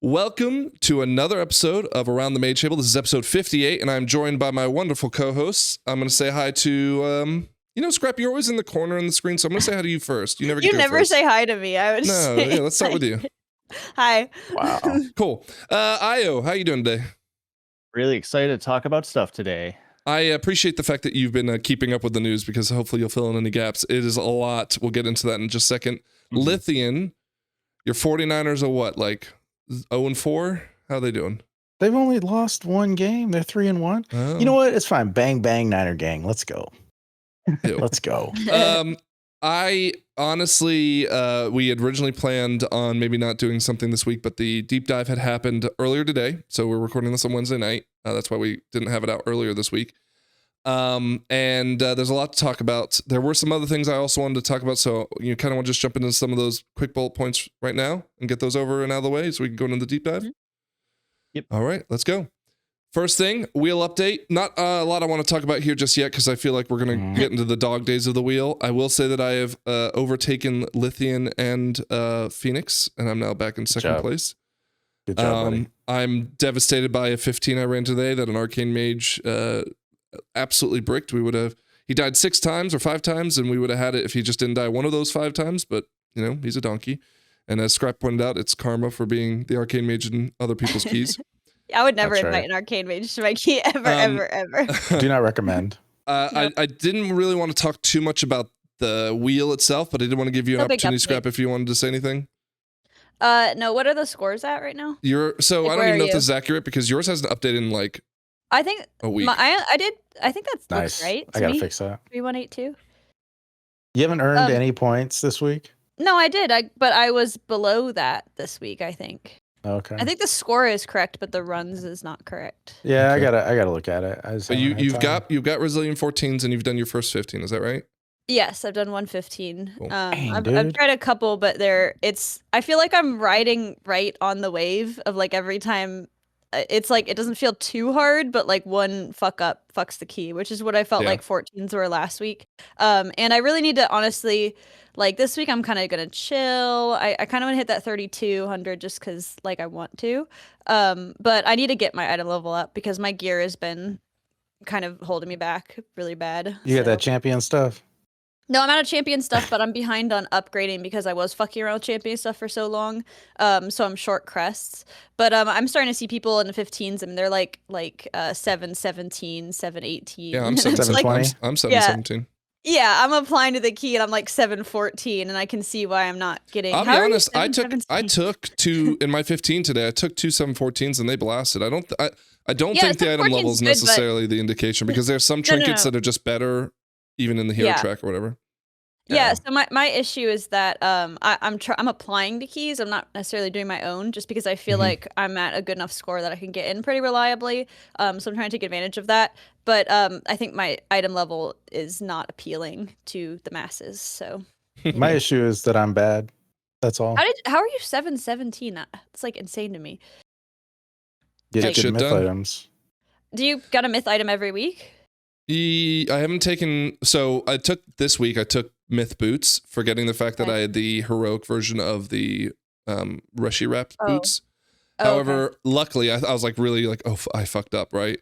Welcome to another episode of Around the Mage Table. This is episode 58, and I'm joined by my wonderful co-hosts. I'm going to say hi to, Scrap, you're always in the corner on the screen, so I'm going to say hi to you first. You never say hi to me. I would say, let's start with you. Hi. Wow. Cool. Io, how you doing today? Really excited to talk about stuff today. I appreciate the fact that you've been keeping up with the news because hopefully you'll fill in any gaps. It is a lot. We'll get into that in just a second. Lithian, your 49ers are what, like 0-4? How are they doing? They've only lost one game. They're 3-1. Oh. You know what? It's fine. Bang, bang, Niner gang. Let's go. Let's go. I honestly, we had originally planned on maybe not doing something this week, but the deep dive had happened earlier today. So we're recording this on Wednesday night. That's why we didn't have it out earlier this week. And there's a lot to talk about. There were some other things I also wanted to talk about. So you kind of want to just jump into some of those quick bullet points right now and get those over and out of the way so we can go into the deep dive. Yep. All right, let's go. First thing, wheel update. Not a lot I want to talk about here just yet because I feel like we're going to get into the dog days of the wheel. I will say that I have overtaken Lithian and Phoenix, and I'm now back in second place. Good job, buddy. I'm devastated by a 15 I ran today that an Arcane Mage absolutely bricked. He died 6 times or 5 times, and we would have had it if he just didn't die one of those 5 times, but, he's a donkey. And as Scrap pointed out, it's karma for being the Arcane Mage in other people's keys. I would never invite an Arcane Mage to my key ever. Do not recommend. I didn't really want to talk too much about the wheel itself, but I did want to give you an opportunity, Scrap, if you wanted to say anything. No, what are the scores at right now? I don't even know if this is accurate because yours hasn't updated in like I think a week. I think that's Nice. right. I gotta fix that. 3182. You haven't earned any points this week? No, I did. But I was below that this week, I think. Okay. I think the score is correct, but the runs is not correct. Yeah, okay. I gotta look at it. But you've got Resilient 14s and you've done your first 15, is that right? Yes, I've done 115. Cool. I've tried a couple, but I feel like I'm riding right on the wave of like every time. It's like it doesn't feel too hard, but like one fuck up fucks the key, which is what I felt like 14s were last week. And I really need to honestly, like this week I'm kind of gonna chill. I kind of want to hit that 3200 just because like I want to. But I need to get my item level up because my gear has been kind of holding me back really bad. You got that champion stuff? No, I'm out of champion stuff, but I'm behind on upgrading because I was fucking around with champion stuff for so long. So I'm short crests. But I'm starting to see people in the 15s and they're like 717, 718. Yeah, I'm 720. I'm 717. Yeah, I'm applying to the key and I'm like 714 and I can see why I'm not getting. I'll be honest, I took 2 in my 15 today. I took 2 714s and they blasted. I don't think the item level is necessarily the indication because there's some trinkets that are just better even in the hero track or whatever. Yeah, so my issue is that I'm applying to keys. I'm not necessarily doing my own just because I feel like I'm at a good enough score that I can get in pretty reliably. So I'm trying to take advantage of that. But I think my item level is not appealing to the masses. So my issue is that I'm bad. That's all. How are you 717? That's like insane to me. Get good myth items. Do you got a myth item every week? I haven't taken. So I took this week. I took myth boots, forgetting the fact that I had the heroic version of the Reshi wrapped boots. However, luckily I was like really like, I fucked up, right?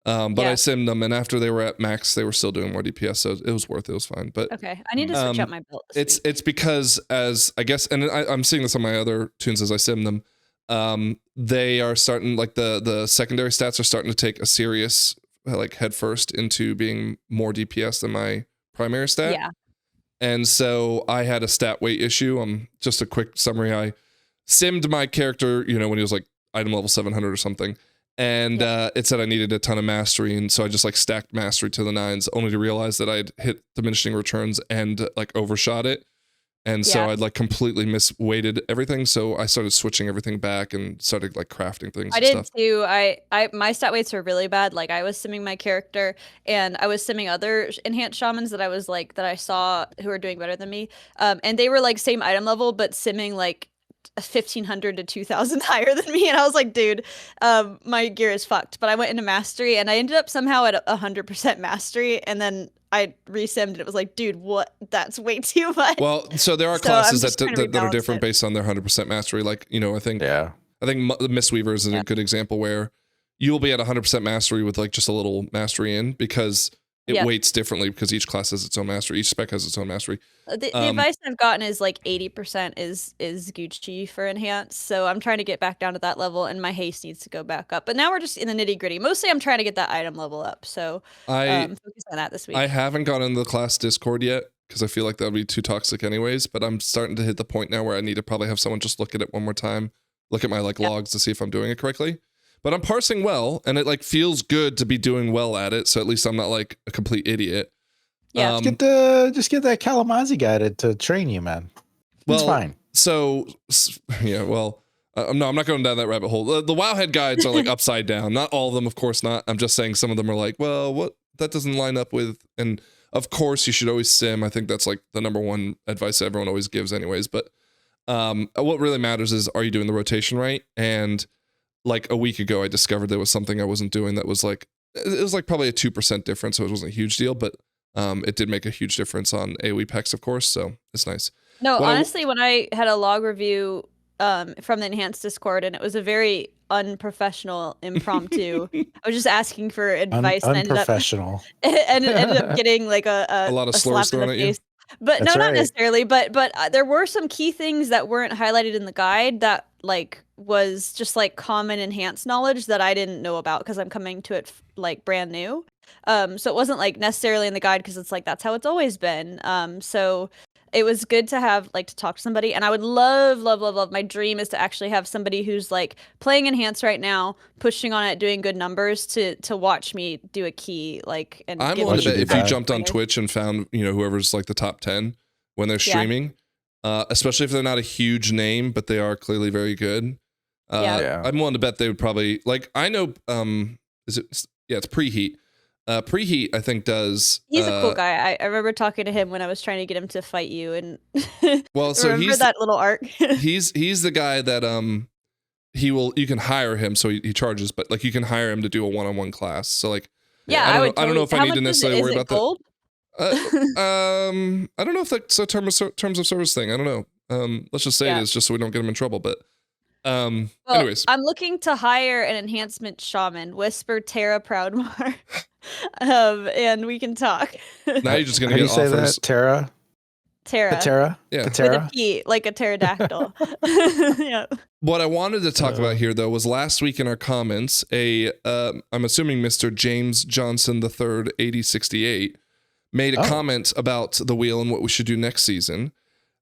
But I simmed them, and after they were at max, they were still doing more DPS, so it was worth it. It was fine. But okay, I need to switch out my build. It's because as I guess, and I'm seeing this on my other tunes as I sim them. They are starting like the secondary stats are starting to take a serious like headfirst into being more DPS than my primary stat. Yeah. And so I had a stat weight issue. Just a quick summary. I simmed my character, when he was like item level 700 or something. And it said I needed a ton of mastery. And so I just like stacked mastery to the 9s only to realize that I'd hit diminishing returns and like overshot it. And so I'd like completely misweighted everything. So I started switching everything back and started like crafting things. I did too. My stat weights were really bad. Like I was simming my character and I was simming other enhanced shamans that I saw who were doing better than me. And they were like same item level, but simming like 1,500 to 2,000 higher than me. And I was like, dude, my gear is fucked. But I went into mastery and I ended up somehow at 100% mastery. And then I resimmed and it was like, dude, what? That's way too much. Well, so there are classes that are different based on their 100% mastery. Like, I think I think Mistweaver is a good example where you'll be at 100% mastery with like just a little mastery in, because it weights differently because each class has its own mastery. Each spec has its own mastery. The advice I've gotten is like 80% is Gucci for enhance. So I'm trying to get back down to that level, and my haste needs to go back up. But now we're just in the nitty gritty. Mostly I'm trying to get that item level up. So focus on that this week. I haven't gone into the class Discord yet because I feel like that would be too toxic anyways. But I'm starting to hit the point now where I need to probably have someone just look at it one more time, look at my like logs to see if I'm doing it correctly. But I'm parsing well, and it like feels good to be doing well at it. So at least I'm not like a complete idiot. Yeah. Just get that Kalamazoo guy to train you, man. It's fine. So yeah, well, no, I'm not going down that rabbit hole. The Wowhead guides are like upside down. Not all of them, of course not. I'm just saying some of them are like, well, what that doesn't line up with. And of course, you should always sim. I think that's like the number one advice everyone always gives, anyways. But what really matters is, are you doing the rotation right? And like a week ago, I discovered there was something I wasn't doing that was like, it was like probably a 2% difference, so it wasn't a huge deal, but it did make a huge difference on AoE pecs, of course, so it's nice. No, honestly, when I had a log review from the Enhanced Discord, and it was a very unprofessional impromptu. I was just asking for advice, and unprofessional. ended up getting like a lot of slurs thrown at you. But That's no, not right. necessarily. But there were some key things that weren't highlighted in the guide that like was just like common enhanced knowledge that I didn't know about because I'm coming to it like brand new. So it wasn't like necessarily in the guide because it's like that's how it's always been. So it was good to have like to talk to somebody, and I would love. My dream is to actually have somebody who's like playing enhanced right now, pushing on it, doing good numbers to watch me do a key like. And I'm willing to bet if you jumped on Twitch and found whoever's like the top 10 when they're streaming, especially if they're not a huge name but they are clearly very good. I'm willing to bet they would probably like. I know. It's Preheat. Preheat, I think, does. He's a cool guy. I remember talking to him when I was trying to get him to fight you, and well, so remember that little arc. he's the guy that you can hire him, so he charges, but like you can hire him to do a one-on-one class. So like, I don't know if I need to necessarily worry about gold? that. I don't know if that's a terms of service thing. I don't know. Let's just say it is, just so we don't get him in trouble. But anyways, I'm looking to hire an enhancement shaman, Whisper Terra Proudmar. And we can talk. Now you're just gonna How do get you say offers. that? Terra? Terra. Yeah. With a P, like a pterodactyl. Yeah. What I wanted to talk about here, though, was last week in our comments, I'm assuming Mr. James Johnson III, 8068, made a comment about the wheel and what we should do next season.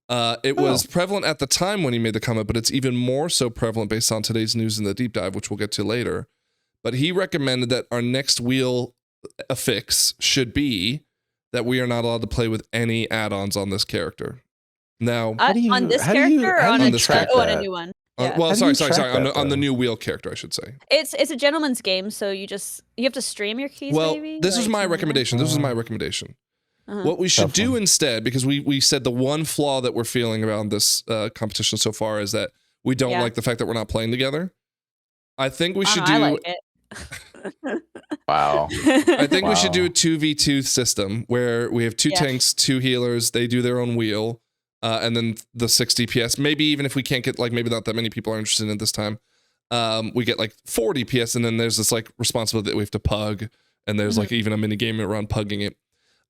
It was prevalent at the time when he made the comment, but it's even more so prevalent based on today's news in the deep dive, which we'll get to later. But he recommended that our next wheel affix should be that we are not allowed to play with any add-ons on this character. Now, on this character or on a new one? Well, sorry. On the new wheel character, I should say. It's a gentleman's game, so you have to stream your keys. Well, maybe? this was my recommendation. What we should do instead, because we said the one flaw that we're feeling around this competition so far is that we don't like the fact that we're not playing together. I think we should do. I like it. Wow. I think we should do a 2v2 system where we have two tanks, two healers. They do their own wheel, and then the 6 DPS. Maybe even if we can't get like maybe not that many people are interested in it this time, we get like 4 DPS, and then there's this like responsibility that we have to pug, and there's like even a mini game around pugging it.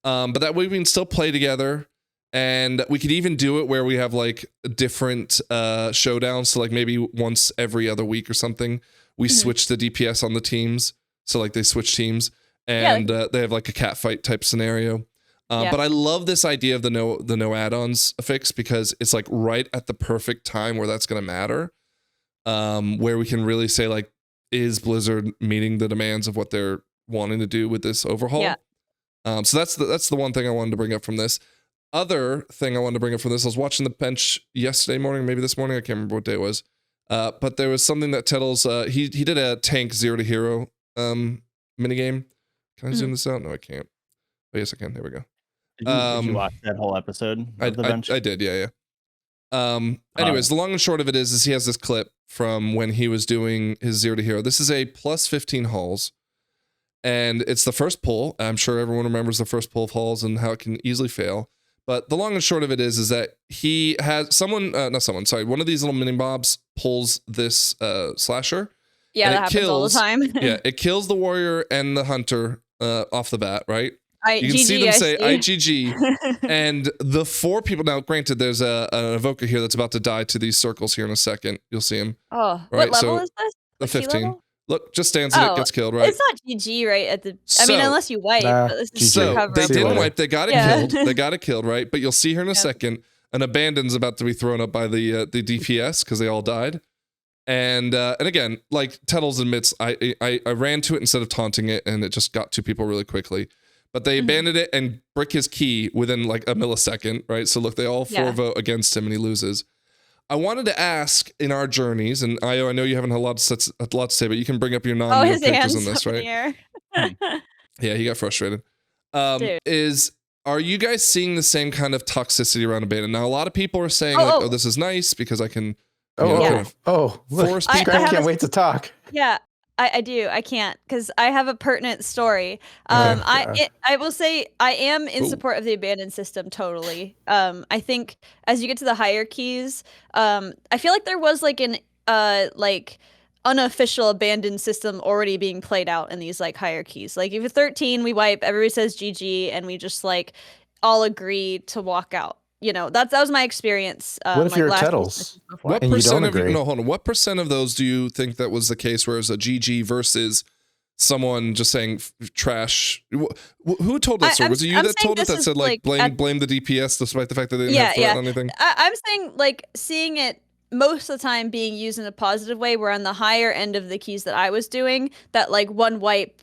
But that way we can still play together, and we could even do it where we have like different showdowns. So like maybe once every other week or something, we switch the DPS on the teams. So like they switch teams, and they have like a cat fight type scenario. But I love this idea of the no add-ons affix, because it's like right at the perfect time where that's going to matter, where we can really say like, is Blizzard meeting the demands of what they're wanting to do with this overhaul? So that's the one thing I wanted to bring up from this. Other thing I wanted to bring up from this, I was watching the bench yesterday morning, maybe this morning, I can't remember what day it was. But there was something that Tettles, he did a tank 0 to hero minigame. Can I zoom this out? No, I can't. Oh, yes, I can. There we go. Did you watch that whole episode of the bench? I did, yeah. Anyways, the long and short of it is he has this clip from when he was doing his 0 to hero. This is a plus 15 hauls. And it's the first pull. I'm sure everyone remembers the first pull of hauls and how it can easily fail. But the long and short of it is that he has one of these little mini mobs pulls this slasher. Yeah, and that happens all the time. Yeah, it kills the warrior and the hunter off the bat, right? You can GG, see them say IGG. and the 4 people. Now, granted, there's an evoker here that's about to die to these circles here in a second. You'll see him. Oh, right? what level is this? The 15. Level? Look, just stands in it, gets killed, right? It's not GG, right? I mean, unless you wipe. Nah, but this is so they didn't wipe. They got it killed. Yeah. They got it killed, right? But you'll see her in a second. An Abandon's about to be thrown up by the DPS because they all died. And again, like Tettles admits, I ran to it instead of taunting it, and it just got 2 people really quickly. But they abandoned it and brick his key within like a millisecond, right? So look, they all 4 vote against him, and he loses. I wanted to ask in our journeys, and I know you haven't had a lot to say, but you can bring up your non-native characters in this, right? Yeah, he got frustrated. Are you guys seeing the same kind of toxicity around Abandon? Now, a lot of people are saying, oh, this is nice because I can look, force people. I can't wait to talk. Yeah. I do. I can't because I have a pertinent story. I will say I am in support of the abandoned system totally. I think as you get to the hierarchies, I feel like there was like an unofficial abandoned system already being played out in these like hierarchies. Like if you're 13, we wipe, everybody says GG, and we just like all agree to walk out. You know, that was my experience. What if you're Tettles? What percent what percent of those do you think that was the case where it was a GG versus someone just saying trash? Who told that story? Was it you that told it that said like blame the DPS despite the fact that they didn't have threat on anything? I'm saying like seeing it most of the time being used in a positive way, where on the higher end of the keys that I was doing, that like one wipe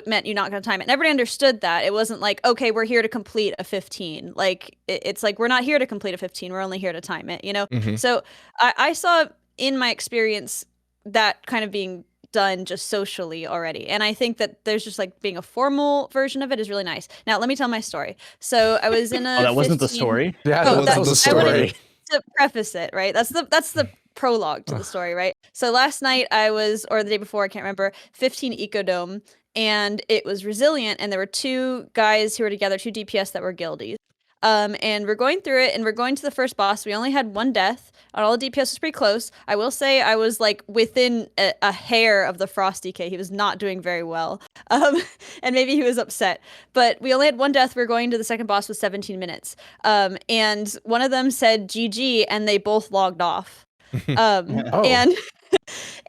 meant you're not going to time it. And everybody understood that. It wasn't like, okay, we're here to complete a 15. Like, it's like, we're not here to complete a 15. We're only here to time it, you know? So I saw in my experience that kind of being done just socially already. And I think that there's just like being a formal version of it is really nice. Now, let me tell my story. So I was in a that wasn't the story? Yeah, that was the story. To preface it, right? That's the prologue to the story, right? So last night or the day before, I can't remember, 15 Ecodome, and it was resilient, and there were 2 guys who were together, 2 DPS that were guildies. And we're going through it, and we're going to the first boss. We only had 1 death, and all the DPS was pretty close. I will say I was like within a hair of the Frost DK. He was not doing very well. And maybe he was upset. But we only had 1 death. We were going to the second boss with 17 minutes. And one of them said GG, and they both logged off.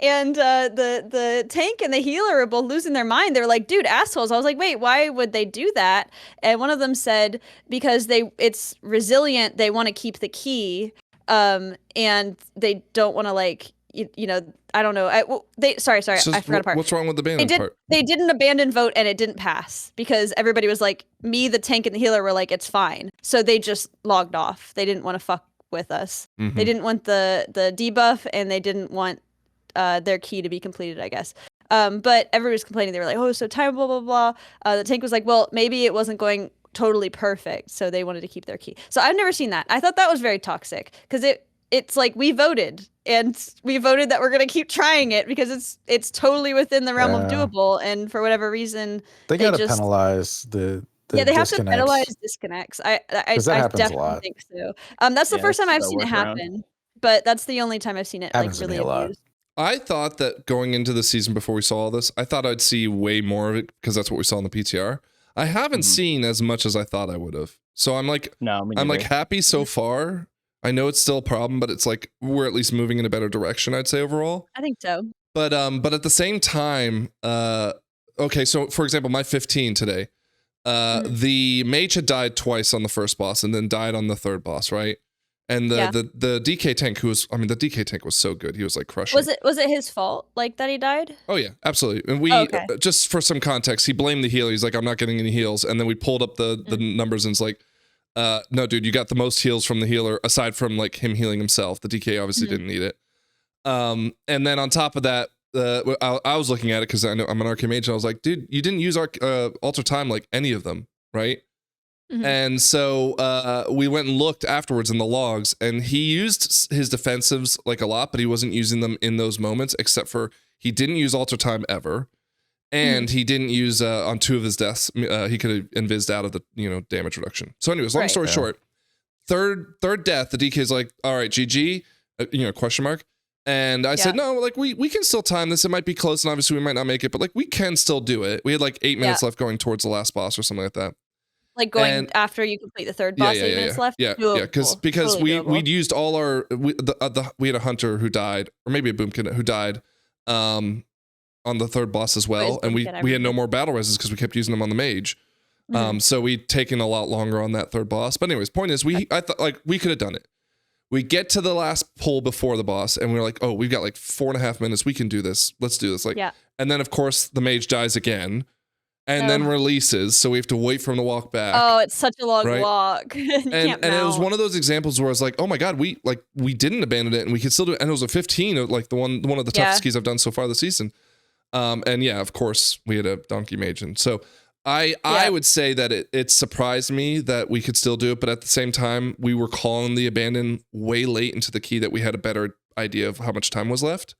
And the tank and the healer were both losing their mind. They were like, dude, assholes. I was like, wait, why would they do that? And one of them said, because it's resilient, they want to keep the key, and they don't want to like, you know, I don't know. Sorry, I forgot a part. What's wrong with the abandon part? They did an abandon vote, and it didn't pass because everybody was like, me, the tank, and the healer were like, it's fine. So they just logged off. They didn't want to fuck with us. They didn't want the debuff, and they didn't want their key to be completed, I guess. But everybody was complaining. They were like, oh, so time, blah, blah, blah. The tank was like, well, maybe it wasn't going totally perfect, so they wanted to keep their key. So I've never seen that. I thought that was very toxic because it's like we voted that we're going to keep trying it because it's totally within the realm of doable, and for whatever reason they got to penalize the they have to penalize disconnects. I definitely think so. That's the first time I've seen it happen, but that's the only time I've seen it like really abused. I thought that going into the season before we saw all this, I thought I'd see way more of it because that's what we saw in the PTR. I haven't seen as much as I thought I would have. So I'm like, I'm like happy so far. I know it's still a problem, but it's like we're at least moving in a better direction, I'd say overall. I think so. But at the same time, okay, so for example, my 15 today, the mage had died twice on the first boss and then died on the third boss, right? And the DK tank the DK tank was so good. He was like crushing. Was it his fault like that he died? Oh yeah, absolutely. And we just for some context, he blamed the healer. He's like, I'm not getting any heals. And then we pulled up the numbers and it's like, no, dude, you got the most heals from the healer aside from like him healing himself. The DK obviously didn't need it. And then on top of that, I was looking at it because I know I'm an arcane mage, and I was like, dude, you didn't use alter time like any of them, right? And so we went and looked afterwards in the logs, and he used his defensives like a lot, but he wasn't using them in those moments, except for he didn't use alter time ever, and he didn't use on 2 of his deaths. He could have invised out of the damage reduction. So, anyways, long story short, third death, the DK is like, all right, GG, question mark. And I said, no, like we can still time this. It might be close, and obviously we might not make it, but like we can still do it. We had like 8 minutes left going towards the last boss or something like that. Like going after you complete the third boss, 8 minutes left. Yeah, because totally we'd used all our we had a hunter who died, or maybe a boomkin who died, on the third boss as well, and we had no more battle reses because we kept using them on the mage. So we'd taken a lot longer on that third boss. But anyways, point is I thought like we could have done it. We get to the last pull before the boss, and we're like, oh, we've got like 4.5 minutes. We can do this. Let's do this. Like, and then of course the mage dies again, and then releases. So we have to wait for him to walk back. Oh, it's such a long walk. and it was one of those examples where I was like, oh my god, we didn't abandon it, and we could still do it. And it was a 15, like one of the toughest keys I've done so far this season. And yeah, of course we had a donkey mage, and so. I would say that it surprised me that we could still do it, but at the same time, we were calling the abandon way late into the key that we had a better idea of how much time was left.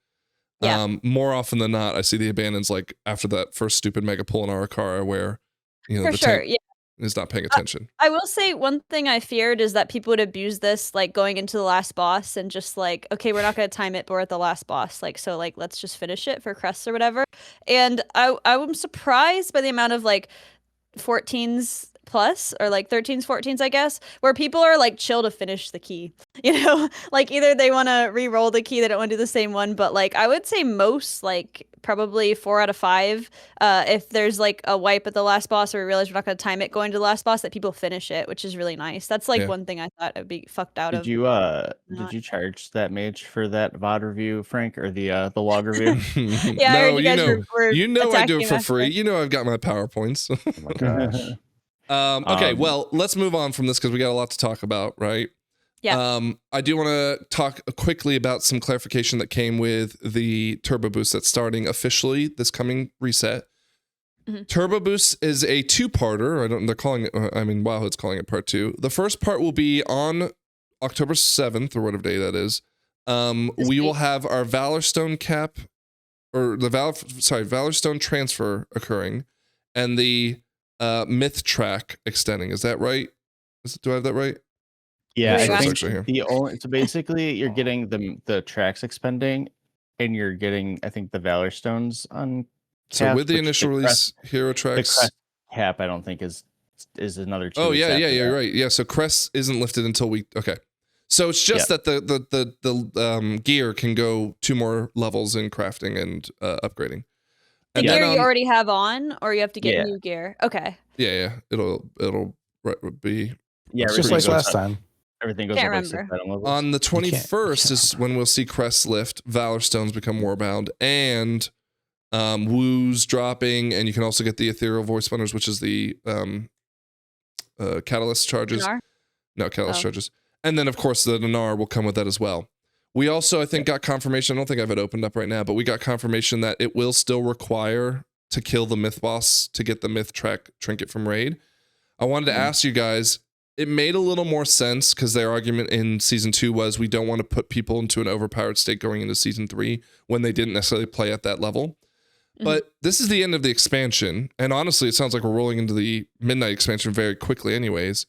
More often than not, I see the abandons like after that first stupid mega pull in Arakara where, the tank is not paying attention. I will say one thing I feared is that people would abuse this, like going into the last boss and just like, okay, we're not going to time it, but we're at the last boss. Like, so like, let's just finish it for crests or whatever. And I was surprised by the amount of like 14s plus or like 13s, 14s, I guess, where people are like chill to finish the key, like either they want to re-roll the key, they don't want to do the same one, but like I would say most, like probably 4 out of 5, if there's like a wipe at the last boss or we realize we're not going to time it going to the last boss, that people finish it, which is really nice. That's like one thing I thought I'd be fucked out of. Did you charge that mage for that VOD review, Frank, or the log review? Yeah, no, you know I do it for free. You know I've got my PowerPoints. Oh my gosh. Okay, well, let's move on from this because we got a lot to talk about, right? Yeah. I do want to talk quickly about some clarification that came with the Turbo Boost that's starting officially this coming reset. Turbo Boost is a 2-parter. They're calling it. Wildhood's calling it part 2. The first part will be on October 7th or whatever day that is. We will have our Valorstone cap, or the Valorstone transfer occurring, and the myth track extending. Is that right? Do I have that right? Yeah, I think so basically you're getting the tracks expending, and you're getting, I think, the Valor Stones on. So with the initial release, hero tracks. The crest cap, I don't think is another 2. Oh yeah, you're right. Yeah, so crest isn't lifted until okay. So it's just that the gear can go 2 more levels in crafting and upgrading. The gear you already have on, or you have to get new gear. Okay. Yeah. It'll be it's just like last time. Everything goes up like 6 item levels. On the 21st is when we'll see crests lift, Valor Stones become warbound, and woos dropping, and you can also get the ethereal voice spanners, which is the catalyst charges. Catalyst charges. And then of course the Dinar will come with that as well. We also, I think, got confirmation. I don't think I have it opened up right now, but we got confirmation that it will still require to kill the myth boss to get the myth track trinket from raid. I wanted to ask you guys, it made a little more sense because their argument in season 2 was we don't want to put people into an overpowered state going into season 3 when they didn't necessarily play at that level. But this is the end of the expansion, and honestly, it sounds like we're rolling into the midnight expansion very quickly anyways.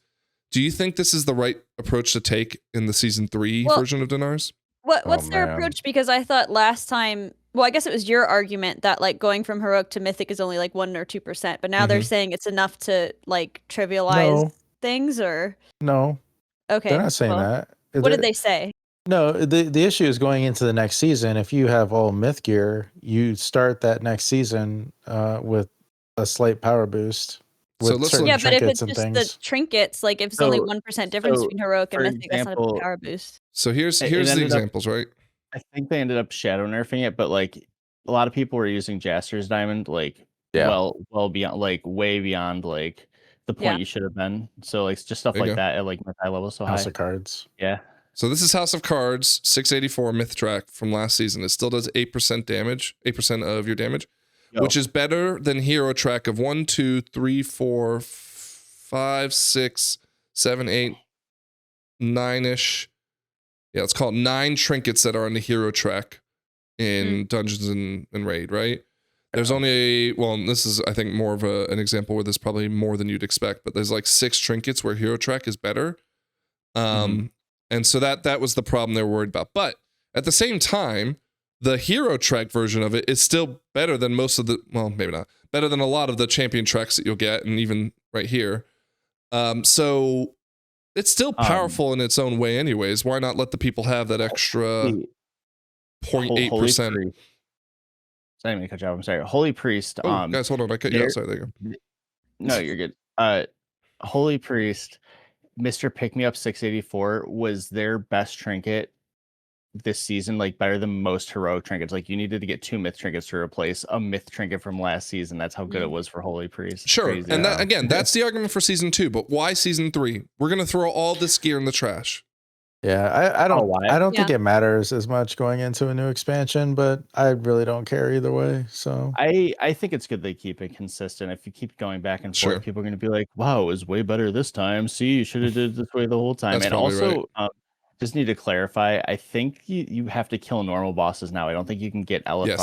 Do you think this is the right approach to take in the season 3 version of Dinars? What's their approach? Because I thought last time, well, I guess it was your argument that like going from heroic to mythic is only like 1 or 2%, but now they're saying it's enough to like trivialize things, or no? Okay, they're not saying that. What did they say? No, the issue is going into the next season. If you have all myth gear, you start that next season with a slight power boost. So let's but if it's just the trinkets, like if it's only 1% difference between heroic and mythic, that's not a power boost. So here's the examples, right? I think they ended up shadow nerfing it, but like a lot of people were using Jaster's Diamond, like well beyond, like way beyond like the point you should have been. So like just stuff like that at like high level, so House of Cards. Yeah. So this is House of Cards, 684 myth track from last season. It still does 8% damage, 8% of your damage, which is better than hero track of 1, 2, 3, 4, 5, 6, 7, 8, 9-ish. Yeah, let's call it 9 trinkets that are on the hero track in Dungeons and Raid, right? There's only this is, I think, more of an example where there's probably more than you'd expect, but there's like 6 trinkets where hero track is better. And so that was the problem they were worried about. But At the same time, the hero trek version of it is still better than most of the, well, maybe not, better than a lot of the champion treks that you'll get, and even right here. So it's still powerful in its own way anyways. Why not let the people have that extra 0.8%? Sorry, I didn't mean to cut you off. I'm sorry. Holy Priest. Guys, hold on. I cut you out. Sorry, there you go. No, you're good. Holy Priest, Mr. Pick Me Up 684 was their best trinket this season, like better than most heroic trinkets. Like you needed to get 2 myth trinkets to replace a myth trinket from last season. That's how good it was for Holy Priest. Sure. Crazy. And that, again, that's the argument for season 2, but why season 3? We're going to throw all this gear in the trash. Yeah, I don't think it matters as much going into a new expansion, but I really don't care either way. So I think it's good they keep it consistent. If you keep going back and forth, people are going to be like, "Wow, it was way better this time. See, you should have did it this way the whole time." That's and also, just need to clarify. I think you have to kill normal bosses now. I don't think you can get LFR. Yes.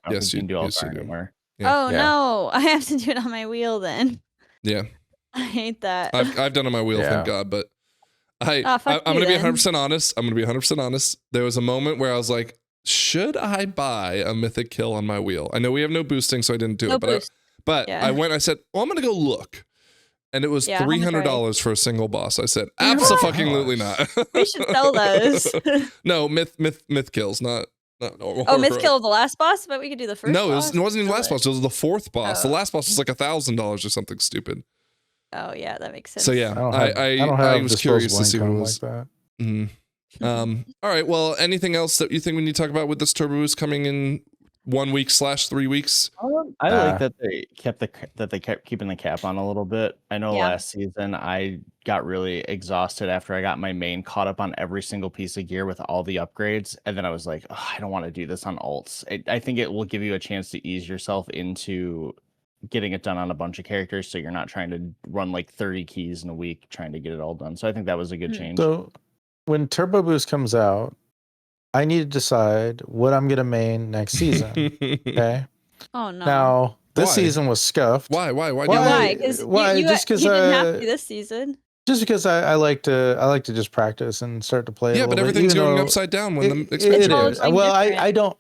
I don't think you can do LFR anymore. Yeah. No, I have to do it on my wheel then. Yeah, I hate that. I've done it on my wheel, thank God, but. I'm going to be 100% honest. I'm going to be 100% honest. There was a moment where I was like, should I buy a mythic kill on my wheel? I know we have no boosting, so I didn't do it. But I went, I said, well, I'm going to go look. And it was $300 for a single boss. I said, absolutely not. We should sell those. No, myth kills, not myth kill of the last boss, but we could do the first boss. It wasn't even the last boss. It was the 4th boss. The last boss was like $1,000 or something stupid. Oh yeah, that makes sense. So yeah, I was curious to see what it was. Like that. All right. Well, anything else that you think we need to talk about with this turbo boost coming in 1 week/3 weeks? I like that they kept keeping the cap on a little bit. I know last season I got really exhausted after I got my main caught up on every single piece of gear with all the upgrades, and then I was like, I don't want to do this on alts. I think it will give you a chance to ease yourself into getting it done on a bunch of characters, so you're not trying to run like 30 keys in a week trying to get it all done. So I think that was a good change. So when Turbo Boost comes out, I need to decide what I'm gonna main next season. Okay. Oh no. Now this season was scuffed. Why? Why? Just because you didn't have to this season. Just because I like to just practice and start to play. Yeah, but everything's going upside down when the expansion is. Well,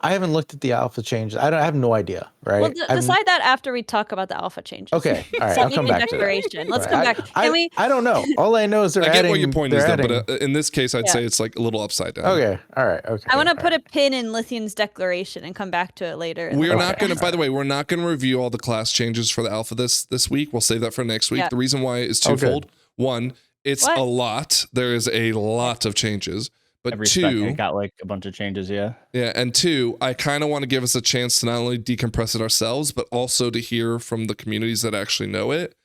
I haven't looked at the alpha changes. I have no idea, right? Well, decide that after we talk about the alpha changes. Okay, all right. I'll come back to that. Let's come back. I don't know. All I know is they're adding. I get what your point is, though, but in this case, I'd say it's like a little upside down. Okay, all right, okay. I want to put a pin in Lithian's declaration and come back to it later. We are not going to. By the way, we're not going to review all the class changes for the alpha this week. We'll save that for next week. The reason why is twofold. One. It's a lot. There is a lot of changes. But every second got like a bunch of changes, Yeah, and 2, I kind of want to give us a chance to not only decompress it ourselves, but also to hear from the communities that actually know it.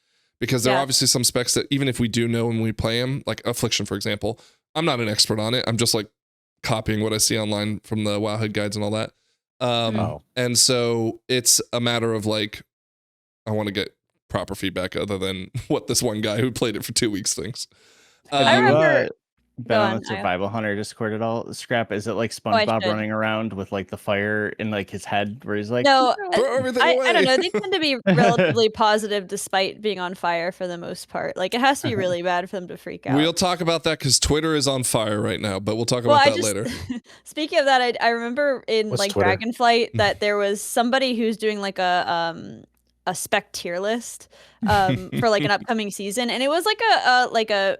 Because there are obviously some specs that even if we do know when we play them, like Affliction, for example, I'm not an expert on it. I'm just like copying what I see online from the Wowhead guides and all that. And so it's a matter of like, I want to get proper feedback other than what this one guy who played it for 2 weeks thinks. I remember been on the Survival Hunter Discord at all? Scrap, is it like SpongeBob running around with like the fire in like his head where he's like, no, throw everything away. I don't know. They tend to be relatively positive despite being on fire for the most part. Like it has to be really bad for them to freak out. We'll talk about that because Twitter is on fire right now, but we'll talk about that later. Speaking of that, I remember in like Twitter? Dragonflight that there was somebody who's doing like a spec tier list for like an upcoming season, and it was like a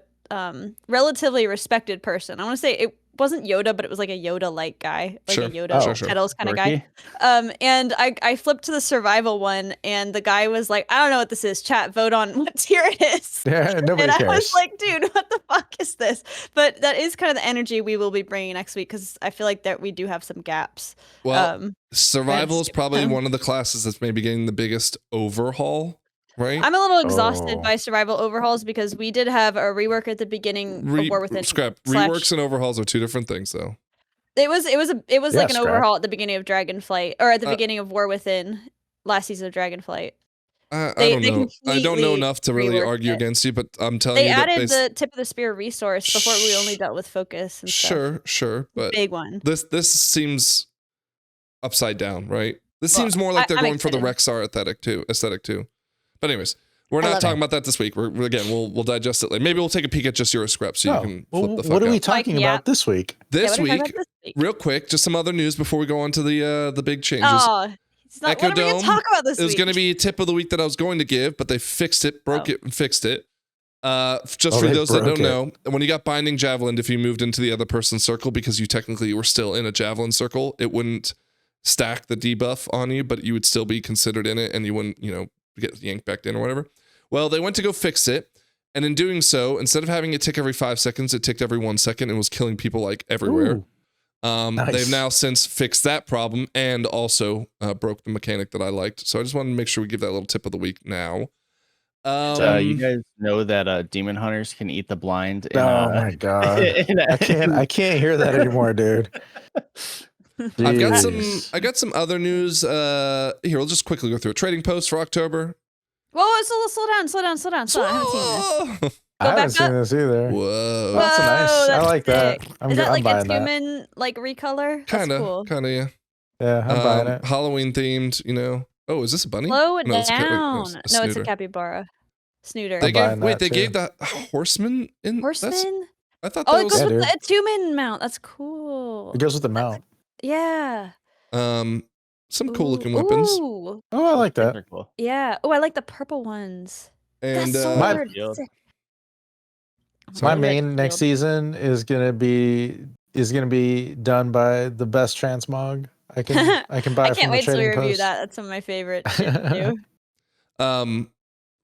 relatively respected person. I want to say it wasn't Yoda, but it was like a Yoda-like guy, like a Yoda pedals kind of guy. And I flipped to the survival one, and the guy was like, "I don't know what this is. Chat, vote on what tier it is." Yeah, nobody cares. And I was like, "Dude, what the fuck is this?" But that is kind of the energy we will be bringing next week because I feel like that we do have some gaps. Well, survival is probably one of the classes that's maybe getting the biggest overhaul. Right? I'm a little exhausted by survival overhauls because we did have a rework at the beginning of War Within. Reworks and overhauls are 2 different things, though. It was like an overhaul at the beginning of Dragonflight, or at the beginning of War Within, last season of Dragonflight. I don't know. I don't know enough to really argue against you, but I'm telling you that they added the tip of the spear resource before we only dealt with focus and stuff. Sure, but big one. This seems upside down, right? This seems more like they're going for the Rexar aesthetic too. But anyways, we're not talking about that this week. We'll digest it later. Maybe we'll take a peek at just your scrap so you can flip the fuck What are we out. talking about this week? This week, real quick, just some other news before we go on to the big changes. Oh, it's not. What are we going to talk about this week? It was going to be a tip of the week that I was going to give, but they fixed it, broke it, and fixed it. Just for those that don't know, when you got Binding Javelin, if you moved into the other person's circle, because you technically were still in a Javelin circle, it wouldn't stack the debuff on you, but you would still be considered in it, and you wouldn't, get yanked back in or whatever. Well, they went to go fix it, and in doing so, instead of having it tick every 5 seconds, it ticked every 1 second and was killing people like everywhere. Ooh. Nice. They've now since fixed that problem and also broke the mechanic that I liked. So I just wanted to make sure we give that little tip of the week now. You guys know that demon hunters can eat the blind. My god! I can't hear that anymore, dude. I got some other news. Here, we'll just quickly go through it. Trading post for October. Whoa, slow down. I haven't seen this. I haven't seen this either. Whoa, that's nice. I like sick. that. Is that like a that. human like recolor? Kind of, cool. yeah. Yeah, I'm buying it. Halloween themed, Oh, is this a bunny? Slow it no, down. It's a capybara. Snooter. They gave that horseman in. Horseman? I thought that was. It goes with the human mount. That's cool. It goes with the mount. Yeah. Some cool looking weapons. Ooh. Oh, I like that. Cool. Yeah. Oh, I like the purple ones. And my main next season is gonna be done by the best transmog I can buy. I can't wait to review that. That's some of my favorite shit to do.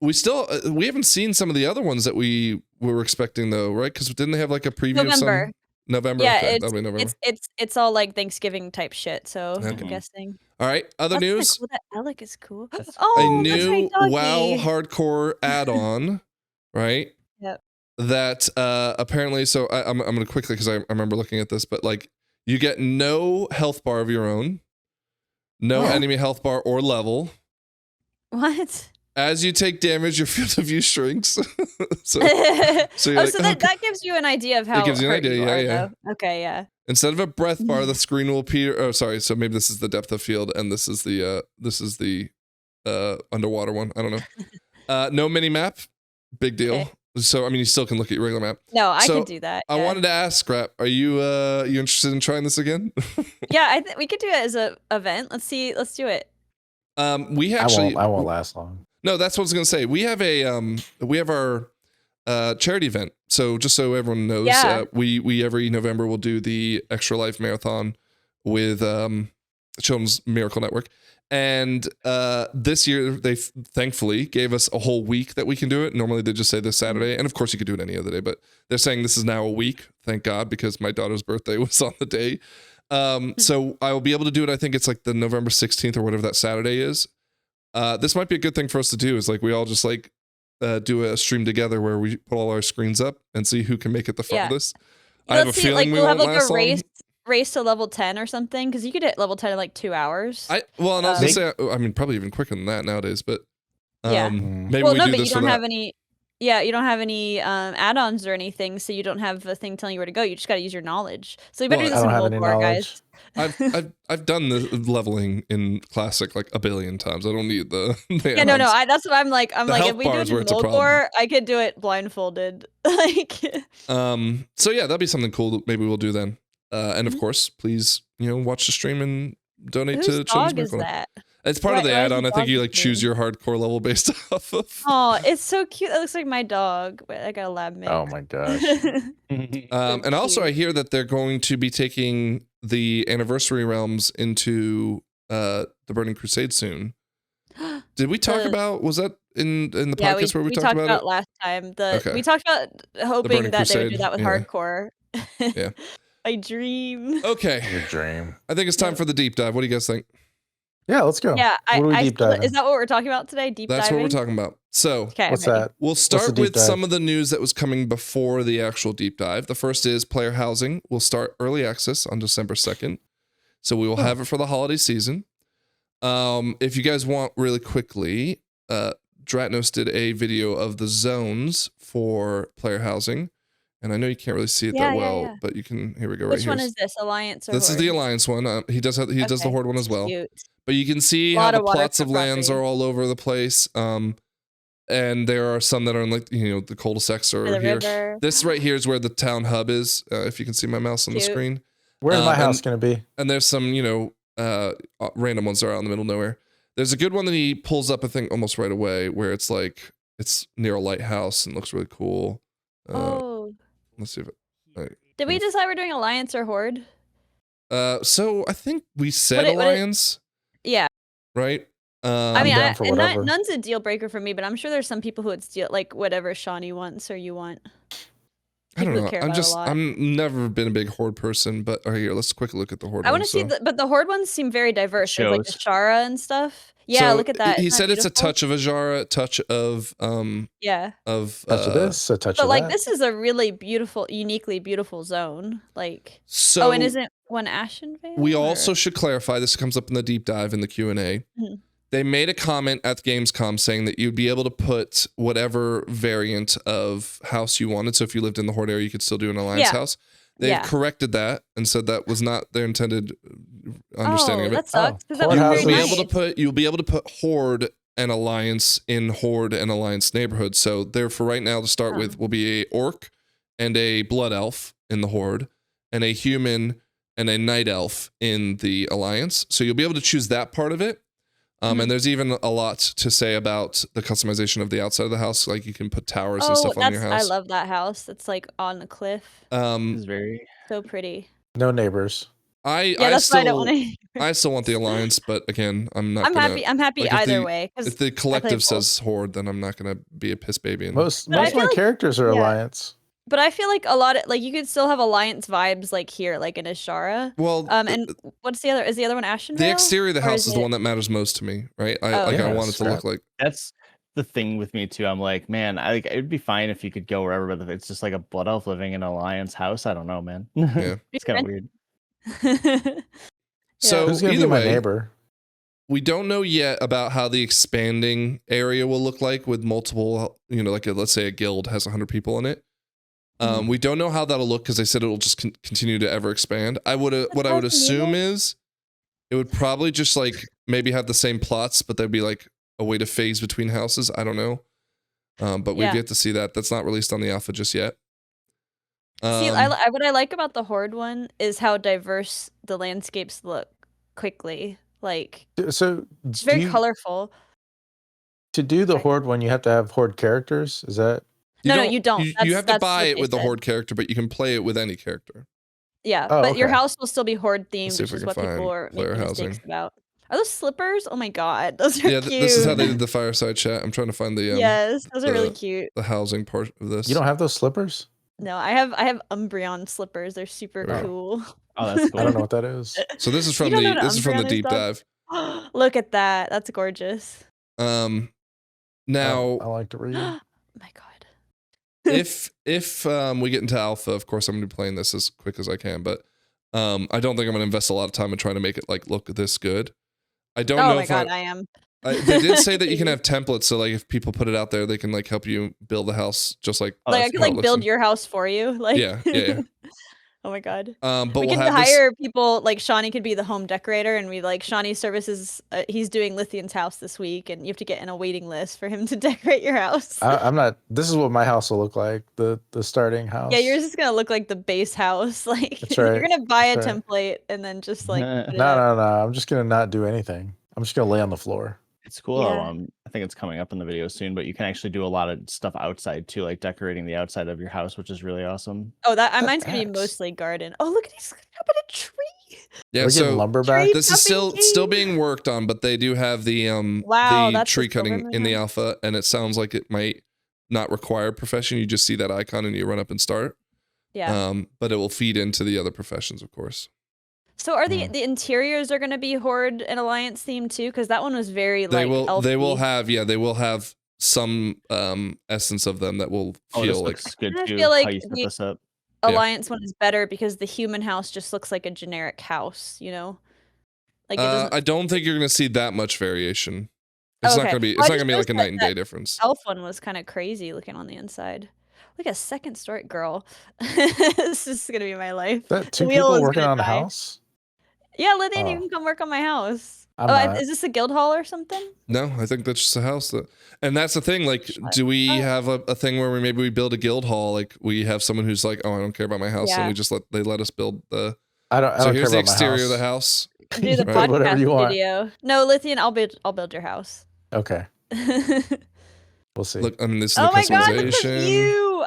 We haven't seen some of the other ones that we were expecting though, right? Because didn't they have like a preview of some? November. Yeah, okay, that'll be November. It's all like Thanksgiving type shit. So I'm guessing. All right, other news. Cool. That Alec is cool. A new WoW hardcore add-on, right? Yep. That apparently, so I'm gonna quickly because I remember looking at this, but like you get no health bar of your own, no enemy health bar or level. What? As you take damage, your field of view shrinks. so that gives you an idea of how it gives you an idea, yeah. Okay, yeah. Instead of a breath bar, the screen will appear. Oh, sorry. So maybe this is the depth of field, and this is the underwater one. I don't know. No mini map, big deal. Okay. So I mean, you still can look at your regular map. No, I can do that. I wanted to ask, Scrap, are you interested in trying this again? Yeah, we could do it as an event. Let's do it. We actually. I won't last long. No, that's what I was gonna say. We have our charity event. So just so everyone knows, we every November will do the Extra Life Marathon with Children's Miracle Network, and this year they thankfully gave us a whole week that we can do it. Normally they just say this Saturday, and of course you could do it any other day, but they're saying this is now a week. Thank God, because my daughter's birthday was on the day. So I will be able to do it. I think it's like the November 16th or whatever that Saturday is. This might be a good thing for us to do, is like we all just like do a stream together where we put all our screens up and see who can make it the farthest. I have a feeling we'll have like a race to level 10 or something, because you could hit level 10 in like 2 hours. And I was gonna say, I mean, probably even quicker than that nowadays, but maybe well, we no, do but this you don't have any. Yeah, you don't have any add-ons or anything, so you don't have a thing telling you where to go. You just got to use your knowledge. So you better do this in World War, guys. I've done the leveling in Classic like a billion times. I don't need the yeah, no. That's what I'm like. If we do it in World War, I could do it blindfolded. Like. So yeah, that'd be something cool that maybe we'll do then. And of course, please, watch the stream and donate to Children's Miracle. Whose dog is that? It's part of the add-on. I think you like choose your hardcore level based off of. Oh, it's so cute. It looks like my dog. Wait, I got a lab mate. Oh my gosh. And also I hear that they're going to be taking the anniversary realms into the Burning Crusade soon. Did we talk about? Was that in the podcast where we talked about it last time? We talked about hoping that they would do that with hardcore. Yeah. I dream. Okay. Your dream. I think it's time for the deep dive. What do you guys think? Yeah, let's go. Yeah, is that what we're talking about today? That's what we're talking about. So, what's that? We'll start with some of the news that was coming before the actual deep dive. The first is player housing will start early access on December 2nd. So we will have it for the holiday season. If you guys want really quickly, Dratnos did a video of the zones for player housing. And I know you can't really see it that well, but you can. Here we go. Which one is this? Alliance or This Horde? is the Alliance one. He does the Horde one as well. Cute. But you can see how the plots of lands are all over the place. And there are some that are in like the cul-de-sacs are here. River. This right here is where the town hub is. If you can see my mouse on the screen. Where's my house going to be? And there's some, random ones that are out in the middle of nowhere. There's a good one that he pulls up, I think, almost right away, where it's like it's near a lighthouse and looks really cool. Let's see if did we decide we're doing Alliance or Horde? So I think we said Alliance. Yeah. Right. I mean, none's a deal breaker for me, but I'm sure there's some people who would steal like whatever Shawnee wants or you want. I don't know. I'm never been a big Horde person, but here, let's quick look at the Horde. I want to see, but the Horde ones seem very diverse. There's like the Shara and stuff. Yeah, so look at that. He said it's a touch of Ajara, a touch of touch of this, a touch of that. But like this is a really beautiful, uniquely beautiful zone. Like and isn't one Ashen Veil? We also should clarify. This comes up in the deep dive in the Q&A. They made a comment at Gamescom saying that you'd be able to put whatever variant of house you wanted. So if you lived in the Horde area, you could still do an Alliance house. They've corrected that and said that was not their intended understanding of it. That sucks. You'll be able to put Horde and Alliance in Horde and Alliance neighborhoods. So there, for right now, to start with, will be a Orc and a Blood Elf in the Horde, and a Human and a Night Elf in the Alliance. So you'll be able to choose that part of it. And there's even a lot to say about the customization of the outside of the house. Like you can put towers and stuff on your house. I love that house. It's like on the cliff. It's very so pretty. No neighbors. I still want the Alliance, but again, I'm happy. I'm happy either way. If the collective says Horde, then I'm not gonna be a piss baby. Most of my characters are Alliance. But I feel like a lot of you could still have Alliance vibes like here, like in Ashara. Well, and what's the other? Is the other one Ashen Veil? The exterior of the house is the one that matters most to me, right? I want it to look like. That's the thing with me too. I'm like, man, it would be fine if you could go wherever, but if it's just like a Blood Elf living in an Alliance house, I don't know, man. Yeah, it's kind of weird. So who's gonna be my neighbor? We don't know yet about how the expanding area will look like with multiple, like let's say a guild has 100 people in it. We don't know how that'll look because they said it'll just continue to ever expand. What I would assume is it would probably just like maybe have the same plots, but there'd be like a way to phase between houses. I don't know. But we've yet to see that. That's not released on the alpha just yet. See, what I like about the Horde one is how diverse the landscapes look quickly. Like, so it's very colorful. To do the Horde one, you have to have Horde characters. Is that? No, you don't. You have to buy it with the Horde character, but you can play it with any character. Yeah, but your house will still be Horde themed, which is what people are making mistakes about. Are those slippers? Oh my god, those are cute. This is how they did the fireside chat. I'm trying to find the yes, those are really cute. The housing part of this. You don't have those slippers? No, I have Umbreon slippers. They're super cool. Oh, that's cool. I don't know what that is. So this is from the deep dive. Look at that. That's gorgeous. Now I like to read. Oh my god. if we get into alpha, of course I'm gonna be playing this as quick as I can, but I don't think I'm gonna invest a lot of time in trying to make it like look this good. I don't know if I am. They did say that you can have templates, so like if people put it out there, they can like help you build the house, just like I can like build your house for you. Like yeah. Oh my god. But we we'll can hire people like Shawnee could be the home decorator, and we like Shawnee services. He's doing Lithian's house this week, and you have to get in a waiting list for him to decorate your house. I'm not. This is what my house will look like. The starting house. Yeah, yours is gonna look like the base house. Like that's right. You're gonna buy a template and then just like. No. I'm just gonna not do anything. I'm just gonna lay on the floor. It's cool. Yeah. I think it's coming up in the video soon, but you can actually do a lot of stuff outside too, like decorating the outside of your house, which is really awesome. Oh, mine's gonna be mostly garden. Oh, look at he's up in a tree. Yeah, so lumber back. This is still being worked on, but they do have the tree cutting in the alpha, and it sounds like it might not require profession. You just see that icon and you run up and start. Yeah. But it will feed into the other professions, of course. So are the interiors are going to be Horde and Alliance themed too? Because that one was very they will have some essence of them that will feel like good too. I feel like how you set this up. Alliance one is better because the human house just looks like a generic house, Like I don't think you're going to see that much variation. It's not going to be. It's not going to be like a night and day difference. Elf one was kind of crazy looking on the inside. Like a second story girl. This is going to be my life. That two people working on the house. Yeah, Lithian, you can come work on my house. Is this a guild hall or something? No, I think that's just a house. And that's the thing. Like, do we have a thing where we build a guild hall? Like, we have someone who's like, oh, I don't care about my house, and we just let us build the I don't So care here's the about my exterior of house. the house. Do the Right. Whatever you podcast want. video. No, Lithian, I'll build your house. Okay, we'll see. Look, I mean, this is Oh the my god, look at the customization. view!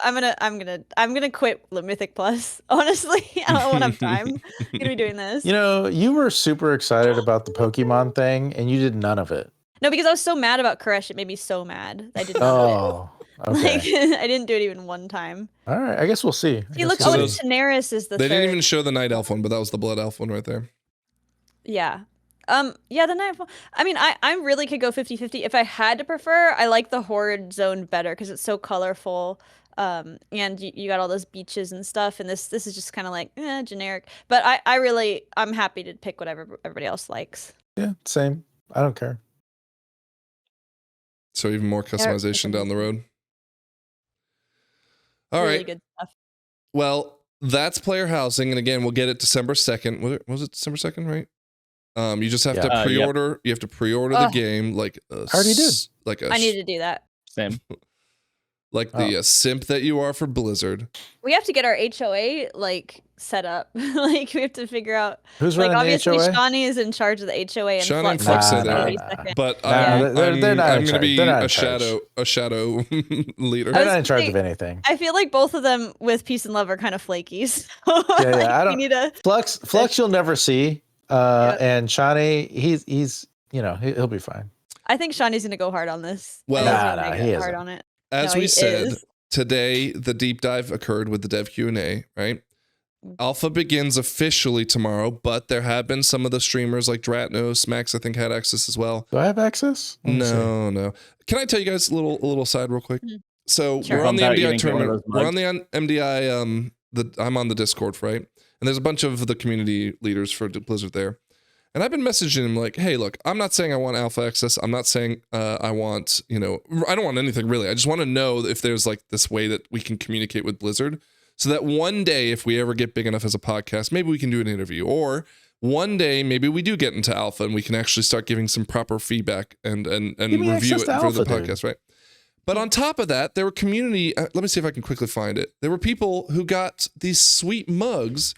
I'm gonna quit Mythic Plus. Honestly, I won't have time. I'm gonna be doing this. You know, you were super excited about the Pokemon thing, and you did none of it. No, because I was so mad about Koresh. It made me so mad. I did not. Oh, okay. Like I didn't do it even one time. All right, I guess we'll see. I See, guess look, we'll So oh, see. Daenerys is the They third. didn't even show the Night Elf one, but that was the Blood Elf one right there. Yeah. Yeah, the Night. I mean, I really could go 50-50. If I had to prefer, I like the Horde zone better because it's so colorful. And you got all those beaches and stuff, and this is just kind of like generic. But I'm happy to pick whatever everybody else likes. Yeah, same. I don't care. So even more customization down the road. All really right. good stuff. Well, that's player housing, and again, we'll get it December 2nd. Was it December 2nd, right? You just have to pre-order. Yep. You have to pre-order the game like I already did. I need to do that. Same. Like the simp that you are for Blizzard. We have to get our HOA like set up. Like we have to figure out Who's like running the obviously HOA? Shawnee is in charge of the HOA and Shawnee and Flux Flux is are there. every Nah. second. But they're not I'm in going to charge. be They're not in a charge. shadow leader. They're I not was in charge of thinking- anything. I feel like both of them with Peace and Love are kind of flaky. So Yeah, I don't. we need to Flux, you'll never see. And Shawnee, he's he'll be fine. I think Shawnee's gonna go hard on this. Well- I think he's gonna Nah, he go hard isn't. on it. As No, we he said, is. today the deep dive occurred with the dev Q&A, right? Alpha begins officially tomorrow, but there have been some of the streamers like Dratnos, Max I think had access as well. Do I have access? Let me see. No. Can I tell you guys a little side real quick? Mm. So Sure. we're on the Bummed out you MDI didn't get one of tournament. those We're on the MDI. I'm on the Discord, right? And there's a bunch of the community leaders for Blizzard there. And I've been messaging him like, hey, look, I'm not saying I want alpha access. I'm not saying I want, I don't want anything really. I just want to know if there's like this way that we can communicate with Blizzard so that one day, if we ever get big enough as a podcast, maybe we can do an interview, or one day, maybe we do get into alpha and we can actually start giving some proper feedback and review access it to for the alpha, dude. podcast, right? But on top of that, there were community, let me see if I can quickly find it. There were people who got these sweet mugs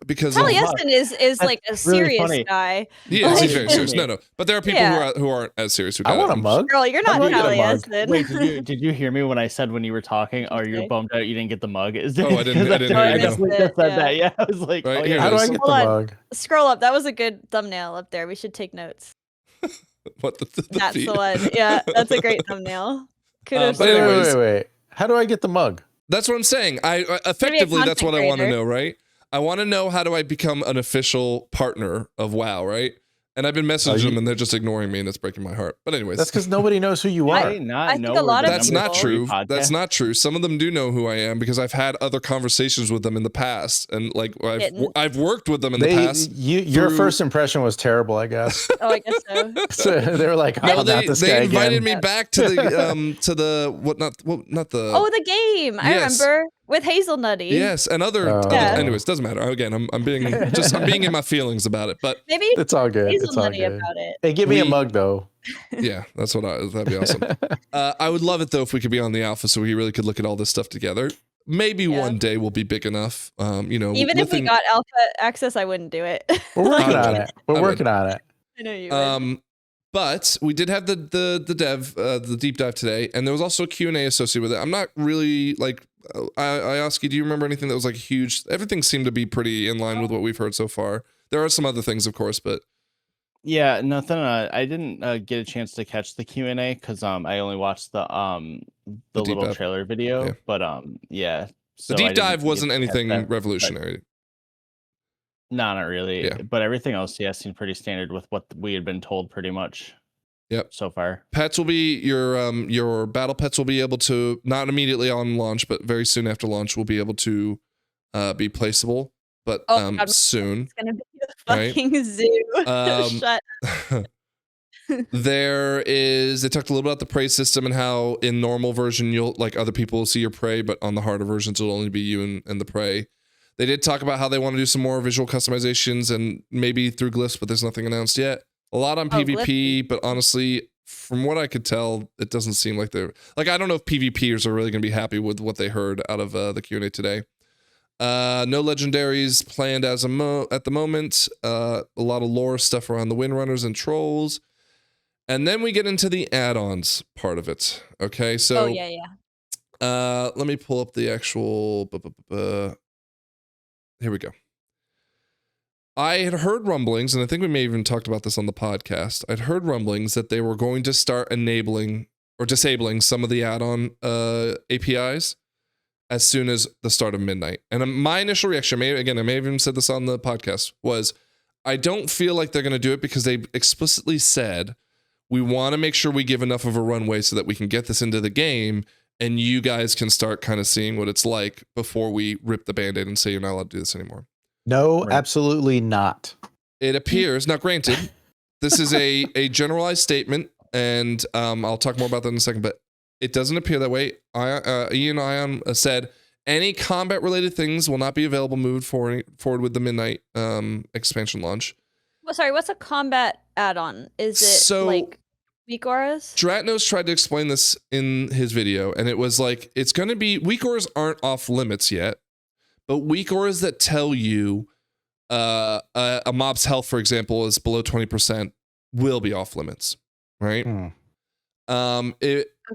because of, Taliesin is like a really serious funny. guy. yeah, he's Like- very serious. No, but there are people who aren't as serious. Who I got want it. a mug. Girl, you're not How do I get a mug? Taliesin. Wait, did you hear me when I said when you were talking? Are you Okay. bummed out you didn't get the mug? Is Oh, I didn't I hear you. definitely Missed just it, said yeah. that. Yeah, I was like, Right, oh here yeah. How do I is. get Hold the on. mug? Scroll up. That was a good thumbnail up there. We should take notes. What the That's feed? the one. Yeah, that's a great thumbnail. Kudos. but to them. anyways- Wait. How do I get the mug? That's what I'm saying. I effectively that's content what I want to creator. know, right? I want to know how do I become an official partner of WoW, right? And I've been messaging them and they're just ignoring me and it's breaking my heart. But anyways, That's because nobody knows who you I are. did not I think know a we're lot the of that's number not people- true. 3 podcast. That's not true. Some of them do know who I am because I've had other conversations with them in the past, and like Didn't. I've worked with them in the past. Your through- first impression was terrible, I guess. Oh, I guess so. So they were like, No, "Oh, not this guy they invited again." me back to the not the Oh, the game. I Yes. remember with Hazelnutty. yes, and other Oh. Yeah. anyways, doesn't matter. Again, I'm being in my feelings about it, but Maybe It's all good. It's all Hazelnutty good. about it. Hey, give me a We- mug though. yeah, that'd be awesome. I would love it though if we could be on the alpha so we really could look at all this stuff together. Maybe Yeah. one day we'll be big enough. Even if we within- got alpha access, I wouldn't do it. We're working I on would. it. We're I working on it. I know you would. But we did have the dev, the deep dive today, and there was also a Q&A associated with it. I'm not really like, I ask you, do you remember anything that was like huge? Everything seemed to be pretty in line with what we've heard so far. There are some other things, of course, but Yeah, nothing. I didn't get a chance to catch the Q&A because I only watched the deep little dive. trailer video. Yeah. But yeah, the so I deep didn't dive get wasn't to catch anything that. revolutionary. No, not really. Yeah. But everything else, yeah, seemed pretty standard with what we had been told pretty much. Yep. So far. Pets will be your battle pets will be able to, not immediately on launch, but very soon after launch will be able to be placeable, but Oh, God, soon. It's gonna be a right? fucking zoo. Um, Shut. They talked a little about the prey system and how in normal version you'll like other people will see your prey, but on the harder versions it'll only be you and the prey. They did talk about how they want to do some more visual customizations and maybe through glyphs, but there's nothing announced yet. A lot on PvP, but honestly, from what I could tell, it doesn't seem like they're like, I don't know if PvPers are really going to be happy with what they heard out of the Q&A today. No legendaries planned as at the moment. A lot of lore stuff around the Windrunners and Trolls. And then we get into the add-ons part of it. Okay, so yeah. let me pull up the actual here we go. I had heard rumblings, and I think we may even talked about this on the podcast. I'd heard rumblings that they were going to start enabling or disabling some of the add-on APIs as soon as the start of midnight. And my initial reaction, I may have even said this on the podcast, was I don't feel like they're going to do it because they explicitly said, we want to make sure we give enough of a runway so that we can get this into the game and you guys can start kind of seeing what it's like before we rip the Band-Aid and say you're not allowed to do this anymore. No, absolutely not. It appears, now granted, this is a generalized statement, and I'll talk more about that in a second, but it doesn't appear that way. Ian Ion said, any combat-related things will not be available moved forward with the Midnight expansion launch. Well, sorry, what's a combat add-on? Is it like weak auras? Dratnos tried to explain this in his video, and it was like, it's going to be, weak auras aren't off limits yet, but weak auras that tell you a mob's health, for example, is below 20% will be off limits, right?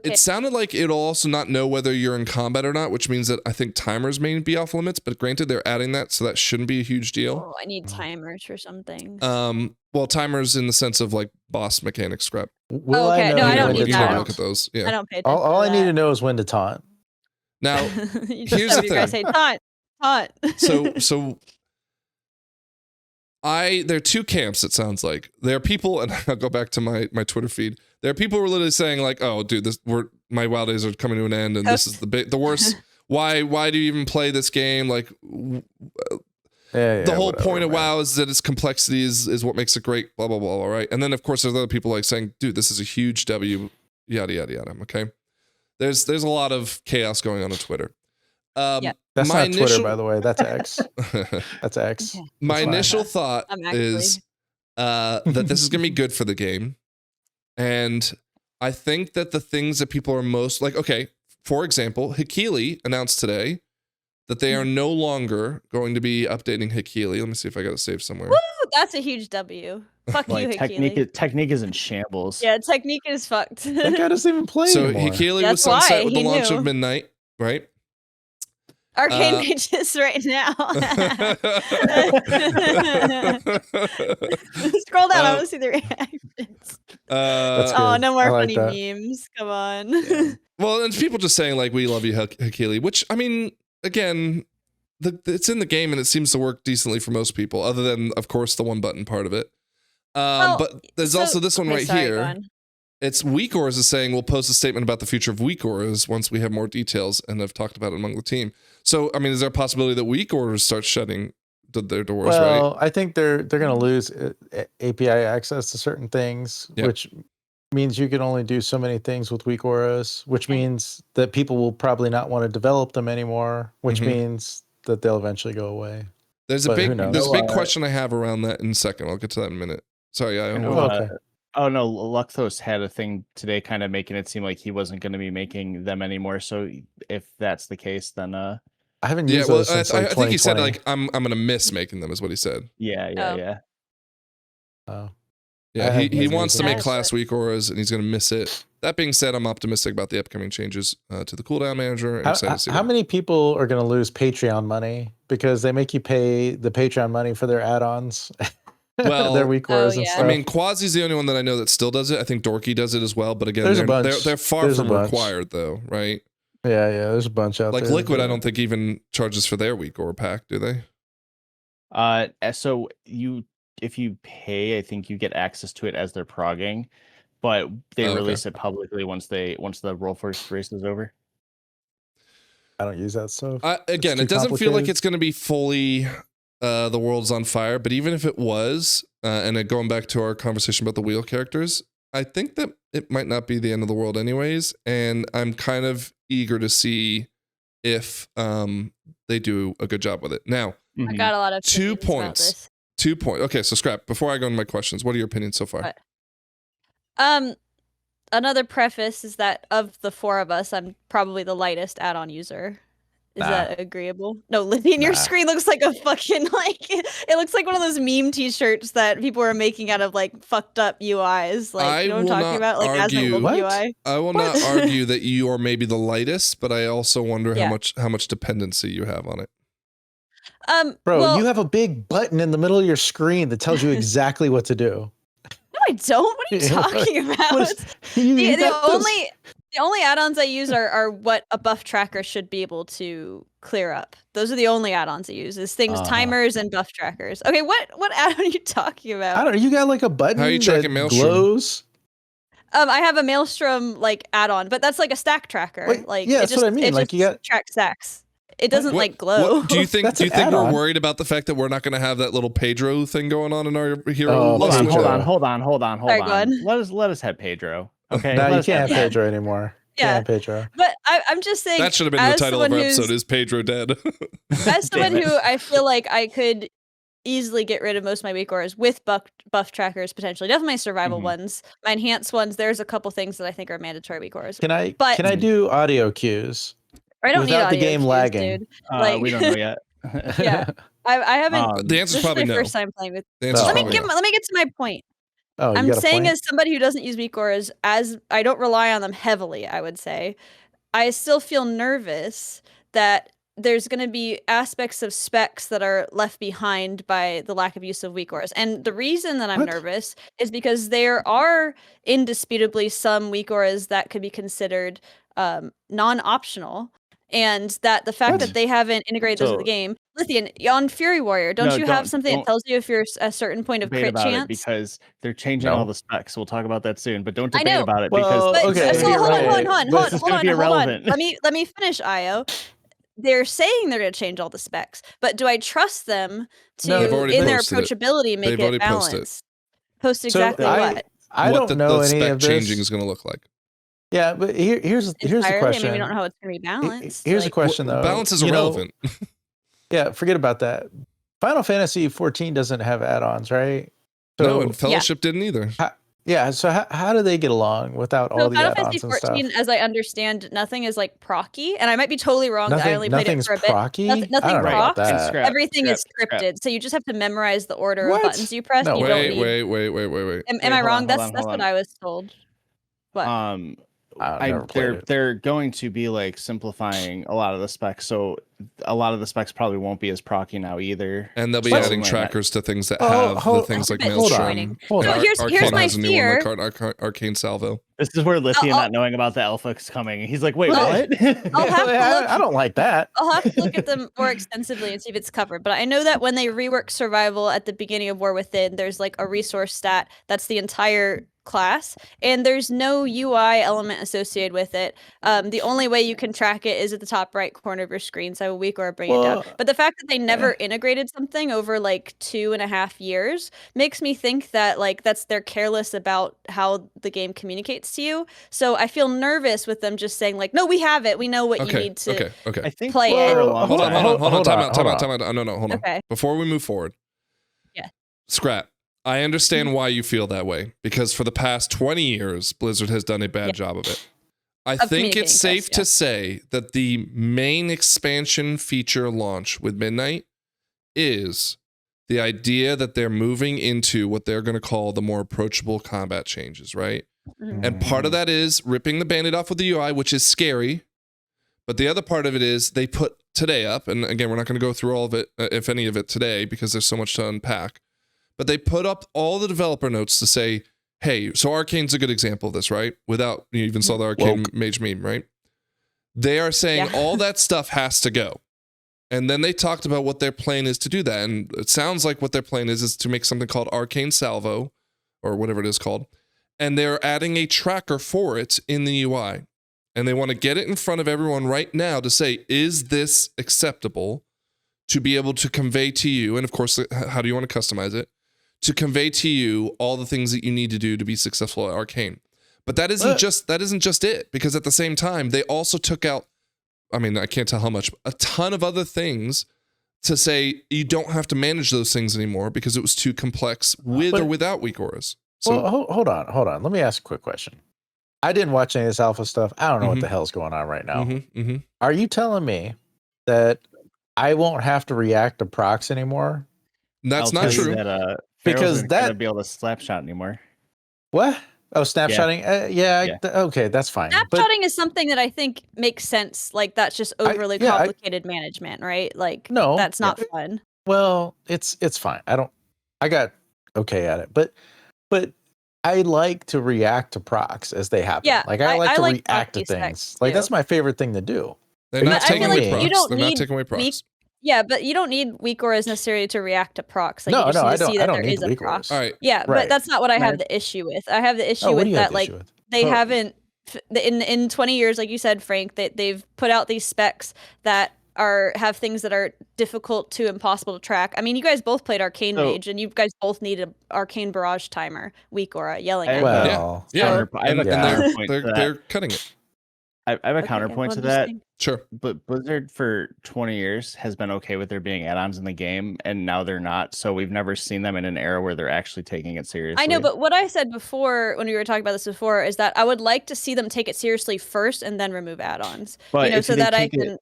It sounded like it'll also not know whether you're in combat or not, which means that I think timers may be off limits, but granted, they're adding that, so that shouldn't be a huge deal. Oh, I need timers for something. Well, timers in the sense of like boss mechanics scrap. Okay, no, I don't need that. Look at those. Yeah. I don't pay attention. All I need to know is when to taunt. Now, here's the thing. Guys say taunt. So there are two camps, it sounds like. There are people, and I'll go back to my Twitter feed. There are people who are literally saying like, "Oh, dude, my WoW days are coming to an end, and this is the worst. Why do you even play this game? Like, the whole point of WoW is that its complexity is what makes it great. Blah blah blah. All right, and then of course there's other people like saying, "Dude, this is a huge W." Yada yada yada. Okay, there's a lot of chaos going on Twitter. That's not Twitter, by the way. That's X. That's X. Okay. My initial thought is that this is going to be good for the game. And I think that the things that people are most like, okay, for example, Hikili announced today that they are no longer going to be updating Hikili. Let me see if I got it saved somewhere. Woo, that's a huge W. Fuck you, Hikili. Technique is in shambles. Yeah, Technique is fucked. That guy doesn't even play anymore. Hikili was sunset with the launch of Midnight, right? Arcane Mages right now. Scroll down, I want to see the reactions. No more funny memes. Come on. Yeah. Well, and people just saying like, we love you, Hikili, which, I mean, again, it's in the game and it seems to work decently for most people, other than, of course, the one button part of it. But there's also this one here. It's Weak Auras is saying we'll post a statement about the future of Weak Auras once we have more details and have talked about it among the team. So, I mean, is there a possibility that Weak Auras start shutting their doors, right? Well, I think they're going to lose API access to certain things, which means you can only do so many things with Weak Auras, which means that people will probably not want to develop them anymore, which means that they'll eventually go away. There's a big question I have around that in a second. I'll get to that in a minute. Sorry, okay. Oh no, Luxthos had a thing today kind of making it seem like he wasn't going to be making them anymore. So if that's the case, then I haven't used those since like I think he said like I'm going to miss making them is what he said. Yeah. Oh. Yeah, he wants to make class Weak Auras and he's going to miss it. That being said, I'm optimistic about the upcoming changes to the cooldown manager. How many people are going to lose Patreon money because they make you pay the Patreon money for their add-ons? Well, their Weak Auras and stuff. I mean, Quasi's the only one that I know that still does it. I think Dorky does it as well, but again, they're far from required though, right? Yeah, there's a bunch out there. Like Liquid, I don't think even charges for their Weak Aura pack, do they? So if you pay, I think you get access to it as they're progging, but they release it publicly once the Roll Force race is over. I don't use that stuff. Again, it doesn't feel like it's going to be fully the world's on fire, but even if it was, and going back to our conversation about the wheel characters, I think that it might not be the end of the world anyways, and I'm kind of eager to see if they do a good job with it. Now, I got a lot of 2 points. 2 points. Okay, so Scrap, before I go into my questions, what are your opinions so far? Another preface is that of the four of us, I'm probably the lightest add-on user. Is that agreeable? No, Lithian, your screen looks like a fucking it looks like one of those meme t-shirts that people are making out of like fucked up UIs. Like, you know what I'm talking about? Like as a UI. I will not argue that you are maybe the lightest, but I also wonder how much dependency you have on it. Bro, you have a big button in the middle of your screen that tells you exactly what to do. No, I don't. What are you talking about? The only add-ons I use are what a buff tracker should be able to clear up. Those are the only add-ons I use. Is things timers and buff trackers. Okay, what add-on are you talking about? I don't know. You got like a button that glows. I have a Maelstrom like add-on, but that's like a stack tracker. Wait, like that's what I mean. Like you got track stacks. It doesn't like glow. Do you think we're worried about the fact that we're not going to have that little Pedro thing going on in our hero? Hold on. Let us have Pedro. Okay. No, you can't have Pedro anymore. Can't have Pedro. But I'm just saying that should have been the title of our episode. Is Pedro dead? As someone who I feel like I could easily get rid of most of my weak auras with buff trackers potentially. Definitely my survival ones. My enhanced ones. There's a couple things that I think are mandatory weak auras. Can I do audio cues? I don't without need the game cues, lagging. Dude. Like, we don't know yet. Yeah, I haven't. The answer's probably no. First time playing with. Let me get to my point. Oh, I'm saying as somebody who doesn't use weak auras, as I don't rely on them heavily, I would say, I still feel nervous that there's going to be aspects of specs that are left behind by the lack of use of weak auras. And the reason that I'm nervous is because there are indisputably some weak auras that could be considered non-optional. And that the fact that they haven't integrated those in the game. Lithian, on Fury Warrior, don't you have something that tells you if you're a certain point of crit chance? Because they're changing all the specs. We'll talk about that soon, but don't debate about it hold on. Let me finish, Io. They're saying they're going to change all the specs, but do I trust them to, in their approachability, make it balanced? Post exactly what? I don't know the any spec of this. changing is going to look like. Yeah, but here's the question. I mean, we don't know how it's going to be balanced. Here's the question, though. Balance is irrelevant. Yeah, forget about that. Final Fantasy 14 doesn't have add-ons, right? So, no, and Fellowship didn't either. So how do they get along without all the Final add-ons Fantasy and stuff? 14, as I understand, nothing is like procky, and I might be totally wrong. I only played it for a bit. Procky? Nothing procs. Everything is scripted, so you just have to memorize the order of buttons you press. No, wait. Am I wrong? That's what I was told. What? They're going to be like simplifying a lot of the specs, so a lot of the specs probably won't be as procky now either. And they'll be adding trackers to things that have the things like Maelstrom. Here's my fear. Arcane Salvo. This is where Lithian not knowing about the Alpha's coming. He's like, wait, what? I don't like that. I'll have to look at them more extensively and see if it's covered. But I know that when they rework survival at the beginning of War Within, there's like a resource stat that's the entire class, and there's no UI element associated with it. The only way you can track it is at the top right corner of your screen, so a week or bring it down. But the fact that they never integrated something over like 2.5 years makes me think that like they're careless about how the game communicates to you. So I feel nervous with them just saying like, no, we have it, we know what you need to I think play it. Hold on, time out. No, hold on. Okay. Before we move forward, Scrap, I understand why you feel that way, because for the past 20 years, Blizzard has done a bad job of it. I think it's safe to say that the main expansion feature launch with Midnight is the idea that they're moving into what they're going to call the more approachable combat changes, right? Mm-hmm. And part of that is ripping the Band-Aid off with the UI, which is scary. But the other part of it is they put today up, and again, we're not going to go through all of it, if any of it today, because there's so much to unpack. But they put up all the developer notes to say, hey, so Arcane's a good example of this, right? Without, you even saw the Arcane Mage meme, right? They are saying all that stuff has to go. And then they talked about what their plan is to do that. And it sounds like what their plan is to make something called Arcane Salvo, or whatever it is called. And they're adding a tracker for it in the UI. And they want to get it in front of everyone right now to say, is this acceptable to be able to convey to you? And of course, how do you want to customize it? To convey to you all the things that you need to do to be successful at Arcane. But that isn't just it, because at the same time, they also took out, I mean, I can't tell how much, a ton of other things to say you don't have to manage those things anymore because it was too complex with or without weak auras. So, hold on. Let me ask a quick question. I didn't watch any of this alpha stuff. I don't know what the hell's going on right now. Are you telling me that I won't have to react to procs anymore. That's not true. Because that gonna be able to slap shot anymore. What? Oh, snapshotting. Okay, that's fine. Snapshotting is something that I think makes sense. Like that's just overly complicated management, right? Like no, that's not fun. Well, it's fine. I got okay at it, but I like to react to procs as they happen. Yeah, like I like to react to things. Like that's my favorite thing to do. They're not taking away procs. You don't They're need not taking away procs. Yeah, but you don't need weak auras necessarily to react to procs. Like, no, you just need to see that there is a proc. All right. Yeah, but that's not what I have the issue with. I have the issue with that, like, they haven't, in 20 years, like you said, Frank, they've put out these specs that have things that are difficult to impossible to track. I mean, you guys both played Arcane Mage, and you guys both need an Arcane Barrage timer, weak aura, yelling at you. They're cutting it. I have a counterpoint to that. Sure. But Blizzard for 20 years has been okay with there being add-ons in the game, and now they're not. So we've never seen them in an era where they're actually taking it seriously. I know, but what I said before, when we were talking about this before, is that I would like to see them take it seriously first and then remove add-ons. But so that I can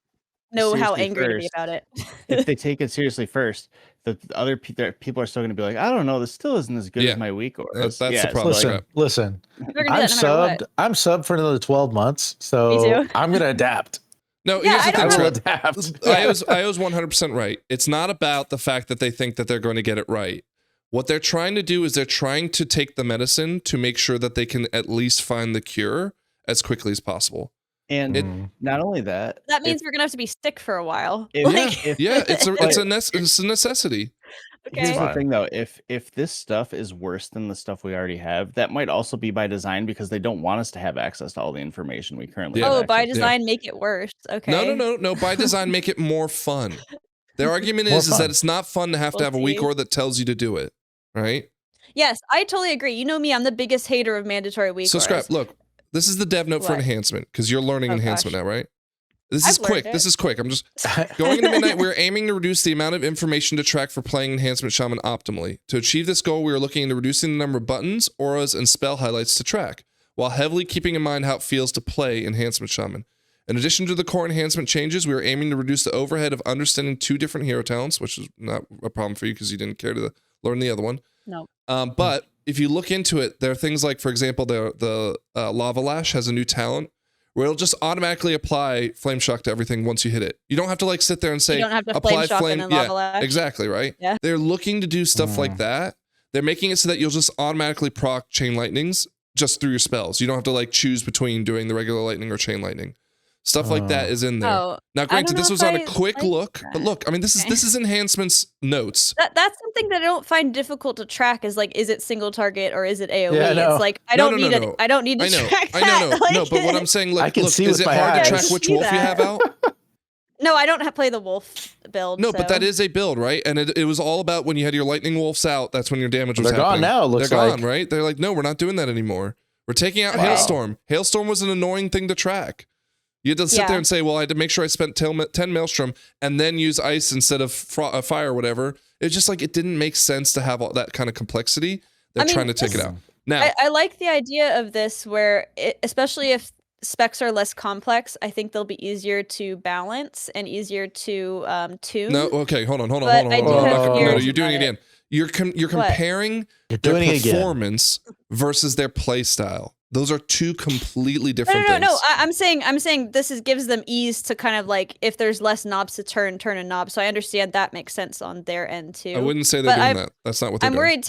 know how angry to be about it. If they take it seriously first, the other people are still going to be like, I don't know, this still isn't as good as my weak auras. That's the problem. Listen. I'm subbed for another 12 months, so I'm going to adapt. No, here's the thing. I will adapt. I was 100% right. It's not about the fact that they think that they're going to get it right. What they're trying to do is they're trying to take the medicine to make sure that they can at least find the cure as quickly as possible. And not only that, that means we're gonna have to be sick for a while. It's a necessity. Okay. Here's the thing, though: if this stuff is worse than the stuff we already have, that might also be by design because they don't want us to have access to all the information we currently have. Oh, by design, make it worse. Okay. No. By design, make it more fun. Their argument is that it's not fun to have to have a weak aura that tells you to do it, right? Yes, I totally agree. You know me; I'm the biggest hater of mandatory weak auras. So Scrap, look. This is the dev note for enhancement because you're learning enhancement now, right? This is quick. I'm just going into midnight. We're aiming to reduce the amount of information to track for playing enhancement shaman optimally. To achieve this goal, we are looking into reducing the number of buttons, auras, and spell highlights to track, while heavily keeping in mind how it feels to play enhancement shaman. In addition to the core enhancement changes, we are aiming to reduce the overhead of understanding 2 different hero talents, which is not a problem for you because you didn't care to learn the other one. No. But if you look into it, there are things like, for example, the Lava Lash has a new talent where it'll just automatically apply Flame Shock to everything once you hit it. You don't have to like sit there and say, you don't have to apply flame shock and Lava Lash. Exactly, right? Yeah. They're looking to do stuff like that. They're making it so that you'll just automatically proc Chain Lightnings just through your spells. You don't have to like choose between doing the regular lightning or Chain Lightning. Stuff like that is in there. Now, granted, this was on a quick look, but look, I mean, this is enhancements notes. That's something that I don't find difficult to track. Is like, is it single target or is it AOE? Yeah, no. It's like I don't need to track that. No, but what I'm saying, look, is it my hard eyes. to track which wolf you have out? No, I don't play the wolf build. No, but that is a build, right? And it was all about when you had your lightning wolves out. That's when your damage was happening. happening. They're gone now. It looks They're gone, right? They're like, no, we're not doing that anymore. We're taking out Hailstorm. Hailstorm was an annoying thing to track. You had to sit there and say, well, I had to make sure I spent 10 Maelstrom and then use ice instead of fire or whatever. It's just like it didn't make sense to have all that kind of complexity. They're trying to take it out. Now, I like the idea of this where, especially if specs are less complex, I think they'll be easier to balance and easier to tune. No, okay, hold on. No, you're doing it again. You're comparing their performance versus their play style. Those are 2 completely different things. No. I'm saying this gives them ease to kind of like, if there's less knobs to turn a knob. So I understand that makes sense on their end too. I wouldn't say they're doing that. That's not what they're doing. I'm worried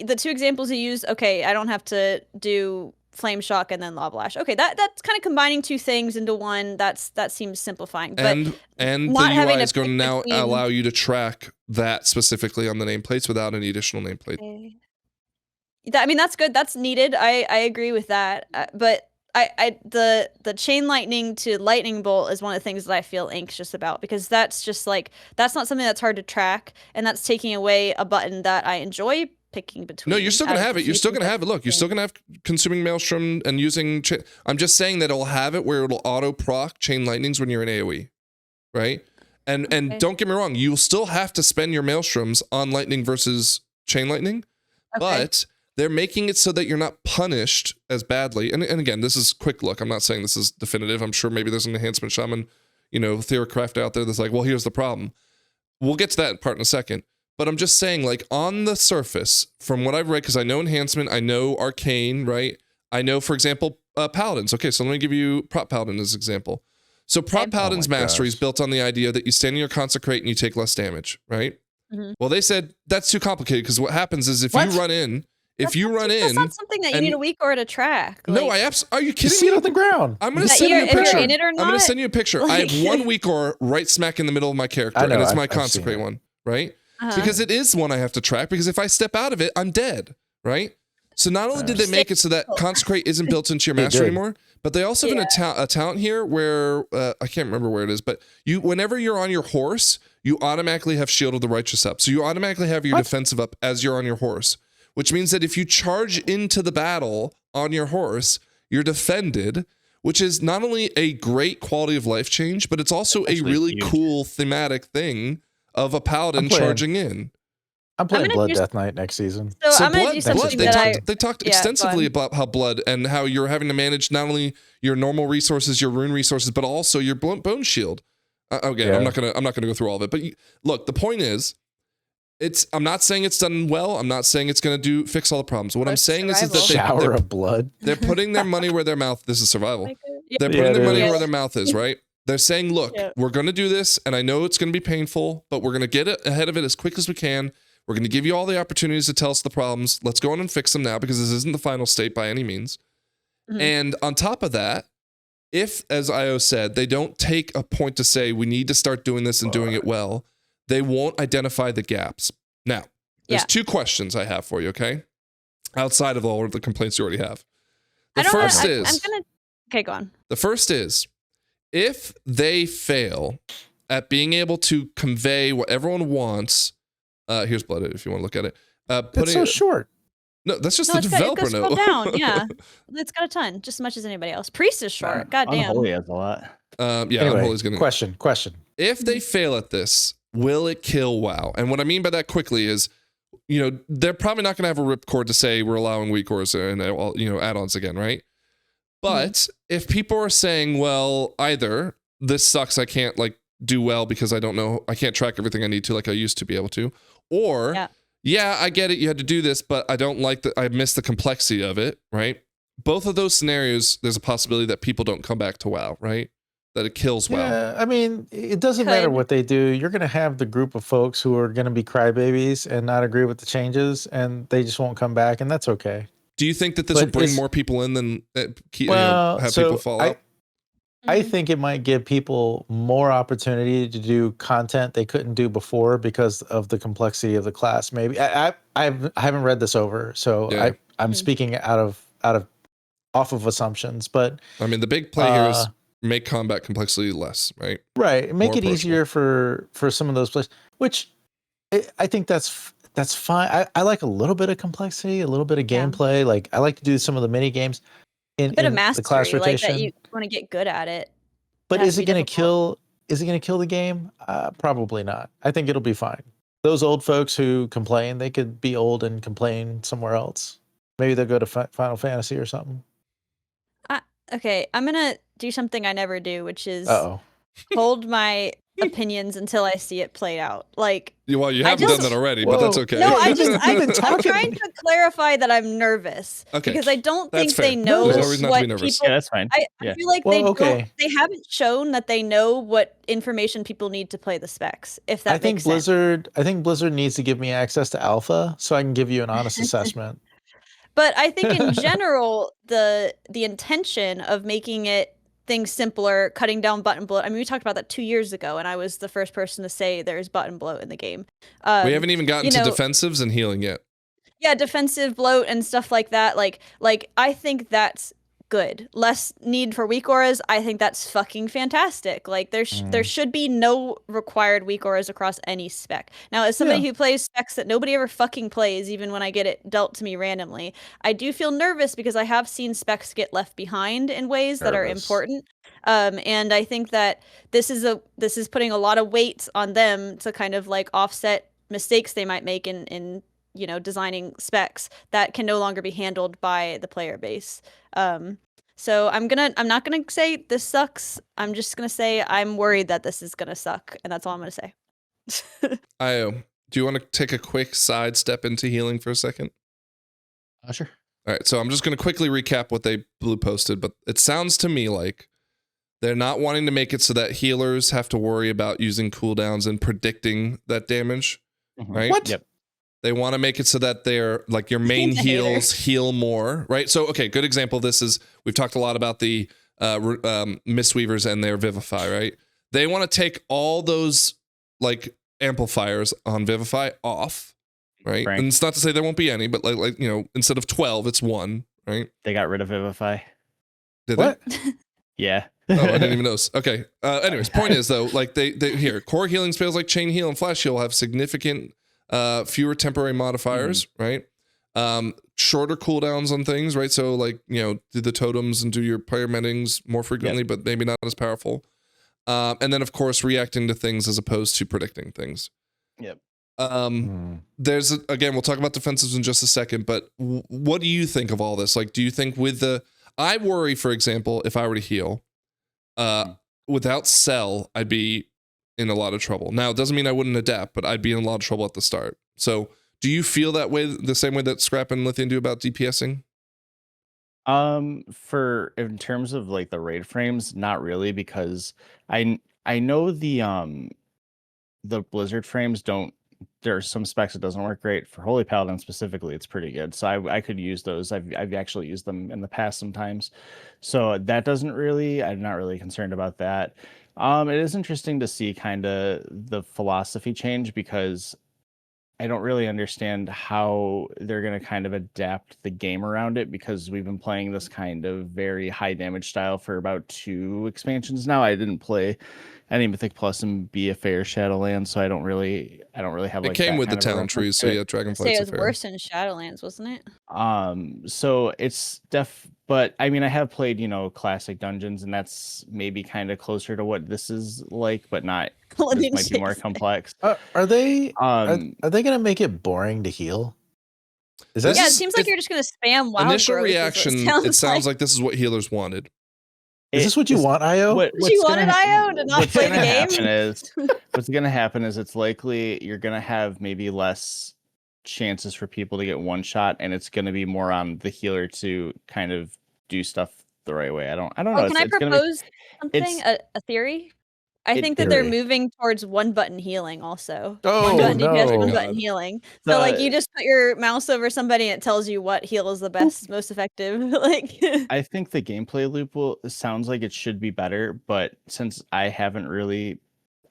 the 2 examples you used. Okay, I don't have to do Flame Shock and then Lava Lash. Okay, that's kind of combining 2 things into one. That seems simplifying. But and the UI is going to now allow you to track that specifically on the nameplates without any additional nameplate. Okay. I mean, that's good. That's needed. I agree with that. But the Chain Lightning to Lightning Bolt is one of the things that I feel anxious about, because that's just like, that's not something that's hard to track, and that's taking away a button that I enjoy picking between. No, you're still gonna have it. You're still gonna have it. Look, you're still gonna have consuming Maelstrom and using. I'm just saying that it'll have it where it'll auto proc Chain Lightnings when you're in AOE, right? And don't get me wrong, you'll still have to spend your Maelstroms on Lightning versus Chain Lightning, but they're making it so that you're not punished as badly. And again, this is quick look. I'm not saying this is definitive. I'm sure maybe there's an enhancement shaman theorycraft out there that's like, well, here's the problem. We'll get to that part in a second. But I'm just saying, like, on the surface, from what I've read, because I know Enhancement, I know Arcane, right? I know, for example, Paladins. Okay, so let me give you Prop Paladin as an example. So Prop Paladin's mastery is built on the idea that you stand in your Consecrate and you take less damage, right? Mm-hmm. Well, they said that's too complicated because what happens is if you run in, that's not something that you need a weak aura to track. No, are you kidding me? See it on the ground. I'm going to send you a picture. You're in it or not? I'm going to send you a picture. I have one weak aura right smack in the middle of my character, and it's my Consecrate one, right? Because it is one I have to track, because if I step out of it, I'm dead, right? So not only did they make it so that Consecrate isn't built into your mastery anymore, but they also have a talent here where, I can't remember where it is, but whenever you're on your horse, you automatically have Shield of the Righteous up. So you automatically have your defensive up as you're on your horse, which means that if you charge into the battle on your horse, you're defended, which is not only a great quality of life change, but it's also a really cool thematic thing of a paladin charging in. I'm playing Blood Death Knight next season. So I'm gonna do something they talked extensively about how Blood and how you're having to manage not only your normal resources, your rune resources, but also your bone shield. I'm not gonna go through all of it. But look, the point is, I'm not saying it's done well. I'm not saying it's gonna fix all the problems. What I'm saying is that shower of blood. They're putting their money where their mouth. This is survival. They're putting their money where their mouth is, right? They're saying, look, we're going to do this, and I know it's going to be painful, but we're going to get it ahead of it as quick as we can. We're going to give you all the opportunities to tell us the problems. Let's go on and fix them now, because this isn't the final state by any means. Mm-hmm. And on top of that, if, as Io said, they don't take a point to say we need to start doing this and doing it well, they won't identify the gaps. Now, there's two questions I have for you, okay? Outside of all of the complaints you already have. Okay, go on. The first is, if they fail at being able to convey what everyone wants, here's Blood if you want to look at it. It's so short. No, that's just the developer note. Down. Yeah, it's got a ton, just as much as anybody else. Priest is short. Goddamn. Unholy has a lot. Unholy's gonna. Question. If they fail at this, will it kill WoW? And what I mean by that quickly is, they're probably not gonna have a ripcord to say we're allowing weak auras and add-ons again, right? But if people are saying, well, either this sucks, I can't do well because I can't track everything I need to like I used to be able to, or I get it, you had to do this, but I don't like I miss the complexity of it, right? Both of those scenarios, there's a possibility that people don't come back to WoW, right? That it kills WoW. Yeah, I mean, it doesn't matter what they do. You're going to have the group of folks who are going to be crybabies and not agree with the changes, and they just won't come back, and that's okay. Do you think that this will bring more people in than have people fall out? I think it might give people more opportunity to do content they couldn't do before because of the complexity of the class. Maybe I haven't read this over, so I'm speaking off of assumptions. But I mean, the big play here is make combat complexity less, right? Right, make it easier for some of those places, which I think that's fine. I like a little bit of complexity, a little bit of gameplay. Like I like to do some of the mini games in mastery, the class rotation. Like that you want to get good at it. But is it going to kill? Is it going to kill the game? Probably not. I think it'll be fine. Those old folks who complain, they could be old and complain somewhere else. Maybe they'll go to Final Fantasy or something. Okay, I'm gonna do something I never do, which is hold my opinions until I see it played out. Like, well, you haven't done that already, but that's okay. No, I'm trying to clarify that I'm nervous because I don't think they know what people. Yeah, that's fine. I feel like they haven't shown that they know what information people need to play the specs. If that makes sense. I think Blizzard needs to give me access to alpha so I can give you an honest assessment. But I think in general, the intention of making it things simpler, cutting down button bloat. I mean, we talked about that 2 years ago, and I was the first person to say there's button bloat in the game. We haven't even gotten to defensives and healing yet. Yeah, defensive bloat and stuff like that. Like I think that's good. Less need for weak auras. I think that's fucking fantastic. Like there should be no required weak auras across any spec. Now, as somebody who plays specs that nobody ever fucking plays, even when I get it dealt to me randomly, I do feel nervous because I have seen specs get left behind in ways that are important. And I think that this is putting a lot of weight on them to kind of like offset mistakes they might make in designing specs that can no longer be handled by the player base. So I'm not gonna say this sucks. I'm just gonna say I'm worried that this is gonna suck, and that's all I'm gonna say. Io, do you want to take a quick sidestep into healing for a second? Sure. All right, so I'm just going to quickly recap what they blue posted, but it sounds to me like they're not wanting to make it so that healers have to worry about using cooldowns and predicting that damage, right? What? Yep. They want to make it so that they're like your main heals heal more, right? So, okay, good example of this is we've talked a lot about the Mistweavers and their Vivify, right? They want to take all those like amplifiers on Vivify off, right? And it's not to say there won't be any, but like you know, instead of 12, it's 1, right? They got rid of Vivify. Did What? they? Yeah. Oh, I didn't even notice. Okay. Anyways, point is though, like they here, core healing spells like Chain Heal and Flash Heal have significant fewer temporary modifiers, right? Shorter cooldowns on things, right? So like, you know, do the totems and do your pyramendings more frequently, but maybe not as powerful. And then of course reacting to things as opposed to predicting things. Yep. There's again, we'll talk about defensives in just a second, but what do you think of all this? Like, do you think with the, I worry, for example, if I were to heal, without Cell, I'd be in a lot of trouble. Now, it doesn't mean I wouldn't adapt, but I'd be in a lot of trouble at the start. So do you feel that way, the same way that Scrap and Lithium do about DPSing? For in terms of like the raid frames, not really, because I know the Blizzard frames don't, there are some specs that doesn't work great. For Holy Paladin specifically, it's pretty good. So I could use those. I've actually used them in the past sometimes. So that doesn't really, I'm not really concerned about that. It is interesting to see kind of the philosophy change, because I don't really understand how they're going to kind of adapt the game around it, because we've been playing this kind of very high damage style for about 2 expansions now. I didn't play any Mythic Plus and BFA or Shadowlands, so I don't really have like it came that with the kind of a talent trees, so reference yeah, to it. Say Dragonflight's it a was fair. worse in Shadowlands, wasn't it? So it's but I mean, I have played, you know, classic dungeons, and that's maybe kind of closer to what this is like, but not. This might be more complex. Are they gonna make it boring to heal? Is that Yeah, it seems like you're just gonna spam wild Initial growth, is what reaction, it sounds like this is what healers wanted. Is this what you want, Io? What you wanted, Io, to not play the game? What's gonna happen is it's likely you're gonna have maybe less chances for people to get one shot, and it's gonna be more on the healer to kind of do stuff the right way. I don't know. Can I propose something? A theory? I think that they're moving towards one button healing also. Oh, one button DPS, no. one button healing. So like you just put your mouse over somebody and it tells you what heal is the best, most effective. Like I think the gameplay loop sounds like it should be better, but since I haven't really,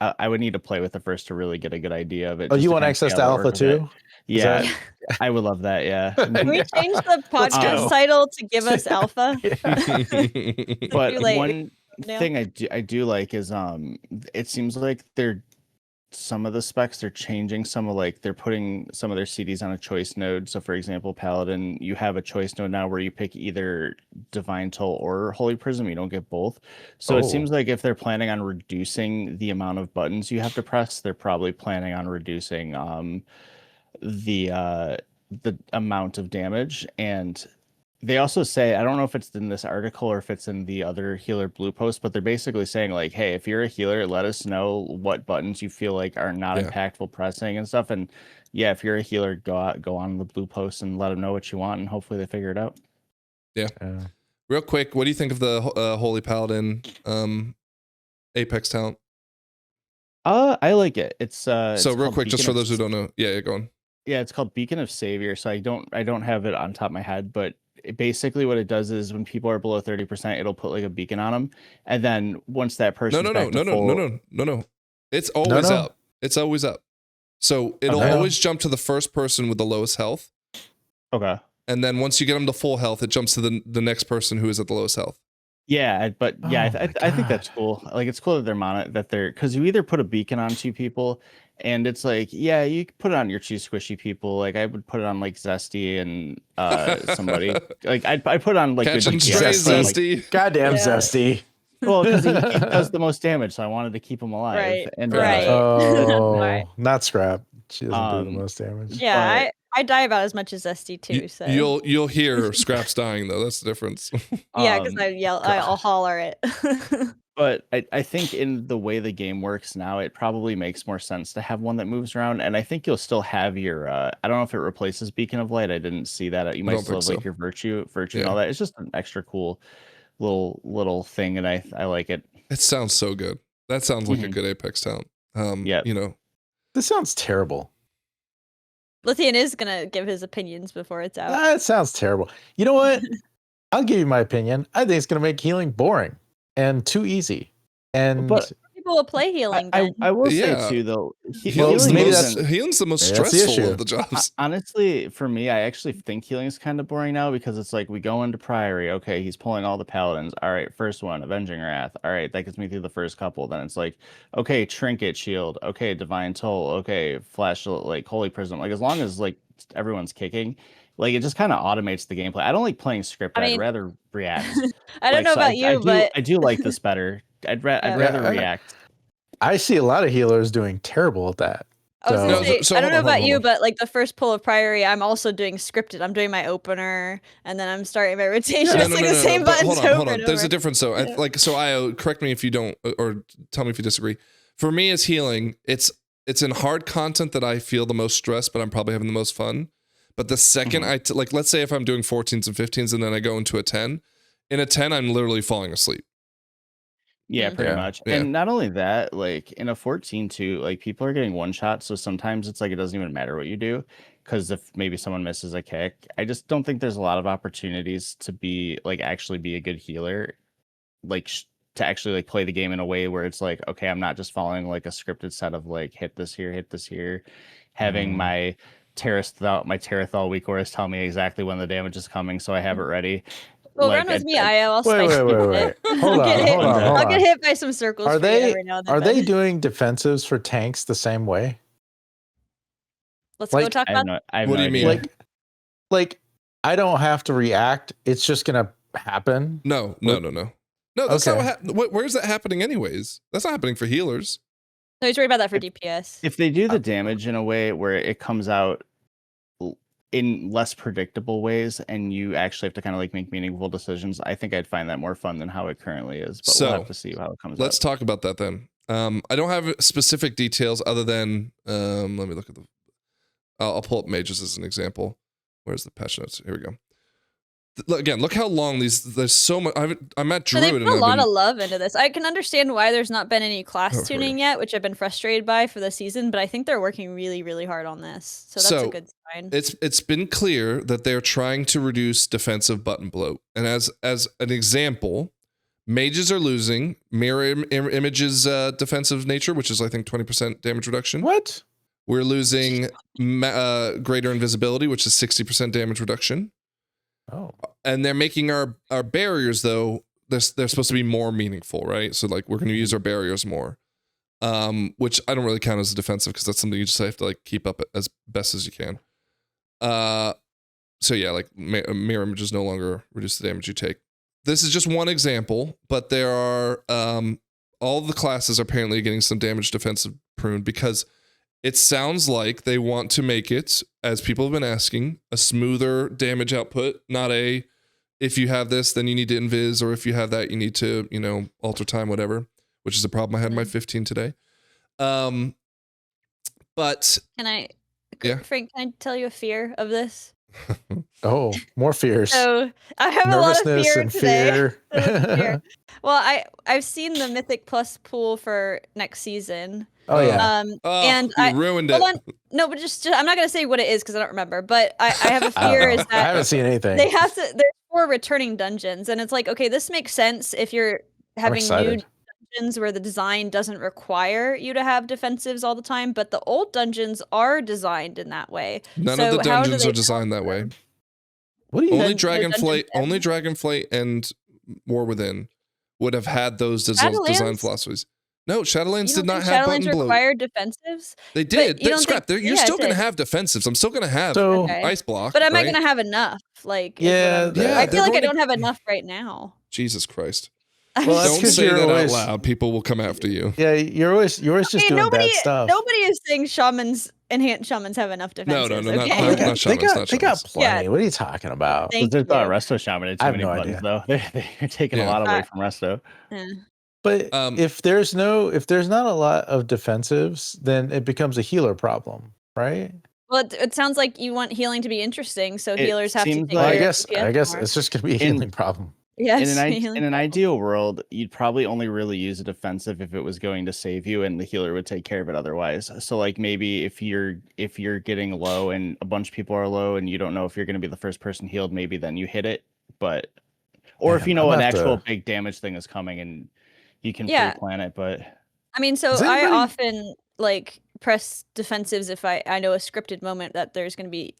I would need to play with it first to really get a good idea of it. Oh, you want access to alpha too? Yeah, I would love that. Yeah. Can we change the podcast title to give us alpha? But one thing I do like is it seems like some of the specs they're changing. Some of like they're putting some of their CDs on a choice node. So for example, Paladin, you have a choice node now where you pick either Divine Toll or Holy Prism. You don't get both. So it seems like if they're planning on reducing the amount of buttons you have to press, they're probably planning on reducing the amount of damage. And they also say, I don't know if it's in this article or if it's in the other healer blue post, but they're basically saying like, hey, if you're a healer, let us know what buttons you feel like are not impactful pressing and stuff. And yeah, if you're a healer, go on the blue post and let them know what you want, and hopefully they figure it out. Yeah. Real quick, what do you think of the Holy Paladin Apex talent? I like it. It's real quick, just for those who don't know. Yeah, go on. Yeah, it's called Beacon of Savior. So I don't have it on top of my head, but basically what it does is when people are below 30%, it'll put like a beacon on them, and then once that person no, it's always up. It's always up. So it'll always jump to the first person with the lowest health. Okay. And then once you get them to full health, it jumps to the next person who is at the lowest health. Yeah, but yeah, I think that's cool. Like it's cool that they're because you either put a beacon on 2 people, and it's like, yeah, you can put it on your 2 squishy people. Like I would put it on like Zesty and somebody. Like I put on like Catch and stray Zesty. Like, goddamn Zesty. Well, because he does the most damage, so I wanted to keep him alive. Right. And Right. Oh, not Scrap. She doesn't do the most damage. Yeah, I die about as much as SD2, so You'll hear Scraps dying though. That's the difference. yeah, because I'll holler it. But I think in the way the game works now, it probably makes more sense to have one that moves around. And I think you'll still have your I don't know if it replaces Beacon of Light. I didn't see that. You might still have like your virtue and all that. It's just an extra cool little thing, and I like it. It sounds so good. That sounds like a good Apex talent. Yeah. You know. This sounds terrible. Lithian is gonna give his opinions before it's out. That sounds terrible. You know what? I'll give you my opinion. I think it's gonna make healing boring and too easy. And but people will play healing. I will say too though, healing's the most stressful of the jobs. Honestly, for me, I actually think healing is kind of boring now because it's like we go into Priory. Okay, he's pulling all the paladins. All right, first one, Avenging Wrath. All right, that gets me through the first couple. Then it's like, okay, Trinket Shield. Okay, Divine Toll. Okay, Flash, like Holy Prism. Like as long as like everyone's kicking, like it just kind of automates the gameplay. I don't like playing script. I'd rather react. I don't know about you, but I do like this better. I'd rather react. I see a lot of healers doing terrible at that. I was gonna say, I don't know about you, but like the first pull of Priory, I'm also doing scripted. I'm doing my opener, and then I'm starting my rotation. It's like the same buttons over and over. There's a difference, though. So Io, correct me if you don't, or tell me if you disagree. For me, as healing, it's in hard content that I feel the most stress, but I'm probably having the most fun. But the second like, let's say if I'm doing 14s and 15s, and then I go into a 10, in a 10, I'm literally falling asleep. Yeah, pretty much. Yeah. And not only that, like in a 14 too, like people are getting one shot. So sometimes it's like it doesn't even matter what you do. Because if maybe someone misses a kick, I just don't think there's a lot of opportunities to be like actually be a good healer. Like to actually like play the game in a way where it's like, okay, I'm not just following like a scripted set of like hit this here, having my Terrathal weak auras tell me exactly when the damage is coming, so I have it ready. Well, run with me, I'll wait. Hold on. I'll get hit by some circles. Are they every now and then, are they doing defensives for tanks the same way? Let's go talk about. What do you mean? Like I don't have to react. It's just gonna happen. No. That's not where's that happening anyways? That's not happening for healers. No, he's worried about that for DPS. If they do the damage in a way where it comes out in less predictable ways and you actually have to kind of like make meaningful decisions, I think I'd find that more fun than how it currently is. But we'll have to see how it comes out. Let's talk about that then. I don't have specific details other than let me look at I'll pull up Mages as an example. Where's the patch notes? Here we go. Again, look how long there's so much. I'm at Druid. So they put a lot of love into this. I can understand why there's not been any class tuning yet, which I've been frustrated by for the season, but I think they're working really, really hard on this. So that's a good sign. It's been clear that they're trying to reduce defensive button bloat. And as an example, Mages are losing Mirror Image's defensive nature, which is I think 20% damage reduction. What? We're losing Greater Invisibility, which is 60% damage reduction. Oh, and they're making our barriers though they're supposed to be more meaningful, right? So like we're going to use our barriers more, which I don't really count as a defensive because that's something you just have to like keep up as best as you can. So yeah, like mirror images no longer reduce the damage you take. This is just one example, but there are all the classes are apparently getting some damage defensive pruned because it sounds like they want to make it, as people have been asking, a smoother damage output, not a, if you have this, then you need to invis, or if you have that, you need to, alter time, whatever, which is a problem I had in my 15 today. But Frank, can I tell you a fear of this? Oh, more fears. So I have a lot of fear today. Fear. Well, I've seen the Mythic Plus pool for next season. Oh yeah. And I ruined it. No, but just I'm not gonna say what it is because I don't remember. But I have a fear is that I haven't seen anything. There's 4 returning dungeons, and it's like, okay, this makes sense if you're having new dungeons where the design doesn't require you to have defensives all the time, but the old dungeons are designed in that way. None of the dungeons are designed that way. What do you only Dragonflight and War Within would have had those design philosophies. No, Shadowlands did not have button bloat. Shadowlands required defensives. They did. You're still going to have defensives. I'm still going to have ice block. But am I going to have enough? I feel like I don't have enough right now. Jesus Christ. Well, don't say that out loud. People will come after you. Yeah, you're always just doing bad stuff. Nobody is saying shamans enhanced shamans have enough defenses. No, okay? not shamans. They got plenty. Yeah. What are you talking about? Thank There's not a you. resto shaman had too I have many no buttons idea. though. They're taking a lot away from resto. Yeah. But if there's not a lot of defensives, then it becomes a healer problem, right? Well, it sounds like you want healing to be interesting, so healers have to take seems like- care I of guess DPS more. it's just gonna be a healing problem. Yes, In healing an problem. ideal world, you'd probably only really use a defensive if it was going to save you, and the healer would take care of it otherwise. So, like maybe if you're getting low and a bunch of people are low, and you don't know if you're going to be the first person healed, maybe then you hit it. But if you know an actual big damage thing is coming and you can pre-plan it. But I mean, so I often like press defensives if I know a scripted moment that there's going to be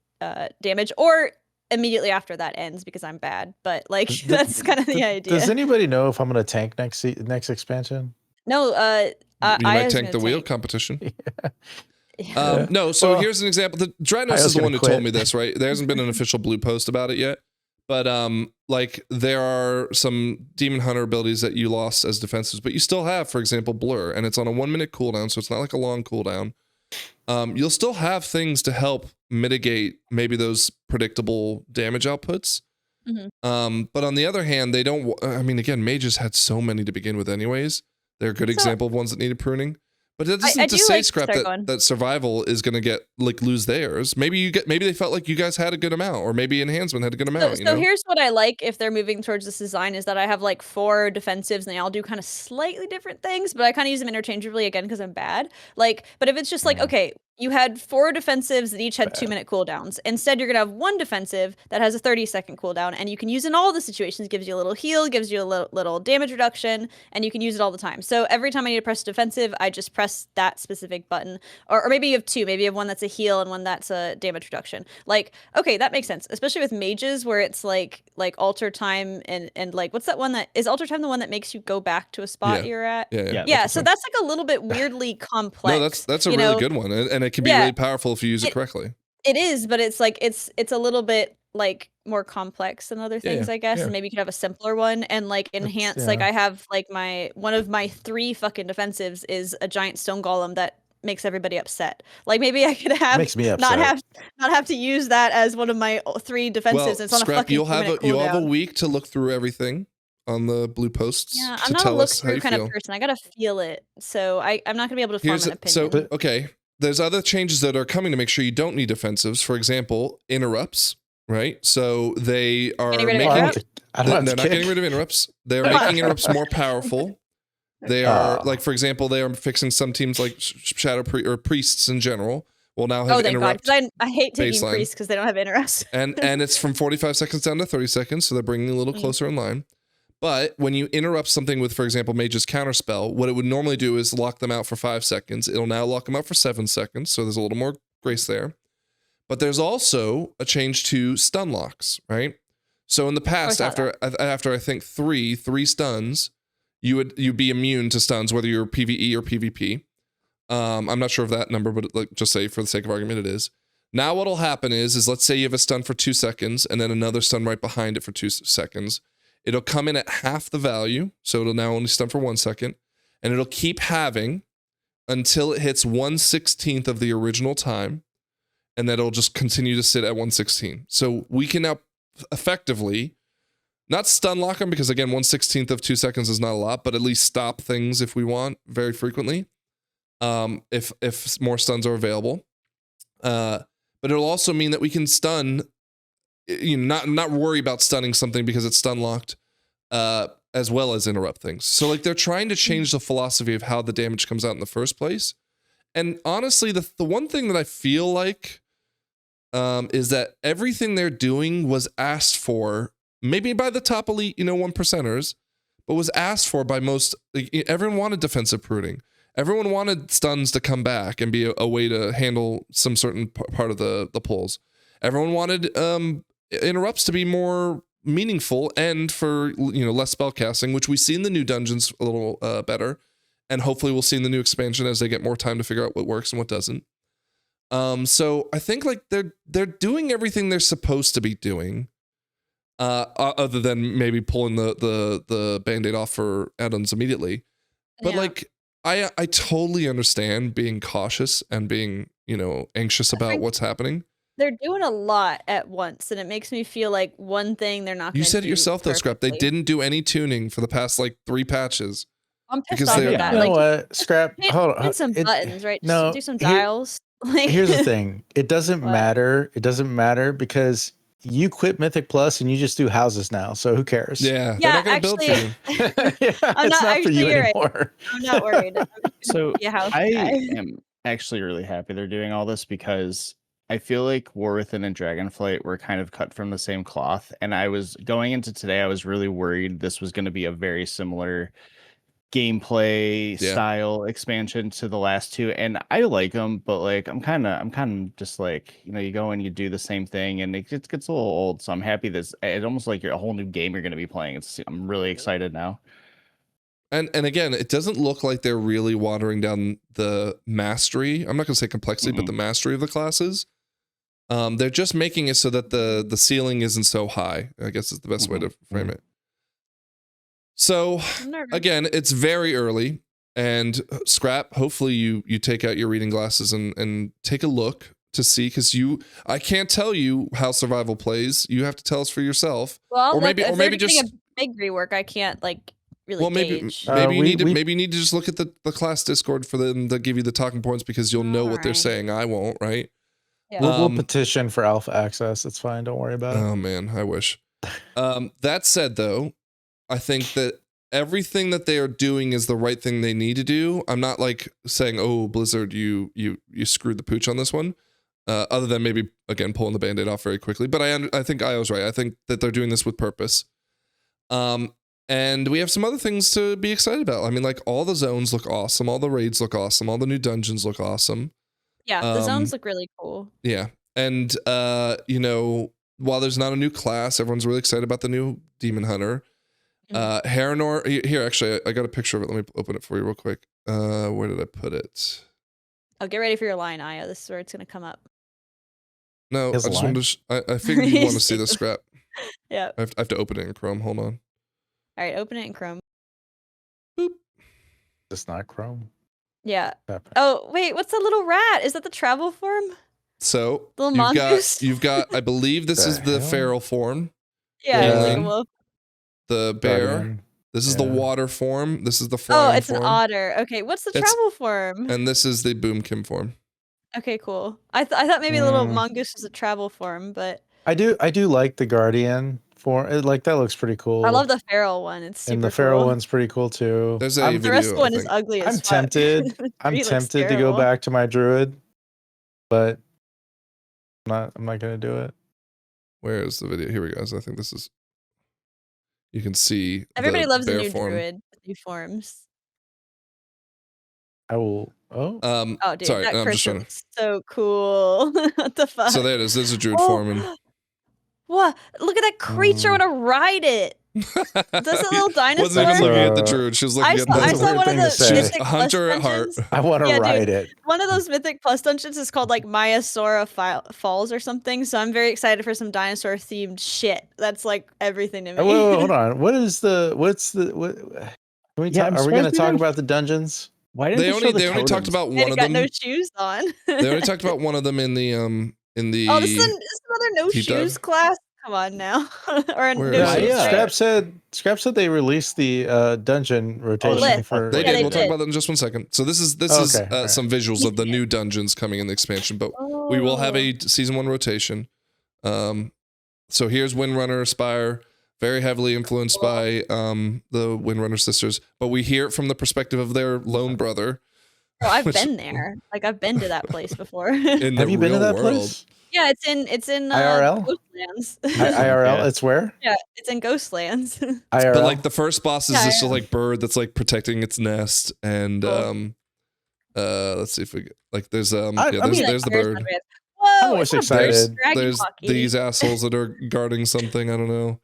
damage, or immediately after that ends because I'm bad. But like that's kind of the idea. Does anybody know if I'm gonna tank next expansion? No, you might tank the wheel competition. No, so here's an example. The Dranos is the one who told me this, right? There hasn't been an official blue post about it yet. But like there are some Demon Hunter abilities that you lost as defenses, but you still have, for example, Blur, and it's on a 1 minute cooldown, so it's not like a long cooldown. You'll still have things to help mitigate maybe those predictable damage outputs. Mm-hmm. But on the other hand, they don't. I mean, again, mages had so many to begin with, anyways. They're a good example of ones that needed pruning. But that doesn't to say, Scrap, that survival is going to lose theirs. Maybe they felt like you guys had a good amount, or maybe Enhancement had a good amount. So here's what I like if they're moving towards this design is that I have like 4 defensives and they all do kind of slightly different things, but I kind of use them interchangeably again because I'm bad. Like, but if it's just like, okay, you had 4 defensives that each had 2 minute cooldowns. Instead, you're gonna have 1 defensive that has a 30-second cooldown, and you can use in all the situations. Gives you a little heal, gives you a little damage reduction, and you can use it all the time. So every time I need to press defensive, I just press that specific button. Or maybe you have 2. Maybe you have one that's a heal and one that's a damage reduction. Like, okay, that makes sense. Especially with mages, where it's like alter time and like what's that one that is alter time? The one that makes you go back to a spot you're at. Yeah. So that's like a little bit weirdly complex. No, that's a really good one, and it can be really powerful if you use it correctly. It is, but it's like it's a little bit like more complex than other things, I guess. And maybe you could have a simpler one and like enhance. Like I have like one of my 3 fucking defensives is a giant stone golem that makes everybody upset. Like maybe I could have not have to use that as one of my 3 defensives. Well, it's on Scrap, a fucking you'll have a week to look through everything on the blue posts. Yeah, I'm not a look through kind of person. I gotta feel it. So I'm not gonna be able to form an opinion. So okay. There's other changes that are coming to make sure you don't need defensives. For example, interrupts, right? So they are they're not getting rid of interrupts. They're making interrupts more powerful. They are like, for example, they are fixing some teams like Shadow Priests in general will now have interrupt. God, I hate taking priests because they don't have interrupts. and it's from 45 seconds down to 30 seconds, so they're bringing a little closer in line. But when you interrupt something with, for example, Mage's Counterspell, what it would normally do is lock them out for 5 seconds. It'll now lock them out for 7 seconds, so there's a little more grace there. But there's also a change to stun locks, right? So in the past, after I think three stuns, you'd be immune to stuns, whether you're PvE or PvP. I'm not sure of that number, but like, just say for the sake of argument, it is. Now what'll happen is let's say you have a stun for 2 seconds and then another stun right behind it for 2 seconds. It'll come in at half the value, so it'll now only stun for 1 second, and it'll keep having until it hits 1/16 of the original time, and then it'll just continue to sit at 1/16. So we can now effectively not stun lock them, because again, 1/16 of 2 seconds is not a lot, but at least stop things if we want very frequently, if more stuns are available. But it'll also mean that we can stun, not worry about stunning something because it's stun locked, as well as interrupt things. So like they're trying to change the philosophy of how the damage comes out in the first place. And honestly, the one thing that I feel like is that everything they're doing was asked for, maybe by the top elite, 1%ers, but was asked for by most. Like, everyone wanted defensive pruning. Everyone wanted stuns to come back and be a way to handle some certain part of the pulls. Everyone wanted interrupts to be more meaningful and for less spell casting, which we see in the new dungeons a little better, and hopefully we'll see in the new expansion as they get more time to figure out what works and what doesn't. So I think like they're doing everything they're supposed to be doing, other than maybe pulling the Band-Aid off for add-ons immediately. But like I totally understand being cautious and being anxious about what's happening. They're doing a lot at once, and it makes me feel like one thing they're not. You said it yourself though, Scrap. They didn't do any tuning for the past 3 patches. I'm pissed off at that. You know what, Scrap? Hold on. Some buttons, right? No, do some dials. Here's the thing. It doesn't matter. It doesn't matter because you quit Mythic Plus and you just do houses now. So who cares? Yeah, they're not gonna build for you. I'm not for you anymore. Right. I'm not worried. So I am actually really happy they're doing all this because I feel like War Within and Dragonflight were kind of cut from the same cloth. And I was going into today, I was really worried this was going to be a very similar gameplay style expansion to the last two. And I like them, but I'm kind of just you go and you do the same thing and it gets a little old. So I'm happy it's almost like you're a whole new game you're going to be playing. I'm really excited now. And again, it doesn't look like they're really watering down the mastery. I'm not going to say complexity, but the mastery of the classes. They're just making it so that the ceiling isn't so high, I guess is the best way to frame it. So again, it's very early, and Scrap, hopefully you take out your reading glasses and take a look to see, because I can't tell you how survival plays. You have to tell us for yourself. Well, or maybe just a big rework. I can't really. Well, maybe you need to just look at the class Discord for them to give you the talking points, because you'll know what they're saying. I won't, right? Yeah. We'll petition for alpha access. It's fine. Don't worry about it. Oh man, I wish. That said, though, I think that everything that they are doing is the right thing they need to do. I'm not saying, "Oh, Blizzard, you screwed the pooch on this one," other than maybe again pulling the Band-Aid off very quickly. But I think Io's right. I think that they're doing this with purpose. And we have some other things to be excited about. I mean, all the zones look awesome, all the raids look awesome, all the new dungeons look awesome. Yeah, the zones look really cool. Yeah, and while there's not a new class, everyone's really excited about the new Demon Hunter. Haranor, here, actually, I got a picture of it. Let me open it for you real quick. Where did I put it? Oh, get ready for your line, Aya. This is where it's going to come up. No, I just wanted to, I figured you'd want to see the Scrap. Yeah. I have to open it in Chrome. Hold on. All right, open it in Chrome. Boop. It's not Chrome. Yeah. Oh, wait, what's the little rat? Is that the travel form? So, little mongoose? You've got, I believe this is the feral form. Yeah, it's like a wolf. The bear. Guardian. This is the water form. This is the flying form. Oh, it's an otter. Okay, what's the travel form? And this is the Boomkin form. Okay, cool. I thought maybe the little mongoose was a travel form, but I do like the Guardian form. That looks pretty cool. I love the feral one. It's super and the feral cool. one's pretty cool too. There's a video, the rest of the one is ugly as I'm fuck. tempted. I'm tempted to go back to my druid, but I'm not gonna do it. Where is the video? Here we go. So I think this is. You can see. Everybody loves the bear new form. druid, the new forms. I will. Oh. Oh, dude, sorry, that I'm just Christian is so cool. What the fuck? So there it is. There's a druid form. And... What? Look at that creature! I want to ride it. That's a little dinosaur. Wasn't even looking at the druid. She was looking at the. I saw one of the Mythic Hunter Plus at heart. dungeons. I want to ride it. One of those Mythic Plus dungeons is called Maya Sora Falls or something. So I'm very excited for some dinosaur themed shit. That's everything to me. Wait, hold on. What? Can we talk? Are we going to talk about the dungeons? Why didn't they only talked about one of them? Got no shoes on. They only talked about one of them in the Oh, this is another no shoes class. Come on now. Or Scrap said they released the dungeon rotation for. They did. We'll talk about that in just one second. So this is some visuals of the new dungeons coming in the expansion, but we will have a season 1 rotation. So here's Windrunner Spire, very heavily influenced by the Windrunner sisters, but we hear it from the perspective of their lone brother. Oh, I've been there. I've been to that place before. Have you been to that place? Yeah, it's in IRL? Ghostlands. IRL, it's where? Yeah, it's in Ghostlands. IRL. But the first boss is this bird that's protecting its nest, and let's see if we get there's there's the bird. Whoa, I'm always excited. There's these assholes that are guarding something. I don't know.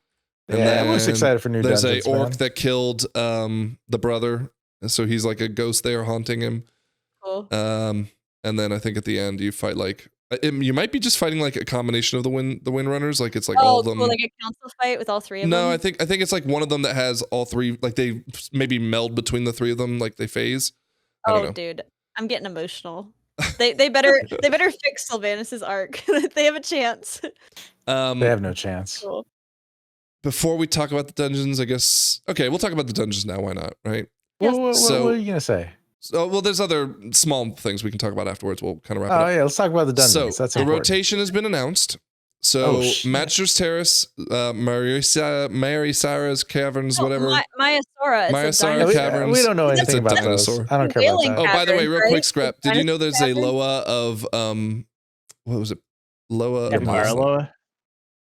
And I'm always excited for new dungeons. There's a orc that killed the brother, so he's like a ghost there haunting him. Cool. And then I think at the end you fight you might be just fighting a combination of the Windrunners, it's all of them. Cool, a council fight with all three of them. No, I think it's one of them that has all three. They maybe meld between the three of them, they phase. I don't know. Dude, I'm getting emotional. They better fix Sylvanas' arc. They have a chance. They have no chance. Cool. Before we talk about the dungeons, I guess. Okay, we'll talk about the dungeons now. Why not? Right. Yes. What are you gonna say? So, well, there's other small things we can talk about afterwards. We'll kind of wrap it Oh up. yeah, let's talk about the dungeons. So That's the important. rotation has been announced. So Matcher's Terrace, Mary Sarah's Caverns, whatever. Maya Sora. Sara Caverns. We don't know anything about dinosaur. those. I don't care about that. Oh, by the way, real Caverns, quick, Scrap. Did you know there's a Caverns? Loa of what was it? Loa. Empire Loa?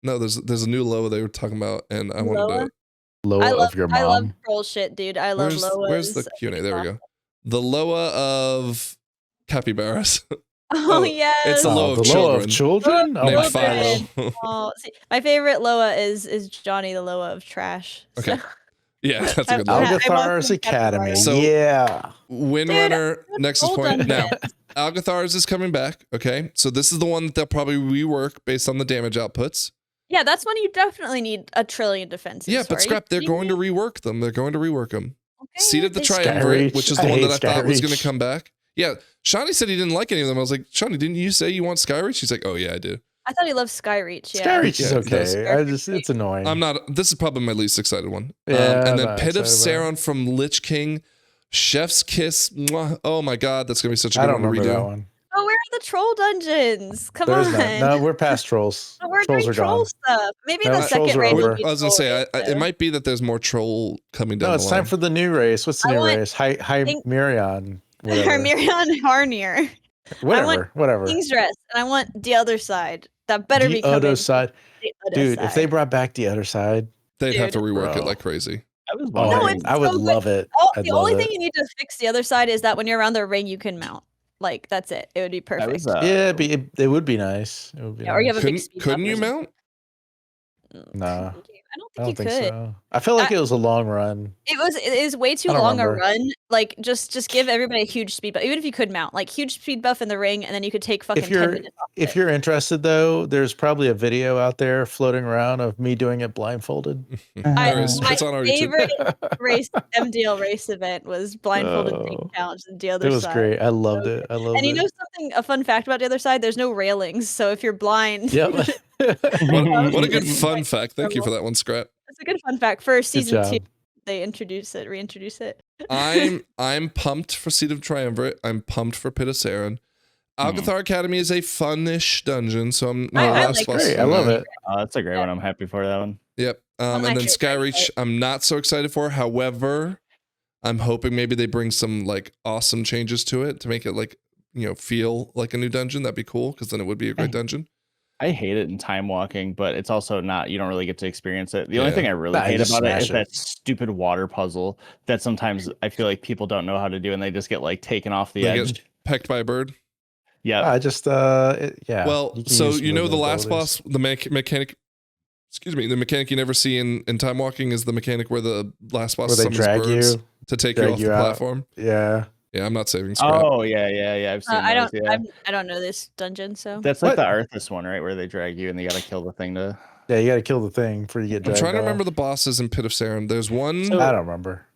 No, there's a new Loa they were talking about, and I wanted to. Loa of your mom. I love troll shit, dude. I love Loas. Where's the Q&A? There we go. The Loa of capybaras. Oh yes, it's the Loa of children. Oh Named my Philo. See, my favorite Loa is Johnny, the Loa of trash. Okay. So. Yeah, that's a good one. Algathar's Academy. So, yeah. Windrunner, Nexus Point. Now, Dungeon. Algathar's is coming back. Okay. So this is the one that they'll probably rework based on the damage outputs. Yeah, that's when you definitely need a trillion defenses. Yeah, but for. Scrap, they're going to rework them. They're going to rework them. Okay, Seed of the they- Triumvirate, which is the one that I thought was Skyreach. going to come back. Yeah, Shawnee said he didn't like any of them. I was like, Shawnee, didn't you say you want Skyreach? She's like, oh yeah, I do. I thought he loved Skyreach. Yeah. Skyreach is Yeah, okay. It's annoying. I'm not. This is probably my least excited one. Yeah, and then I'm Pit of excited about Sauron from Lich King, Chef's Kiss. Mwah. Oh my God, that's gonna be such a I good don't one to remember redo. that one. Oh, where are the troll dungeons? Come There's on. no, we're past trolls. Oh, we're Trolls doing are troll gone. stuff. Maybe No, the trolls second are race. over. will be I was gonna say, troll, it might be that there's more troll coming down. No, it's the time line. for the new race. What's the I new want- race? Hi, Mirion. Mirion Harnier. Whatever. King's Dress, and I want the other side. That better be The coming. other side. The other Dude, side. if they brought back the other side, They'd have to Dude. rework it Bro. like crazy. I was oh, No, wondering. it's I would so good. love it. I'd the love only it. thing you need to fix the other side is that when you're around the ring, you can mount. Like that's it. It would be I perfect. was, Yeah, it would be nice. It would be or you nice. have a big speed Couldn't bump you or mount? Nah. I don't think you think could. so. I feel like it was a long run. It is way too I don't long remember. a run. Like just give everybody a huge speed buff. Even if you could mount, like huge speed buff in the ring, and then you could take fucking 10 minutes off If it. you're interested though, there's probably a video out there floating around of me doing it blindfolded. There is. My It's on our YouTube. favorite race MDL race event was blindfolded ring Oh. challenge and the other It was side. great. I loved it. I loved And you it. know something? A fun fact about the other side: there's no railings. So if you're blind, Yep. What a good fun fact. Thank you for that one, Scrap. That's a good fun fact. For season 2, job. they reintroduce it. I'm pumped for Seed of Triumvirate. I'm pumped for Pit of Sauron. Algathar Academy is a funish dungeon, so I'm I last like boss. Great. I love it. Oh, that's a great one. I'm happy for that one. Yep. And then actually very Skyreach, I'm not so excited for. However, I'm hoping maybe they bring some like awesome changes to it to make it like, feel like a new dungeon. That'd be cool because then it would be a great dungeon. I hate it in time walking, but it's also not, you don't really get to experience it. The only Yeah. thing I really Nah, you hate just about it smash is it. that stupid water puzzle that sometimes I feel like people don't know how to do and they just get like taken off the They edge. get pecked by a bird. Yeah. I just Well, yeah. you can so use the movement last abilities. boss, the mechanic. Excuse me, the mechanic you never see in time walking is the mechanic where the last boss where they summons drag birds you. to take you drag off you the out. platform. Yeah. Yeah, I'm not saving Scrap. Oh, yeah. I've seen I those, don't. yeah. I don't know this dungeon, so That's like What? the Arthas one, right? Where they drag you and they gotta kill the thing to. Yeah, you got to kill the thing before you get I'm dragged trying to off. remember the bosses in Pit of Sauron. There's one. So- I don't remember.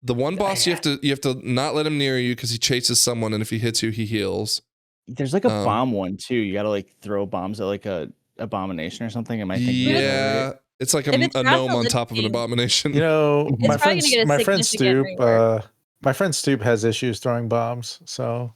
The one boss you have to not let him near you because he chases someone, and if he hits you, he heals. There's like a Um, bomb one too. You gotta like throw bombs at like a abomination or something. Am I thinking? of that Yeah, right? it's like If it's a not gnome the on Lich top of an King, abomination. You know, It's probably gonna get a my friend significant Stoop, rework. my friend Stoop has issues throwing bombs. So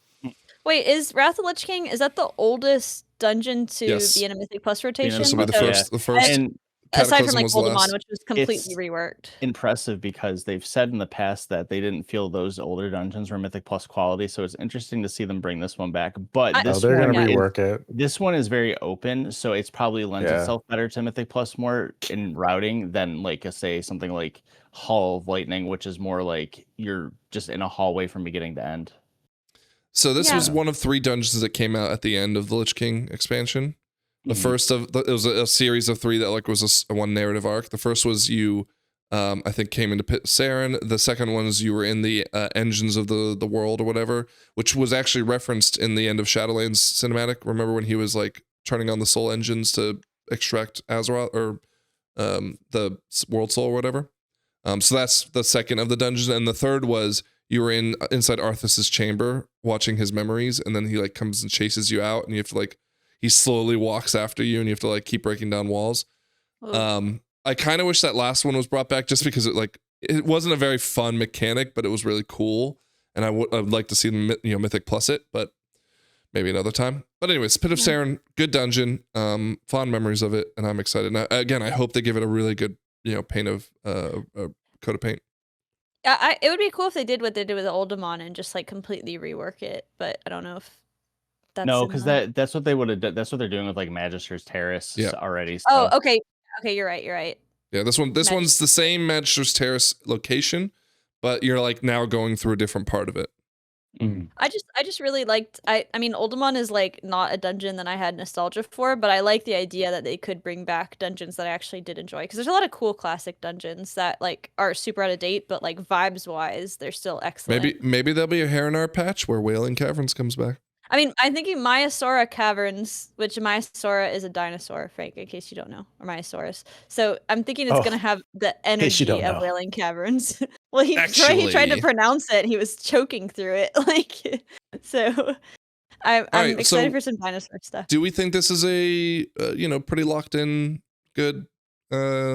wait, is Wrath of the Lich King? Is that the oldest dungeon to Yes. be in a Mythic Plus rotation? This will be the So- first. The first. And aside from Cataclysm like was the Voldemort, last. which was completely It's- reworked. impressive because they've said in the past that they didn't feel those older dungeons were Mythic Plus quality. So it's interesting to see them bring this one back. But this they're one gonna is- rework it. This one is very open, so it's probably lends Yeah. itself better to Mythic Plus more in routing than like say something like Hall of Lightning, which is more like you're just in a hallway from beginning to end. So this Yeah. was one of 3 dungeons that came out at the end of the Lich King expansion. The Mhm. first of it was a series of 3 that like was a one narrative arc. The first was you, I think, came into Pit Sauron. The second one is you were in the engines of the world or whatever, which was actually referenced in the end of Shadowlands cinematic. Remember when he was like turning on the soul engines to extract Azeroth or the world soul or whatever. So that's the second of the dungeons, and the third was you were inside Arthas's chamber watching his memories, and then he like comes and chases you out, and you have to like he slowly walks after you, and you have to like keep breaking down walls. Ooh. I kind of wish that last one was brought back just because it wasn't a very fun mechanic, but it was really cool, and I'd like to see them Mythic Plus it, but maybe another time. But anyways, Pit of Saren, good dungeon, fond memories of it, and I'm excited. Now, again, I hope they give it a really good paint of coat of paint. It would be cool if they did what they did with the Oldemon and just like completely rework it, but I don't know if that's because that's what they would have done. That's what they're doing with like Magister's Terrace already. So. Oh, okay, you're right. Yeah, this one's the same Magister's Terrace location, but you're like now going through a different part of it. Mm. I just really liked. I mean, Oldemon is like not a dungeon that I had nostalgia for, but I like the idea that they could bring back dungeons that I actually did enjoy, because there's a lot of cool classic dungeons that like are super out of date, but like vibes wise, they're still excellent. Maybe there'll be a Harinar patch where Wailing Caverns comes back. I mean, I'm thinking Myosora Caverns, which Myosora is a dinosaur, Frank, in case you don't know, or Myosaurus. So I'm thinking it's going to have the energy of Wailing Caverns. Well, he tried to pronounce it. He was choking through it. Like, so I'm excited for some dinosaur stuff. Do we think this is a, pretty locked in good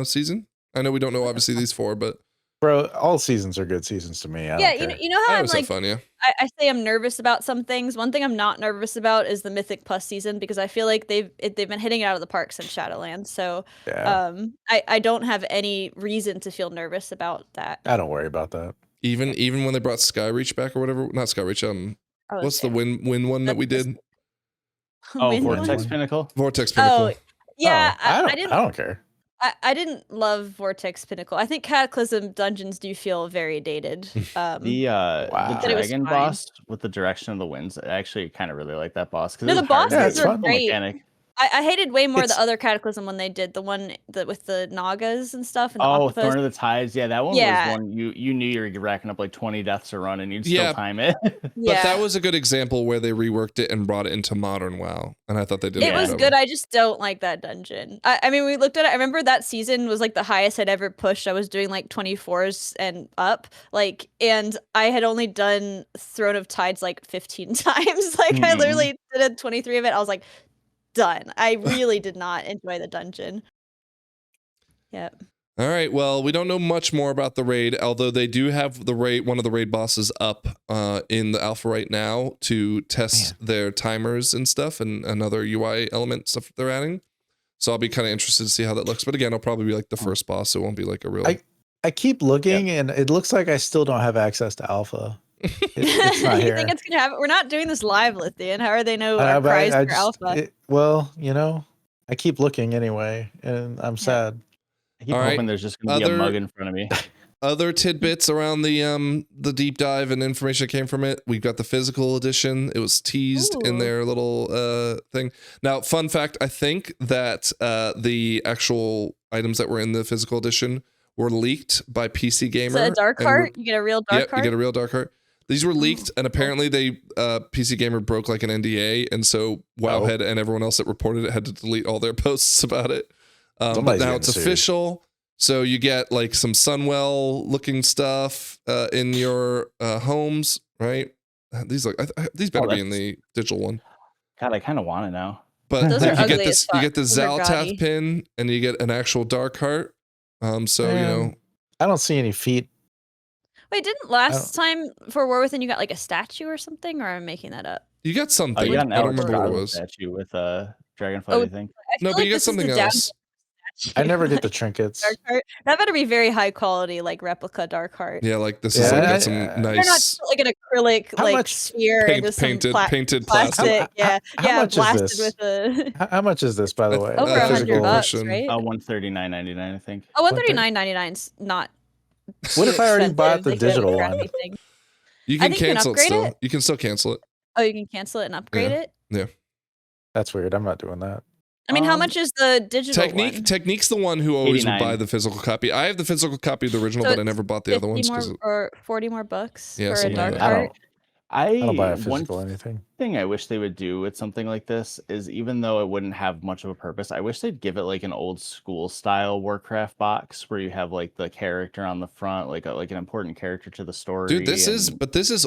season? I know we don't know, obviously, these 4, but... Bro, all seasons are good seasons to me. You know how I'm like, fun, yeah. I say I'm nervous about some things. One thing I'm not nervous about is the Mythic Plus season, because I feel like they've been hitting it out of the park since Shadowlands. So I don't have any reason to feel nervous about that. I don't worry about that. Even when they brought Skyreach back or whatever, not Skyreach. What's the win one that we did? Vortex Pinnacle. Vortex Pinnacle. Oh, yeah. I don't care. I didn't love Vortex Pinnacle. I think Cataclysm dungeons do feel very dated. The dragon boss with the direction of the winds, I actually kind of really like that boss. No, the bosses are great. Mechanic. I hated way more the other Cataclysm when they did the one with the Nagas and stuff. And the octopus. Thorn of the Tides. Yeah, that one was one you knew you were racking up like 20 deaths a run and you'd still time it. But that was a good example where they reworked it and brought it into modern WoW. And I thought they did it. It was good. I just don't like that dungeon. I mean, we looked at it. I remember that season was like the highest I'd ever pushed. I was doing like 24s and up. And I had only done Throne of Tides like 15 times. I literally did 23 of it. I was like, done. I really did not enjoy the dungeon. Yep. All right. Well, we don't know much more about the raid, although they do have one of the raid bosses up in the alpha right now to test their timers and stuff, and another UI element stuff they're adding. So I'll be kind of interested to see how that looks. But again, it'll probably be like the first boss. So it won't be like a real. I keep looking, and it looks like I still don't have access to alpha. It's not here. You think it's gonna happen? We're not doing this live, Lithian. How are they know our prize for alpha? I keep looking anyway, and I'm sad. I keep hoping there's just gonna be a mug in front of me. Other tidbits around the deep dive and information that came from it. We've got the physical edition. It was teased in their little thing. Now, fun fact: I think that the actual items that were in the physical edition were leaked by PC Gamer. So a dark heart? You get a real dark heart? You get a real dark heart. These were leaked, and apparently they PC Gamer broke like an NDA, and so Wowhead and everyone else that reported it had to delete all their posts about it. But now it's official, so you get like some Sunwell looking stuff in your homes, right? These better be in the digital one. God, I kind of want it now. But you get this, you get the Zaltath pin, and you get an actual dark heart. I don't see any feet. Wait, didn't last time for War Within you got like a statue or something, or am I making that up? You got something. You got an I don't remember what it was. Statue with a dragonfly, I think. No, but you got something else. I never did the trinkets. That better be very high quality, like replica dark heart. Yeah, like this is like got some nice. They're not like an acrylic sphere and painted plastic. How much is this? How much is this, by the way? Over $100, right? $139.99, I think. Oh, $139.99's not. What if I already bought the digital one? You can cancel it still. You can still cancel it. Oh, you can cancel it and upgrade it? Yeah. That's weird. I'm not doing that. I mean, how much is the digital one? Technique's the one who always would buy the physical copy. I have the physical copy of the original, but I never bought the other ones. Or $40 more for a dark like heart. I don't buy a one physical anything. thing I wish they would do with something like this is, even though it wouldn't have much of a purpose, I wish they'd give it like an old school style Warcraft box where you have like the character on the front, like an important character to the story. Dude, this is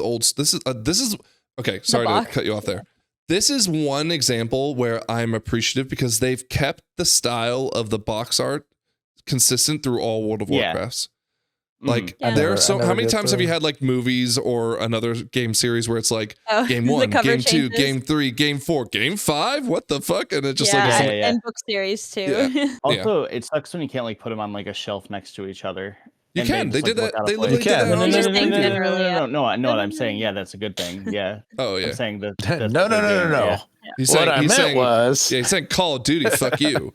old. This is okay. Sorry to cut you off there. This is one example where I'm appreciative because they've kept the style of the box art consistent through all World of Warcrafts. Like there are so how many times have you had like movies or another game series where it's like game 1, game 2, game 3, game 4, game 5? What the fuck? And it just and book series too. Yeah. Also, it sucks when you can't like put them on like a shelf next to each other. You can. They did that. They literally did that. No. What I'm saying, that's a good thing. Yeah. Oh yeah. I'm saying that. No. What I meant was, he's saying Call of Duty. Fuck you.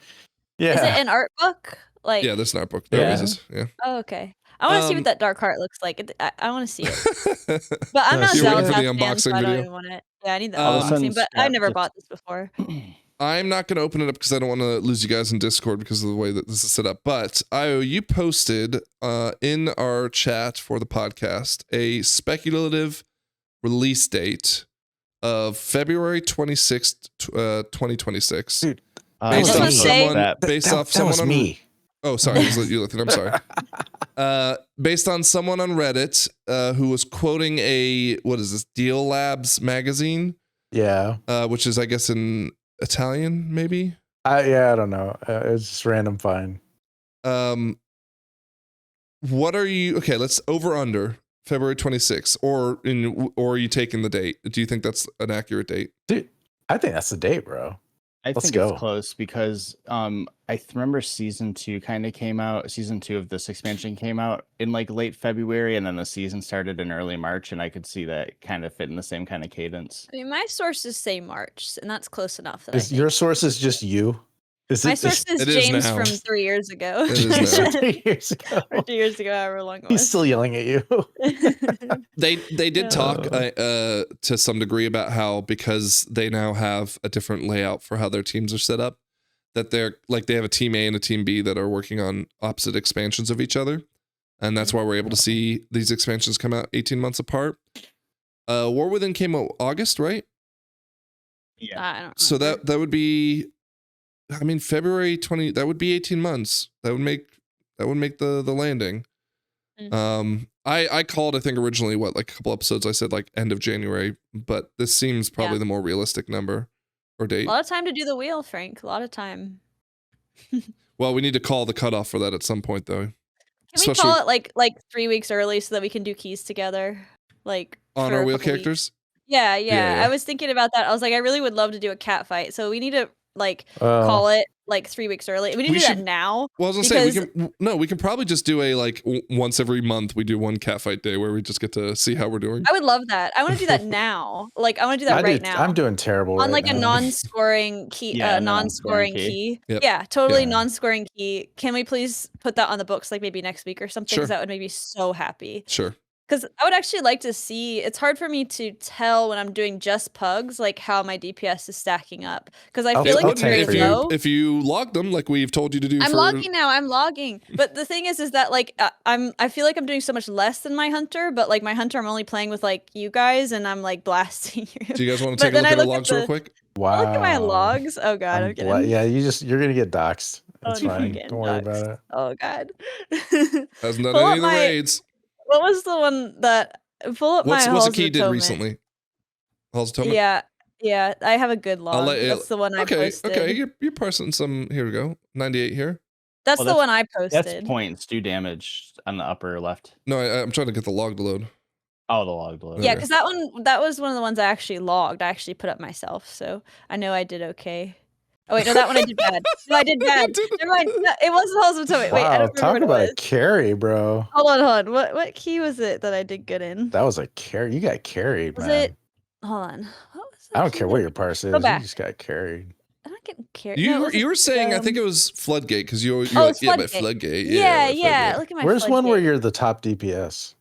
Yeah. Is it an art book? Like there's an art book. There is. Yeah. Oh, okay. I want to see what that dark heart looks like. I want to see it. But I'm not You're waiting for the fan, unboxing so I don't video. even want it. Yeah, I need the unboxing, but I never bought this before. I'm not going to open it up because I don't want to lose you guys in Discord because of the way that this is set up. But you posted in our chat for the podcast a speculative release date of February 26th, 2026. Dude, based off someone on me. Oh, sorry, I'm sorry. Based on someone on Reddit who was quoting what is this, Deal Labs magazine? Yeah. Which is, I guess, in Italian, maybe? I don't know. It's just random fine. What are you... Okay, let's over-under February 26th. Or are you taking the date? Do you think that's an accurate date? Dude, I think that's the date, bro. I think it's close because I remember season 2 kind of came out. Season 2 of this expansion came out in like late February, and then the season started in early March, and I could see that kind of fit in the same kind of cadence. I mean, my sources say March, and that's close enough. Your source is just you? My source is James from 3 years ago. It is now. 3 years ago. Or 2 years ago, however long it was. He's still yelling at you. They did talk to some degree about how, because they now have a different layout for how their teams are set up, that they have a team A and a team B that are working on opposite expansions of each other, and that's why we're able to see these expansions come out 18 months apart. War Within came out August, right? Yeah. I don't so that would be, I mean, February 20. That would be 18 months. That would make the landing. I called, I think originally like a couple episodes I said like end of January, but this seems probably the more realistic number or date. A lot of time to do the wheel, Frank. A lot of time. Well, we need to call the cutoff for that at some point, though. Can we call it like 3 weeks early so that we can do keys together, like on our wheel characters? Yeah. I was thinking about that. I was like, I really would love to do a cat fight, so we need to call it like 3 weeks early. We need to do that now. Well, I was gonna say we can probably just do a like once every month we do one cat fight day where we just get to see how we're doing. I would love that. I want to do that now. Like I want to do that right now. I'm doing terrible on right a non-scoring key. Non-scoring key. Yep. Yeah, totally non-scoring key. Can we please put that on the books like maybe next week or something? Sure. Because that would make me so happy. Sure. Because I would actually like to see, it's hard for me to tell when I'm doing just pugs, like how my DPS is stacking up. Because I feel like it's very low. If you log them, like we've told you to do. I'm logging now. I'm logging. But the thing is that like I feel like I'm doing so much less than my hunter. But like my hunter, I'm only playing with like you guys, and I'm like blasting you. Do you guys want to take a look at our logs real quick? Wow. Look at my logs. Oh god, I'm getting. Yeah, you're gonna get doxxed. That's fine. Don't worry about it. Oh god. Hasn't done any of the raids. What was the one that? Pull up my What's the key did recently? Halls of Atonement? Yeah, I have a good log. That's the one I posted. Okay, you're parsing some. Here we go. 98 here. That's the one I posted. That's points do damage on the upper left. No, I'm trying to get the log to load. Oh, the log to load. Yeah, because that was one of the ones I actually logged. I actually put up myself, so I know I did okay. Oh wait, no, that one I did bad. No, I did bad. Never mind. No, it wasn't Halls of Atonement. Wait, I don't remember talk about a carry, bro. Hold on. What key was it that I did good in? That was a carry. You got carried, was man. It? Hold on. What was I don't care what your parse is. You just got carried. I'm not getting carried. You were saying I think it was Floodgate because you were like, Floodgate. Yeah. Look at my. Where's Floodgate. one where you're the top DPS?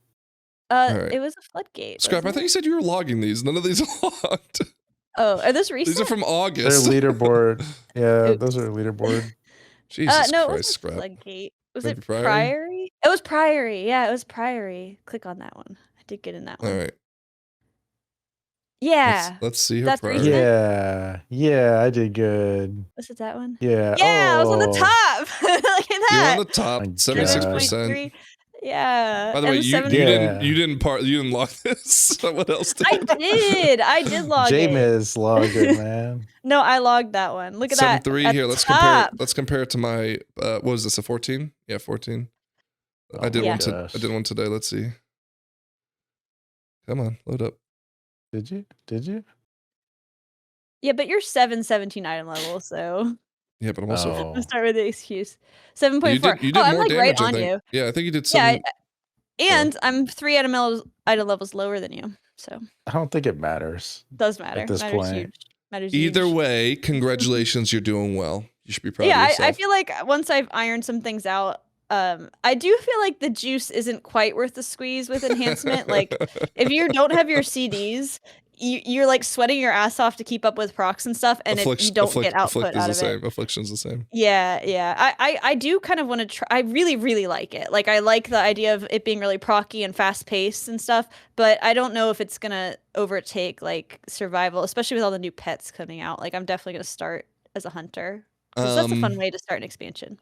Right. It was a Floodgate. Scrap. I thought you said you were logging these. None of these are logged. Oh, are those recent? These are from August. They're leaderboard. Yeah, those are leaderboard. Jesus no, Christ, Scrap. Floodgate. Was Maybe it Priory? It was Priory. Yeah, it was Priory. Click on that one. I did get in that one. All right. Yeah. Let's see her That's priority. recent. Yeah, I did good. Was it that one? Yeah. Yeah, I was on the Oh, top. Look at You're that. on the top, My 76%. 7.3. Yeah. By the way, and you 7 didn't log this. Someone else did. I did log it. J-Miz logged it, man. No, I logged that one. Look at that. 7.3 at here. the Let's top. compare it to my what was this, a 14? Yeah, 14. Oh I did my one gosh. I did one today. Let's see. Come on, load up. Did you? Yeah, but you're 717 item level, so Yeah, but I'm also Oh. let's start with the excuse. 7.4. you did I'm more like damage, right I on think. you. Yeah, I think you did some. Yeah, and I'm 3 item levels lower than you, so I don't think it matters. does matter. At this Matters point. huge. Matters Either huge. way, congratulations, you're doing well. You should be proud of Yeah, yourself. I feel like once I've ironed some things out, I do feel like the juice isn't quite worth the squeeze with enhancement. Like, if you don't have your CDs, you're like sweating your ass off to keep up with procs and stuff, and you don't get output out of it. Affliction's the same. Yeah. I do kind of want to try. I really, really like it. Like, I like the idea of it being really procky and fast paced and stuff, but I don't know if it's gonna overtake like survival, especially with all the new pets coming out. Like, I'm definitely gonna start as a hunter. That's a fun way to start an expansion.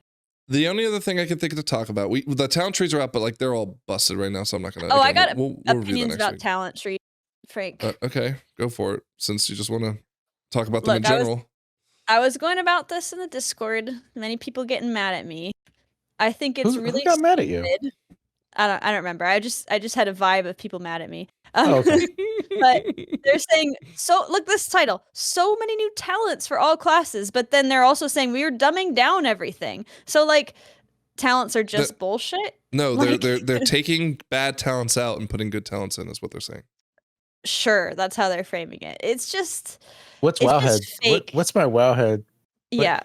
The only other thing I can think of to talk about, the talent trees are out, but like they're all busted right now, so I'm not gonna. Oh, I got we'll review that opinions next about week. talent tree, Frank. Okay, go for it. Since you just want to talk about them Look, in general. I was going about this in the Discord. Many people getting mad at me. I think it's really who got mad at you? stupid. I don't remember. I just had a vibe of people mad at me. Oh, okay. But they're saying, so look this title, so many new talents for all classes, but then they're also saying we are dumbing down everything. So like talents are just bullshit. No, like, they're taking bad talents out and putting good talents in is what they're saying. Sure, that's how they're framing it. It's just What's it's Wowhead? just fake. What's my Wowhead? Yeah.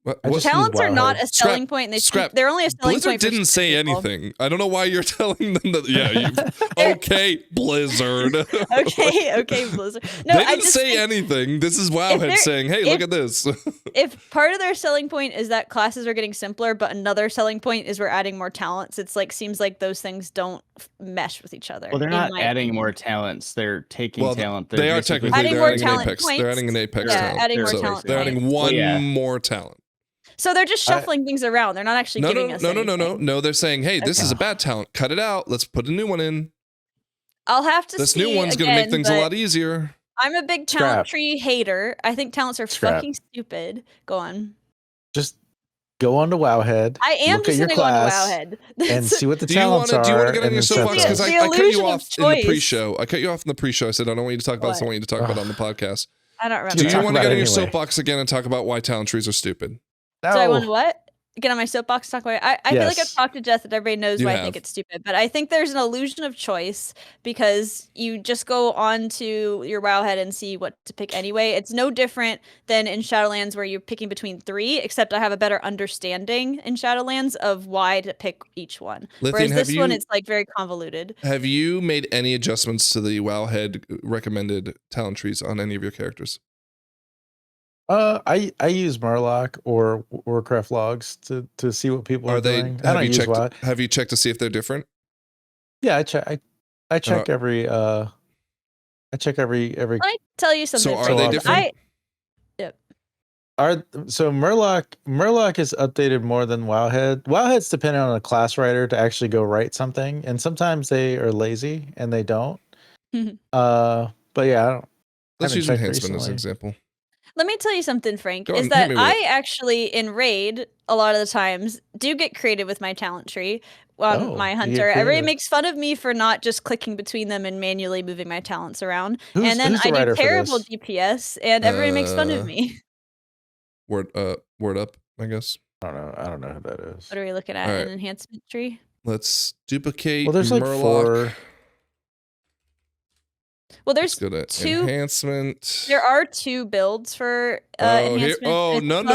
What? Talents are not a Scrap, selling point. scrap. They're only a selling Blizzard point. For didn't say people. anything. I don't know why you're telling them that. Yeah, okay, Blizzard. okay, Blizzard. No, they didn't say anything. This is Wowhead saying, "Hey, look at this." If part of their selling point is that classes are getting simpler, but another selling point is we're adding more talents, it's like seems like those things don't mesh with each other. Well, they're not adding more talents. They're taking talent. They are technically adding they're more adding an talent Apex. points. They're adding an Apex talent. Adding more talent. They're adding one more talent. So they're just shuffling things around. They're not actually giving us anything. No. They're saying, hey, this is a bad talent. Cut it out. Let's put a new one in. I'll have to see. This new one's going to make things a lot easier. I'm a big talent tree hater. I think talents are fucking stupid. Go on. Just go on to Wowhead. I am look just at your going to go class Wowhead. and see what the talents are. Do you want to get on your soapbox? Because I cut you off in the pre-show. I cut you off in the pre-show. I said, I don't want you to talk about this. I want you to talk about it on the podcast. I don't remember. Do you want to get on your soapbox again and talk about why talent trees are stupid? Do I want to what? Get on my soapbox, talk about it. I feel like I've talked to Jess that everybody knows why I think it's stupid, but I think there's an illusion of choice because you just go on to your Wowhead and see what to pick anyway. It's no different than in Shadowlands where you're picking between 3, except I have a better understanding in Shadowlands of why to pick each one. Lithian, whereas this one, it's like very convoluted. Have you made any adjustments to the Wowhead recommended talent trees on any of your characters? I use Murloc or Warcraft logs to see what people are doing. Have you checked to see if they're different? Yeah, I check. I check every. I check every. Let me tell you something. So are they different? So Murloc is updated more than Wowhead. Wowhead's dependent on a class writer to actually go write something, and sometimes they are lazy and they don't. But yeah, I don't. Let's use enhancement as an example. Let me tell you something, Frank, is that I actually, in Raid, a lot of the times, do get creative with my talent tree on my hunter. Everybody makes fun of me for not just clicking between them and manually moving my talents around. And then I do terrible DPS, and everybody makes fun of me. Word up, I guess. I don't know who that is. What are we looking at? An enhancement tree? Let's duplicate. Well, there's like Murloc. 4. Well, there's 2 enhancement. There are 2 builds for enhancement. No.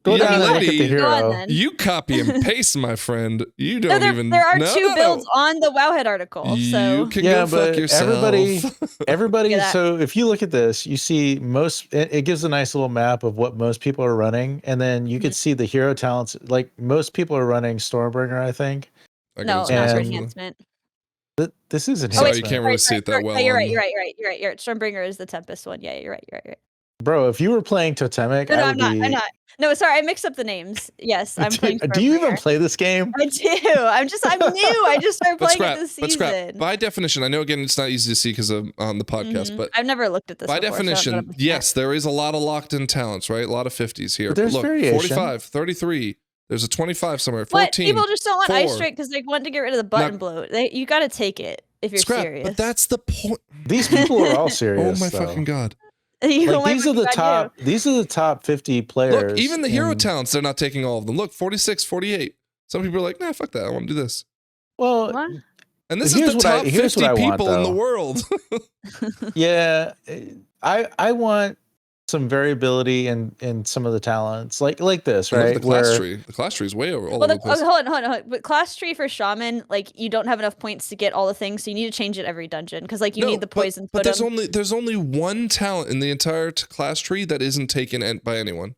Go down and look at the hero. You copy and paste, my friend. You don't even. There are 2 builds on the Wowhead article. So you can go fuck yourself. Everybody. So if you look at this, you see it gives a nice little map of what most people are running, and then you could see the hero talents. Like most people are running Stormbringer, I think. No, not for enhancement. This is an Sorry, you can't really see it that well. You're right. You're right. Stormbringer is the Tempest one. Yeah, you're right. Bro, if you were playing Totemic, no, I'm not. No, sorry, I mixed up the names. Yes, I'm playing. Do you even play this game? I do. I'm new. I just started playing it this season. By definition, I know again it's not easy to see because of on the podcast, but I've never looked at this. By definition, yes, there is a lot of locked-in talents, right? A lot of 50s here. But there's variation. 45, 33. There's a 25 somewhere. 14. But people just don't want Ice Strike because they want to get rid of the button bloat. You got to take it if you're serious. But that's the point. These people are all serious. Oh my fucking god. Like, these are the top 50 players. Look, even the hero talents, they're not taking all of them. Look, 46, 48. Some people are like, nah, fuck that. I want to do this. Well, what? And this is the top 50 people in the world. Yeah, I want some variability in some of the talents, like this, right? The class tree is way over all over the place. Hold on. But class tree for shaman, like you don't have enough points to get all the things, so you need to change it every dungeon because like you need the poison. But there's only one talent in the entire class tree that isn't taken by anyone.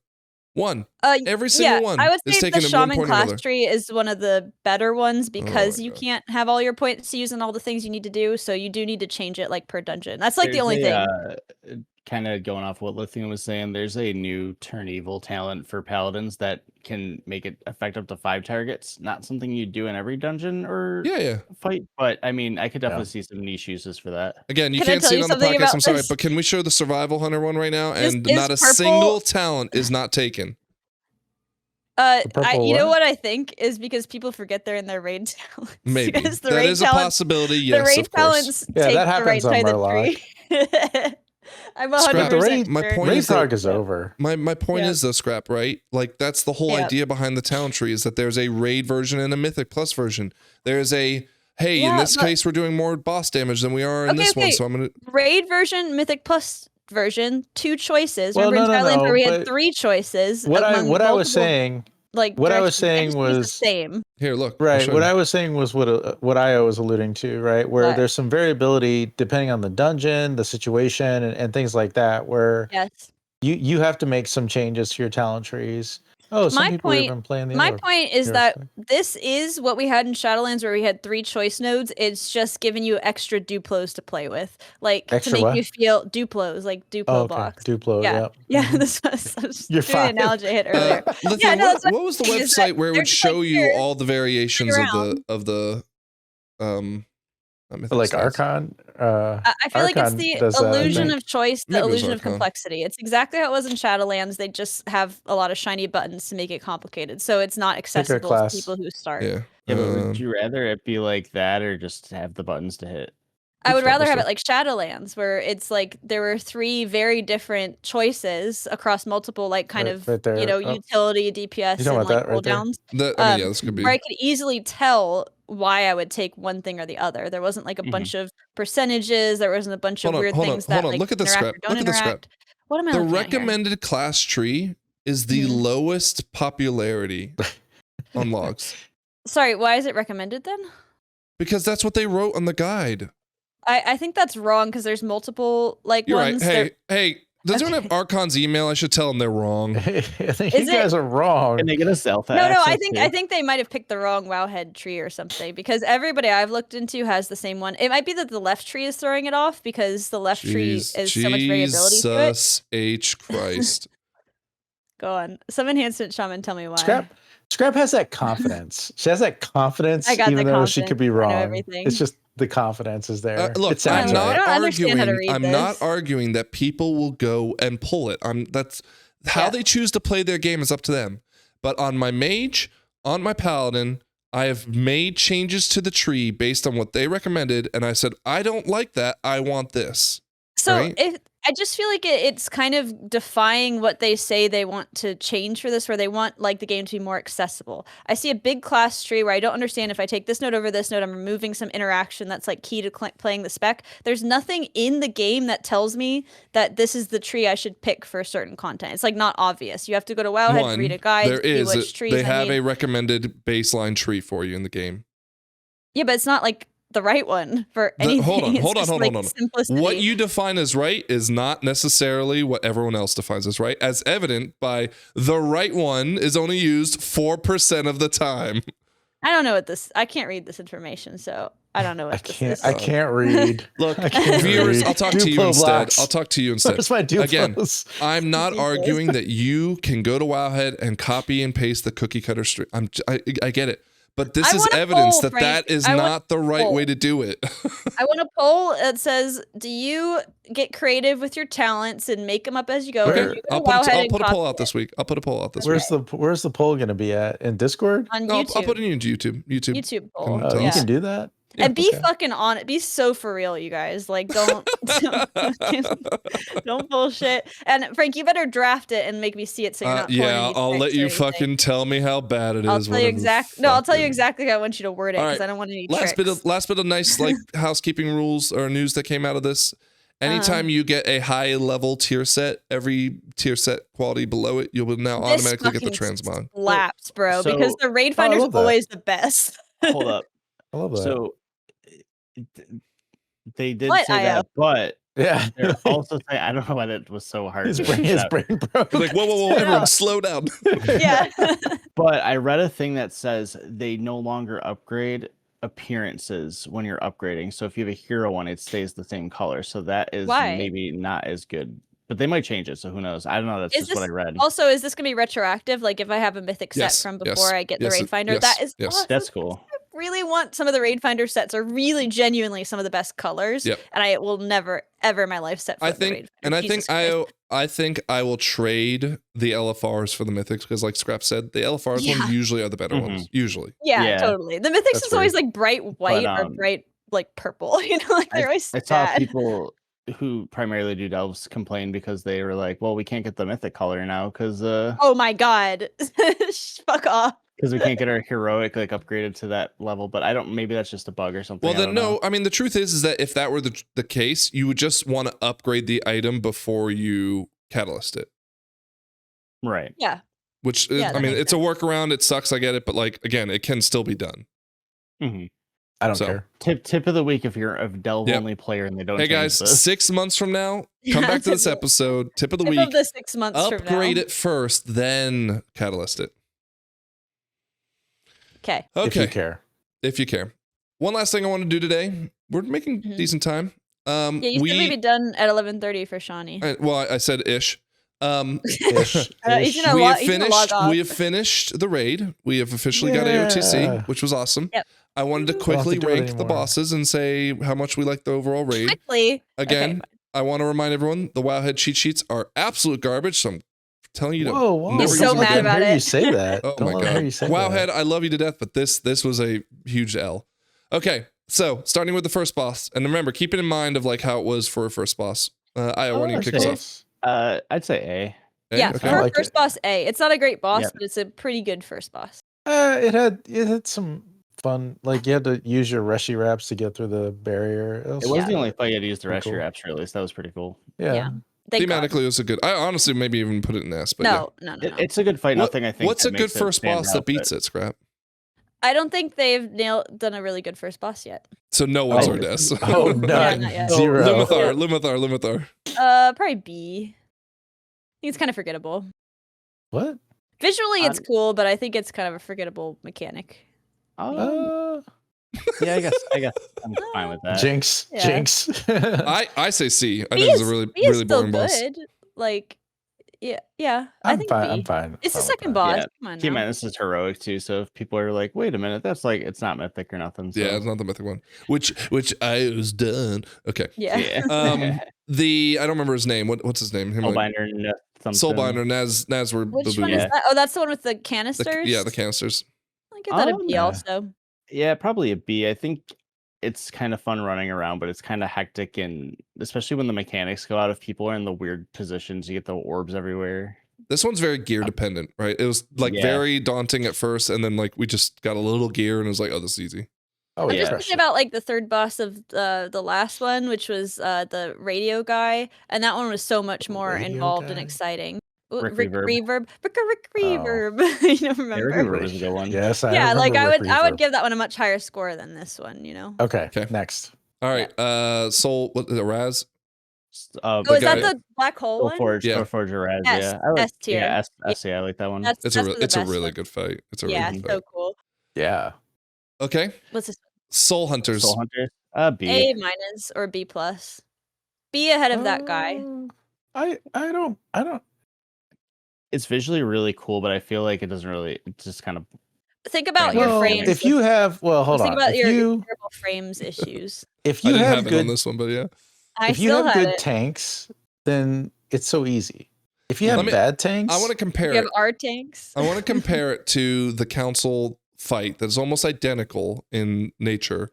One. Every single one. I would is say taken the at one shaman point class tree is one of the better ones because you God. can't have all your points to use and all the things you need to do, so you do need to change it like per dungeon. That's like the only thing. Kind of going off what Lithium was saying, there's a new turn evil talent for paladins that can make it affect up to 5 targets. Not something you do in every dungeon or fight, but I mean, I could definitely see some niche uses for that. Again, you can't see it on the podcast, I'm sorry, but can we show the survival hunter one right now? And not a single talent is not taken. You know what I think is because people forget they're in their raid talents. Maybe that is a possibility. Yes, the raid of course. Talents take that the right happens on side of the tree. I'm 100% sure. My point is that is over. My point is though, Scrap, right? Like that's the whole idea behind the talent tree is that there's a raid version and a mythic plus version. There's a in this case we're doing more boss damage than we are in this one, so I'm gonna raid version, mythic plus version, 2 choices. Remember in Thailand where we had 3 choices. What I was saying. What I was saying was the same. Here, look. Right. What I was saying was what I was alluding to, right? Where there's some variability depending on the dungeon, the situation, and things like that, where you have to make some changes to your talent trees. Oh, some people have been playing the My point is that this is what we had in Shadowlands where we had 3 choice nodes. It's just giving you extra Duplos to play with. Like to make you feel Duplos, like Duplo blocks. Duplo, yeah. This was the analogy I hit earlier. What was the website where it would show you all the variations of the like Archon? I feel like it's the illusion of choice, the illusion of complexity. It's exactly how it was in Shadowlands. They just have a lot of shiny buttons to make it complicated, so it's not accessible to people who start. Yeah, but would you rather it be like that or just have the buttons to hit? I would rather have it like Shadowlands, where it's like there were 3 very different choices across multiple, like kind of utility, DPS, and like cooldowns. This could be where I could easily tell why I would take one thing or the other. There wasn't like a bunch of percentages. There wasn't a bunch of weird things that like look at the script. Look at the script. What am I? The recommended class tree is the lowest popularity on logs. Sorry, why is it recommended then? Because that's what they wrote on the guide. I think that's wrong because there's multiple like You're ones. Right. Hey, does anyone have Archon's email? I should tell them they're wrong. I think you guys are wrong. Can they get a self? No. I think they might have picked the wrong Wowhead tree or something because everybody I've looked into has the same one. It might be that the left tree is throwing it off because the left tree is so much variability to it. Jesus H Christ. Go on. Some enhancement shaman. Tell me why. Scrap has that confidence. She has that confidence, even though she could be wrong. It's just the confidence is there. Look, I'm not arguing that people will go and pull it. That's how they choose to play their game is up to them. But on my mage, on my paladin, I have made changes to the tree based on what they recommended, and I said I don't like that. I want this. So I just feel like it's kind of defying what they say they want to change for this, where they want like the game to be more accessible. I see a big class tree where I don't understand if I take this node over this node, I'm removing some interaction that's like key to playing the spec. There's nothing in the game that tells me that this is the tree I should pick for certain content. It's like not obvious. You have to go to Wowhead, read a guide, see which trees they have a recommended baseline tree for you in the game. Yeah, but it's not like the right one for anything. Hold on. Simplicity. What you define as right is not necessarily what everyone else defines as right, as evident by the right one is only used 4% of the time. I don't know what this. I can't read this information, so I don't know what this is. I can't read. Look, can't viewers, read. I'll talk to you Duplo instead. blocks. I'll talk to you instead. Where's my Duplos? Again, I'm not arguing that you can go to Wowhead and copy and paste the cookie cutter stream. I get it. But this is evidence that that is not the right way to do it. I want a poll that says, do you get creative with your talents and make them up as you go? Okay. I'll put a poll out this week. I'll put a poll out this week. Where's the poll going to be at? In Discord? On YouTube. I'll put it in YouTube. YouTube poll. You can do that? Yeah, and be fucking on it. Be so for real, you guys. Like, don't bullshit. And Frank, you better draft it and make me see it so you're not. Yeah, I'll let you fucking tell me how bad it is. I'll tell you exactly. No, I'll tell you exactly how I want you to word it because I don't want any tricks. Last bit of nice like housekeeping rules or news that came out of this. Anytime you get a high level tier set, every tier set quality below it, you will now automatically get the transmog. Slaps, bro, because the raid finder's always the best. Hold up. I love that. So they did say that, but they're also saying, I don't know why that was so hard. His brain broke. Like, whoa, everyone slow down. Yeah. But I read a thing that says they no longer upgrade appearances when you're upgrading. So if you have a hero one, it stays the same color. So that is maybe not as good. But they might change it, so who knows? I don't know. That's just what I read. Also, is this going to be retroactive? Like, if I have a mythic set from before I get the raid finder, that is awesome. That's cool. I really want some of the raid finder sets are really genuinely some of the best colors, and I will never ever in my life set for the raid finder. I think I will trade the LFRs for the mythics because, like Scrap said, the LFRs ones usually are the better ones. Usually, totally. The mythics is always like bright white or bright like purple. You know, like they're always sad. I saw people who primarily do delves complain because they were like, well, we can't get the mythic color now because oh my god, fuck off. Because we can't get our heroic like upgraded to that level, but I don't. Maybe that's just a bug or something. Well, then no. I mean, the truth is that if that were the case, you would just want to upgrade the item before you catalyst it. Right. Yeah. Which I mean, it's a workaround. It sucks. I get it, but like again, it can still be done. I don't care. Tip of the week if you're a delve only player and they don't. Hey guys, 6 months from now, come back to this episode. Tip of the week. Of the 6 months from now. Upgrade it first, then catalyst it. Okay. If you care. One last thing I want to do today. We're making decent time. Yeah, you said we'd be done at 11:30 for Shawnee. Well, I said ish. Ish. We have finished the raid. We have officially got AOTC, which was awesome. Yep. I wanted to quickly rank the bosses and say how much we like the overall raid. Quickly. Again, I want to remind everyone the Wowhead cheat sheets are absolute garbage. So I'm telling you to whoa. He's so mad about it. You say that. Oh my god. Wowhead, I love you to death, but this was a huge L. Okay, so starting with the first boss, and remember, keep it in mind of like how it was for a first boss. Io, why don't you kick us off? I'd say A. Yeah, for first boss A. It's not a great boss, but it's a pretty good first boss. It had some fun. Like you had to use your Reshi wraps to get through the barrier. It was the only fight you had to use the Reshi wraps for, at least. That was pretty cool. Yeah. Thematically, it was a good. I honestly maybe even put it in S, but no. It's a good fight. Nothing I think. What's a good first boss that beats it, Scrap? I don't think they've done a really good first boss yet. So no one's our S. Oh, none. Zero. Lumathar. Probably B. I think it's kind of forgettable. What? Visually, it's cool, but I think it's kind of a forgettable mechanic. Yeah, I guess I'm fine with that. Jinx. I say C. I think it's a really boring boss. Like, yeah. I'm fine. It's the second boss. Yeah. Come on. Keep in mind, this is heroic too. So if people are like, "Wait a minute, that's like it's not mythic or nothing." So. Yeah, it's not the mythic one. Which I was done. Okay. Yeah. I don't remember his name. What's his name? Soulbinder. Naz were Which one is that? Oh, that's the one with the canisters. The canisters. I give that a B also. Yeah, probably a B. I think it's kind of fun running around, but it's kind of hectic, and especially when the mechanics go out, if people are in the weird positions, you get the orbs everywhere. This one's very gear dependent, right? It was like very daunting at first, and then like we just got a little gear, and it was like, oh, this is easy. I'm just thinking about like the third boss of the last one, which was the radio guy, and that one was so much more involved and exciting. Rick Reverb. You don't remember? Rick Reverb is a good one. Yes, I would give that one a much higher score than this one. You know. Okay. Next. All right. Soul. What is it? Raz. Is that the black hole one? Forge or Raz. S tier. Yeah, S. Yeah, I like that one. It's a really good fight. It's a really good so cool. Yeah. Okay. What's this? Soul Hunters. Soul Hunters. B. A minus or B plus. B ahead of that guy. I don't. It's visually really cool, but I feel like it doesn't really. It's just kind of. Think about Well, your frames. If you have, hold think on. about If your you terrible frames issues. if I you didn't have have it good on this one, but yeah. if you have good tanks, then it's so easy. If you have bad tanks, I want to compare You it. have our tanks. I want to compare it to the council fight that's almost identical in nature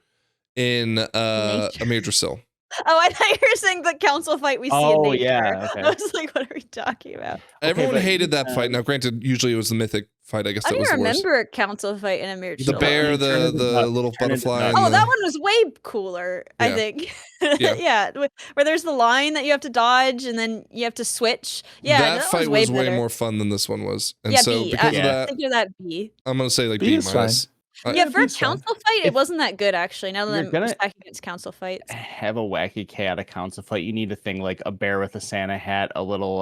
in a Major Sill. Oh, I thought you were saying the council fight we see in nature. Yeah, okay. I was like, what are we talking about? Everyone hated that fight. Now, granted, usually it was the mythic fight. I guess I that don't was the worst. remember a council fight in a mirror. The bear, the little butterfly. Oh, that one was way cooler, I think. Yeah, where there's the line that you have to dodge and then you have to switch. Yeah, that fight was way more fun than this one was. And so B. because of that, I think you're that B. I'm going to say like B minus. Yeah, for a council fight, it wasn't that good actually. Now that I'm stacking against council fights, have a wacky chaotic council fight. You need a thing like a bear with a Santa hat, a little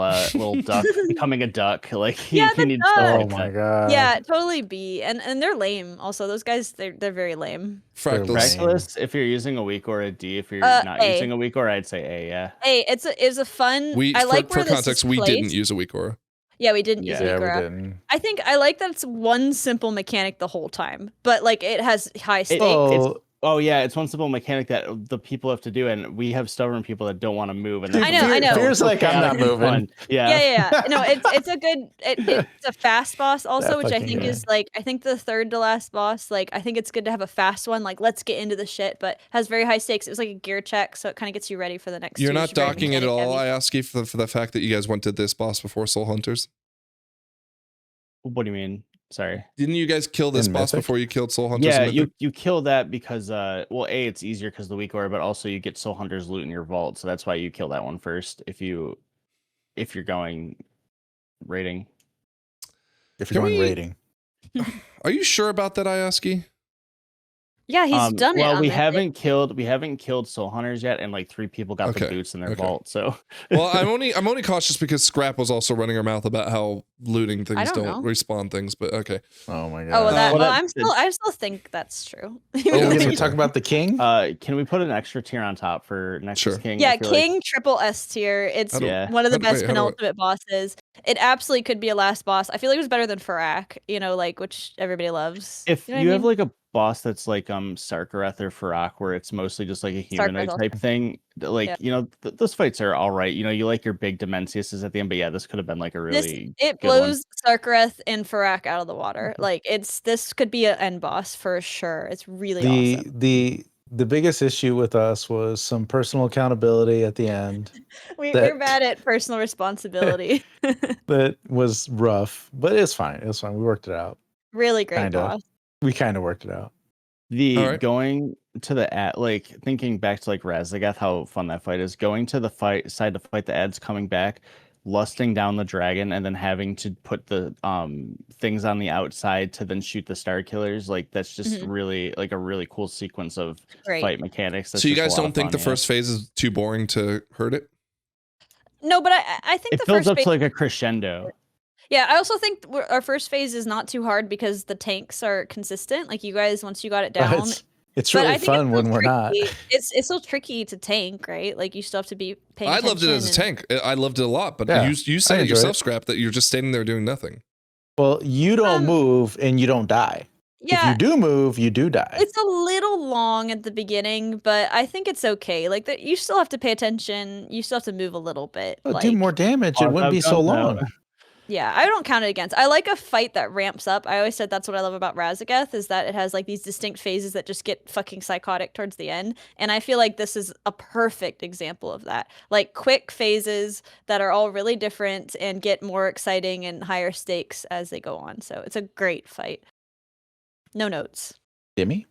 duck becoming a duck. Like you need. Oh my god. Yeah, totally B. And they're lame. Also, those guys they're very lame. Fractalist. If you're using a weak or a D, if you're not using a weak or, I'd say A. Yeah. A. It's a fun. I like for context. We didn't use a weak aura. Yeah, we didn't use we Ikora. didn't. I think I like that it's one simple mechanic the whole time, but like it has high stakes. It's one simple mechanic that the people have to do, and we have stubborn people that don't want to move. And I know. Feels like I'm not moving. Yeah. No, it's a good. It's a fast boss also, which I think is like I think the third to last boss. Like I think it's good to have a fast one. Like let's get into the shit, but has very high stakes. It was like a gear check, so it kind of gets you ready for the next. You're not docking it at all. I ask you for the fact that you guys went to this boss before Soul Hunters. What do you mean? Sorry. Didn't you guys kill this boss before you killed Soul Hunters? Yeah, you kill that because A, it's easier because the weak aura, but also you get Soul Hunters loot in your vault, so that's why you kill that one first if you're going raiding. If you're going raiding. Are you sure about that, Ioski? Yeah, he's done it. Well, we haven't killed Soul Hunters yet, and like 3 people got the boots in their vault. So, well, I'm only cautious because Scrap was also running her mouth about how looting things don't respawn things. But okay. Oh my god. Oh, well, I still think that's true. We're gonna talk about the king. Can we put an extra tier on top for Nexus King? Yeah, King triple S tier. It's one of the best penultimate bosses. It absolutely could be a last boss. I feel like it was better than Farak, which everybody loves. If you have like a boss that's like Sarkareth or Farak, where it's mostly just like a humanoid type thing, like those fights are all right. You like your big Dimensiuses at the end, but yeah, this could have been like a really it blows Sarkareth and Farak out of the water. Like this could be an end boss for sure. It's really awesome. The biggest issue with us was some personal accountability at the end. We're bad at personal responsibility. That was rough, but it's fine. It was fine. We worked it out. Really great boss. We kind of worked it out. Going to the thinking back to like Razagath, how fun that fight is. Going to the side to fight the ads coming back, lusting down the dragon, and then having to put the things on the outside to then shoot the star killers. Like that's just really like a really cool sequence of fight mechanics. So you guys don't think the first phase is too boring to hurt it? No, but I think it builds up to like a crescendo. Yeah, I also think our first phase is not too hard because the tanks are consistent. Like you guys, once you got it down, it's really fun when we're not. It's still tricky to tank, right? Like you still have to be paying attention. I loved it as a tank. I loved it a lot, but you said it yourself, Scrap, that you're just standing there doing nothing. Well, you don't move and you don't die. Yeah, if you do move, you do die. It's a little long at the beginning, but I think it's okay. Like that, you still have to pay attention. You still have to move a little bit. Do more damage. It wouldn't be so long. Yeah, I don't count it against. I like a fight that ramps up. I always said that's what I love about Razagath is that it has like these distinct phases that just get fucking psychotic towards the end. And I feel like this is a perfect example of that. Like quick phases that are all really different and get more exciting and higher stakes as they go on. So it's a great fight. No notes. Dimmy?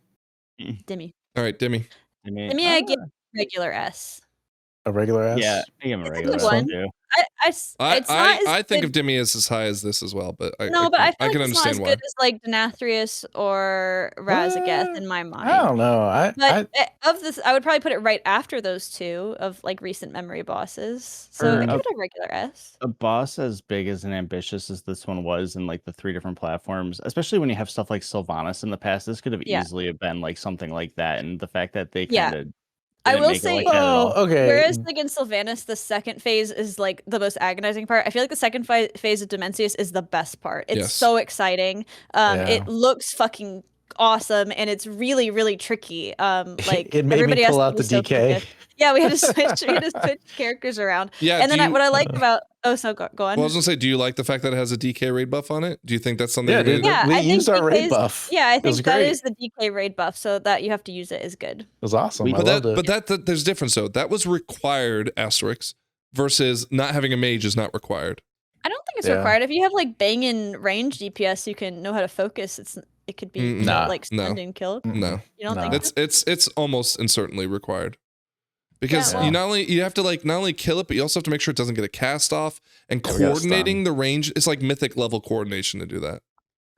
Dimmy. All right, Dimmy. Dimmy, I give regular S. A regular S? Yeah, I give him a It's a regular good S one. too. It's not as I think good. of Demi as high as this as well, but No, but I feel I like can it's not as understand why. good as like Denathrius or Razageth in my I mind. don't know. But of this, I would probably put it right after those two of like recent memory bosses. So I give it a regular S. A boss as big as and ambitious as this one was in like the 3 different platforms, especially when you have stuff like Sylvanas in the past, this could have easily have been like something like that. And the fact that they kind of I will make it say, like that at all. okay. Whereas like in Sylvanas, the second phase is like the most agonizing part. I feel like the second phase of Dimensius is the best part. It's so exciting. It looks fucking awesome, and it's really, really tricky. Like it made everybody me pull has out to the be so DK. focused. Yeah, we had to switch characters around. Yeah, and then what I liked about go on. Well, I was gonna say, do you like the fact that it has a DK raid buff on it? Do you think that's something? Yeah, dude. Yeah, We I used think our raid DK's buff. Yeah, I It was think that great. is the DK raid buff, so that you have to use it is good. It was awesome. I But loved it. but that there's difference though. That was required asterisk versus not having a mage is not required. I don't think it's required. If you have like banging range DPS, you can know how to focus. It could be like stunned and killed. No, you don't think so? It's almost and certainly required. Because you have to like not only kill it, but you also have to make sure it doesn't get a cast off, and coordinating the range. It's like mythic level coordination to do that.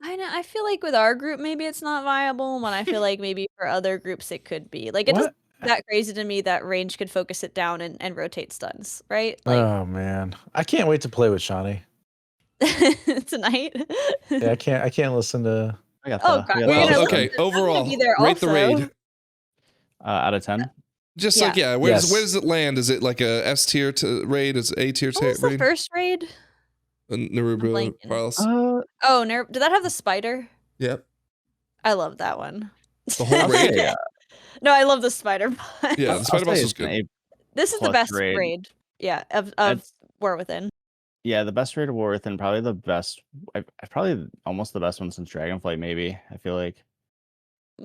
I know. I feel like with our group, maybe it's not viable. When I feel like maybe for other groups, it could be. Like it doesn't that crazy to me that range could focus it down and rotate stuns, right? Like, oh man, I can't wait to play with Shawnee tonight. Yeah, I can't listen to. I got God. Well, okay. Overall, rate the raid. Out of 10. Just like where does it land? Is it like a S tier to raid? Is it A tier What was raid? the first raid? Narubu Files. Did that have the spider? Yep. I love that one. The whole raid. No, I love the spider boss. Yeah, the spider boss was good. This is the best raid. Yeah, of War Within. Yeah, the best raid of War Within, probably the best. Probably almost the best one since Dragonflight. Maybe I feel like.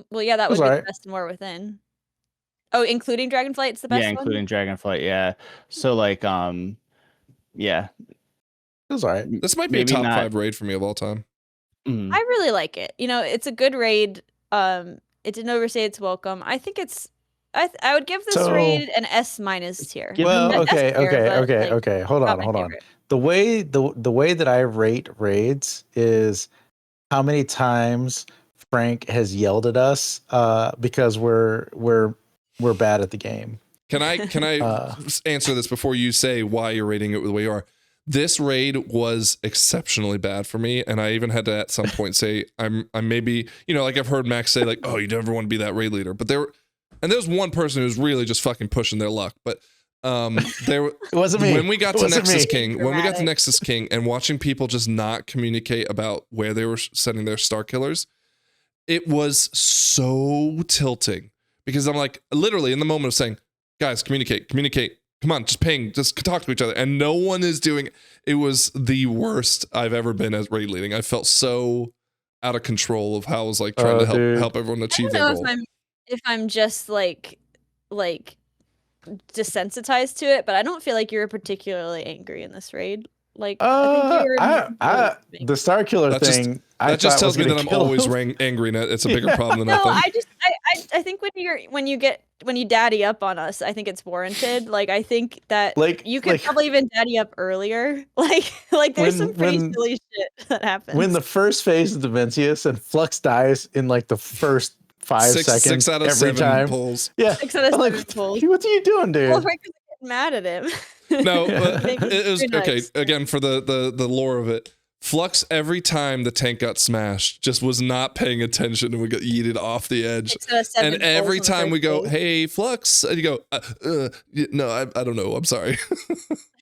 Well, yeah, that would be the best in War Within. Oh, including Dragonflight, it's the best one? Yeah, including Dragonflight, yeah. So, like, yeah. It was all right. This might be a top 5 raid for me of all time. I really like it. You know, it's a good raid. It didn't overstay its welcome. I think it's... I would give this raid an S- tier. Well, okay. Hold on. The way that I rate raids is how many times Frank has yelled at us because we're bad at the game. Can I answer this before you say why you're rating it the way you are? This raid was exceptionally bad for me, and I even had to at some point say I'm maybe, like I've heard Max say like, oh, you never want to be that raid leader, but there's one person who's really just fucking pushing their luck, but it wasn't me. When we got to Nexus King and watching people just not communicate about where they were sending their star killers, it was so tilting. Because I'm like, literally in the moment of saying, guys, communicate. Come on, just ping, just talk to each other. And no one is doing it. It was the worst I've ever been as raid leading. I felt so out of control of how I was like trying to help everyone achieve their goal. If I'm just like desensitized to it, but I don't feel like you were particularly angry in this raid. Like, the Star Killer thing. That just tells me that I'm always angry, and it's a bigger problem than I think. I think when you daddy up on us, I think it's warranted. Like, I think that you could probably even daddy up earlier. Like there's some pretty silly shit that happens. When the first phase of Dimensius and Flux dies in like the first 5 seconds 6 out of every 7 time. pulls. Yeah, 6 out of 7 pulls. What are you doing, dude? Well, Frank was getting mad at him. No, it was okay. Again, for the lore of it, Flux every time the tank got smashed just was not paying attention and we got yeeted off the edge. And every time we go, hey Flux, and you go, no, I don't know, I'm sorry.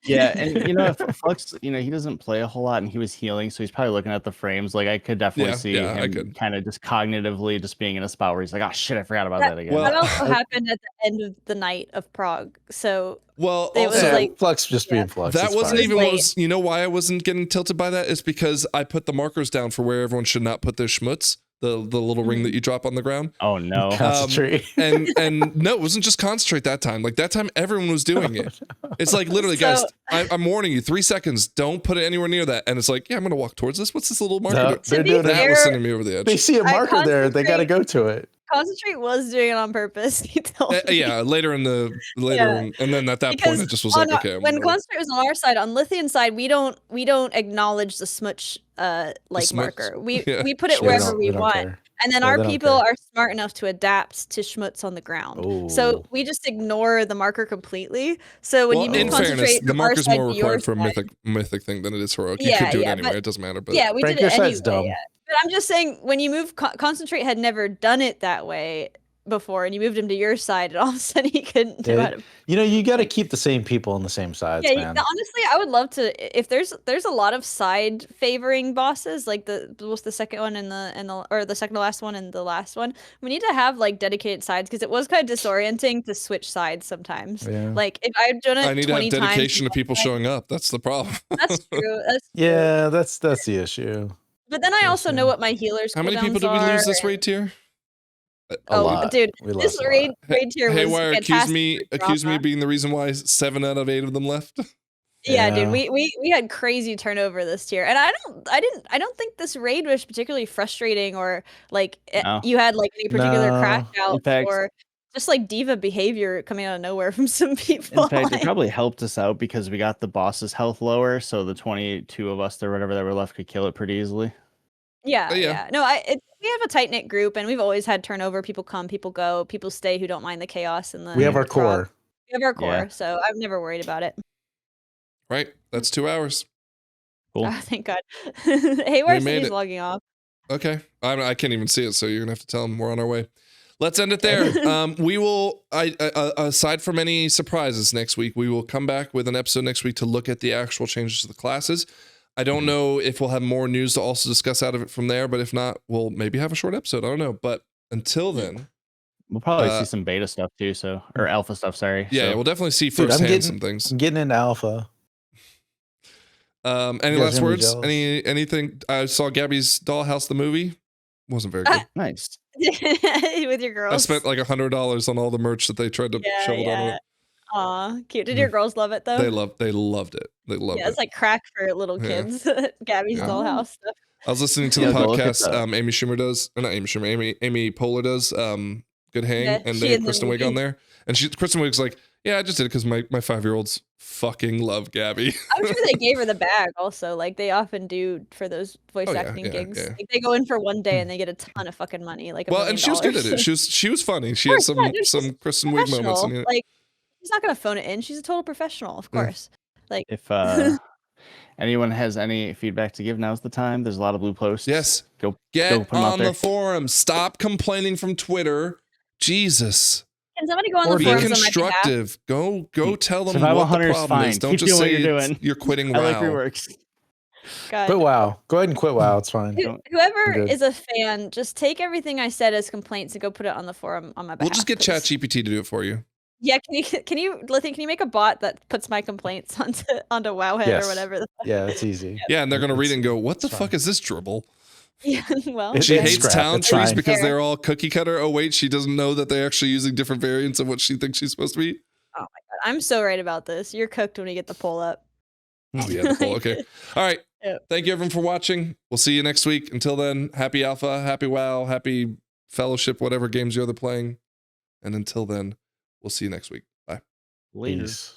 Yeah, and Flux, he doesn't play a whole lot, and he was healing, so he's probably looking at the frames. Like I could definitely see him kind of just cognitively just being in a spot where he's like, oh shit, I forgot about that again. That also happened at the end of the night of Prague. So it was like Flux just being Flux. That wasn't even what was. You know why I wasn't getting tilted by that? It's because I put the markers down for where everyone should not put their schmutz. The little ring that you drop on the ground. Oh no! Concentrate. And no, it wasn't just concentrate that time. Like that time, everyone was doing it. It's like literally, guys. I'm warning you. 3 seconds. Don't put it anywhere near that. And it's like, yeah, I'm gonna walk towards this. What's this little marker? No, they're doing that was sending me over the edge. They see a marker there. They got to go to it. Concentrate was doing it on purpose. He told me. Yeah, later, and then at that Because point, it just was like, okay. When Concentrate was on our side, on Lithian side, we don't acknowledge the smutch marker. We put it wherever we want. Care. And then our people are smart enough to adapt to schmutz on the ground. Ooh. So we just ignore the marker completely. So when you move Concentrate, fairness, the marker's more required for a mythic thing than it is heroic. You could do it anyway. It doesn't matter. But yeah, we did it anyway. Dumb. But I'm just saying, when you move Concentrate had never done it that way before, and you moved him to your side, and all of a sudden he couldn't do it. You got to keep the same people on the same sides. Yeah, man. Honestly, I would love to. If there's a lot of side favoring bosses, like the second one and the second to last one and the last one, we need to have like dedicated sides, because it was kind of disorienting to switch sides sometimes. Yeah. Like if I've done it, I need to have dedication to people showing up. That's the problem. That's true. That's the issue. But then I also know what my healers. How many people did we lose this raid tier? A lot. Dude, this raid tier was Haywire accused me of being the reason why 7 out of 8 of them left. Yeah, dude, we had crazy turnover this tier, and I don't think this raid was particularly frustrating, or like you had like any particular crash out, or just like diva behavior coming out of nowhere from some people. In fact, it probably helped us out because we got the boss's health lower, so the 22 of us or whatever that were left could kill it pretty easily. Yeah. No, we have a tight knit group, and we've always had turnover. People come, people go, people stay who don't mind the chaos and the. We have our core. We have our core, so I've never worried about it. Right, that's 2 hours. Cool. Oh, thank God. Haywire City's logging off. Okay, I can't even see it, so you're gonna have to tell them we're on our way. Let's end it there. We will, aside from any surprises next week, we will come back with an episode next week to look at the actual changes to the classes. I don't know if we'll have more news to also discuss out of it from there, but if not, we'll maybe have a short episode. I don't know. But until then, we'll probably see some beta stuff too, or alpha stuff. Sorry. Yeah, we'll definitely see firsthand some things. I'm getting into alpha. Any last words? Anything? I saw Gabby's Dollhouse the movie. Wasn't very good. Nice. With your girls. I spent like $100 on all the merch that they tried to shovel down on it. Aw, cute. Did your girls love it though? They loved it. They loved it. It's like crack for little kids. Gabby's Dollhouse stuff. I was listening to the podcast Amy Schumer does, or not Amy Schumer, Amy Poehler does, Good Hang, and they had Kristen Wiig on there. And Kristen Wiig's like, yeah, I just did it because my 5-year-olds fucking love Gabby. I'm sure they gave her the bag also. Like they often do for those voice acting gigs. Yeah. Like, they go in for one day and they get a ton of fucking money. Like and she was good at it. She was funny. She had some Kristen Wiig moments in it. Like, she's not gonna phone it in. She's a total professional, of course. Like if anyone has any feedback to give, now's the time. There's a lot of blue posts. Yes. Go get on the forum. Stop complaining from Twitter. Jesus. Can somebody go on the forums? Be constructive. Go tell them what the problem is. Don't just say you're quitting WoW. I like reworks. Quit WoW. Go ahead and quit WoW. It's fine. Whoever is a fan, just take everything I said as complaints and go put it on the forum on my behalf. We'll just get ChatGPT to do it for you. Yeah, can you make a bot that puts my complaints onto Wowhead or whatever? Yeah, it's easy. Yeah, and they're gonna read it and go, "What the fuck is this dribble?" Yeah, well, she hates town trees because they're all cookie cutter. Oh wait, she doesn't know that they're actually using different variants of what she thinks she's supposed to be. Oh my God, I'm so right about this. You're cooked when you get the poll up. Oh yeah, the poll. Okay, all right. Yep. Thank you everyone for watching. We'll see you next week. Until then, happy alpha, happy WoW, happy fellowship, whatever games you're playing. And until then, we'll see you next week. Bye. Peace.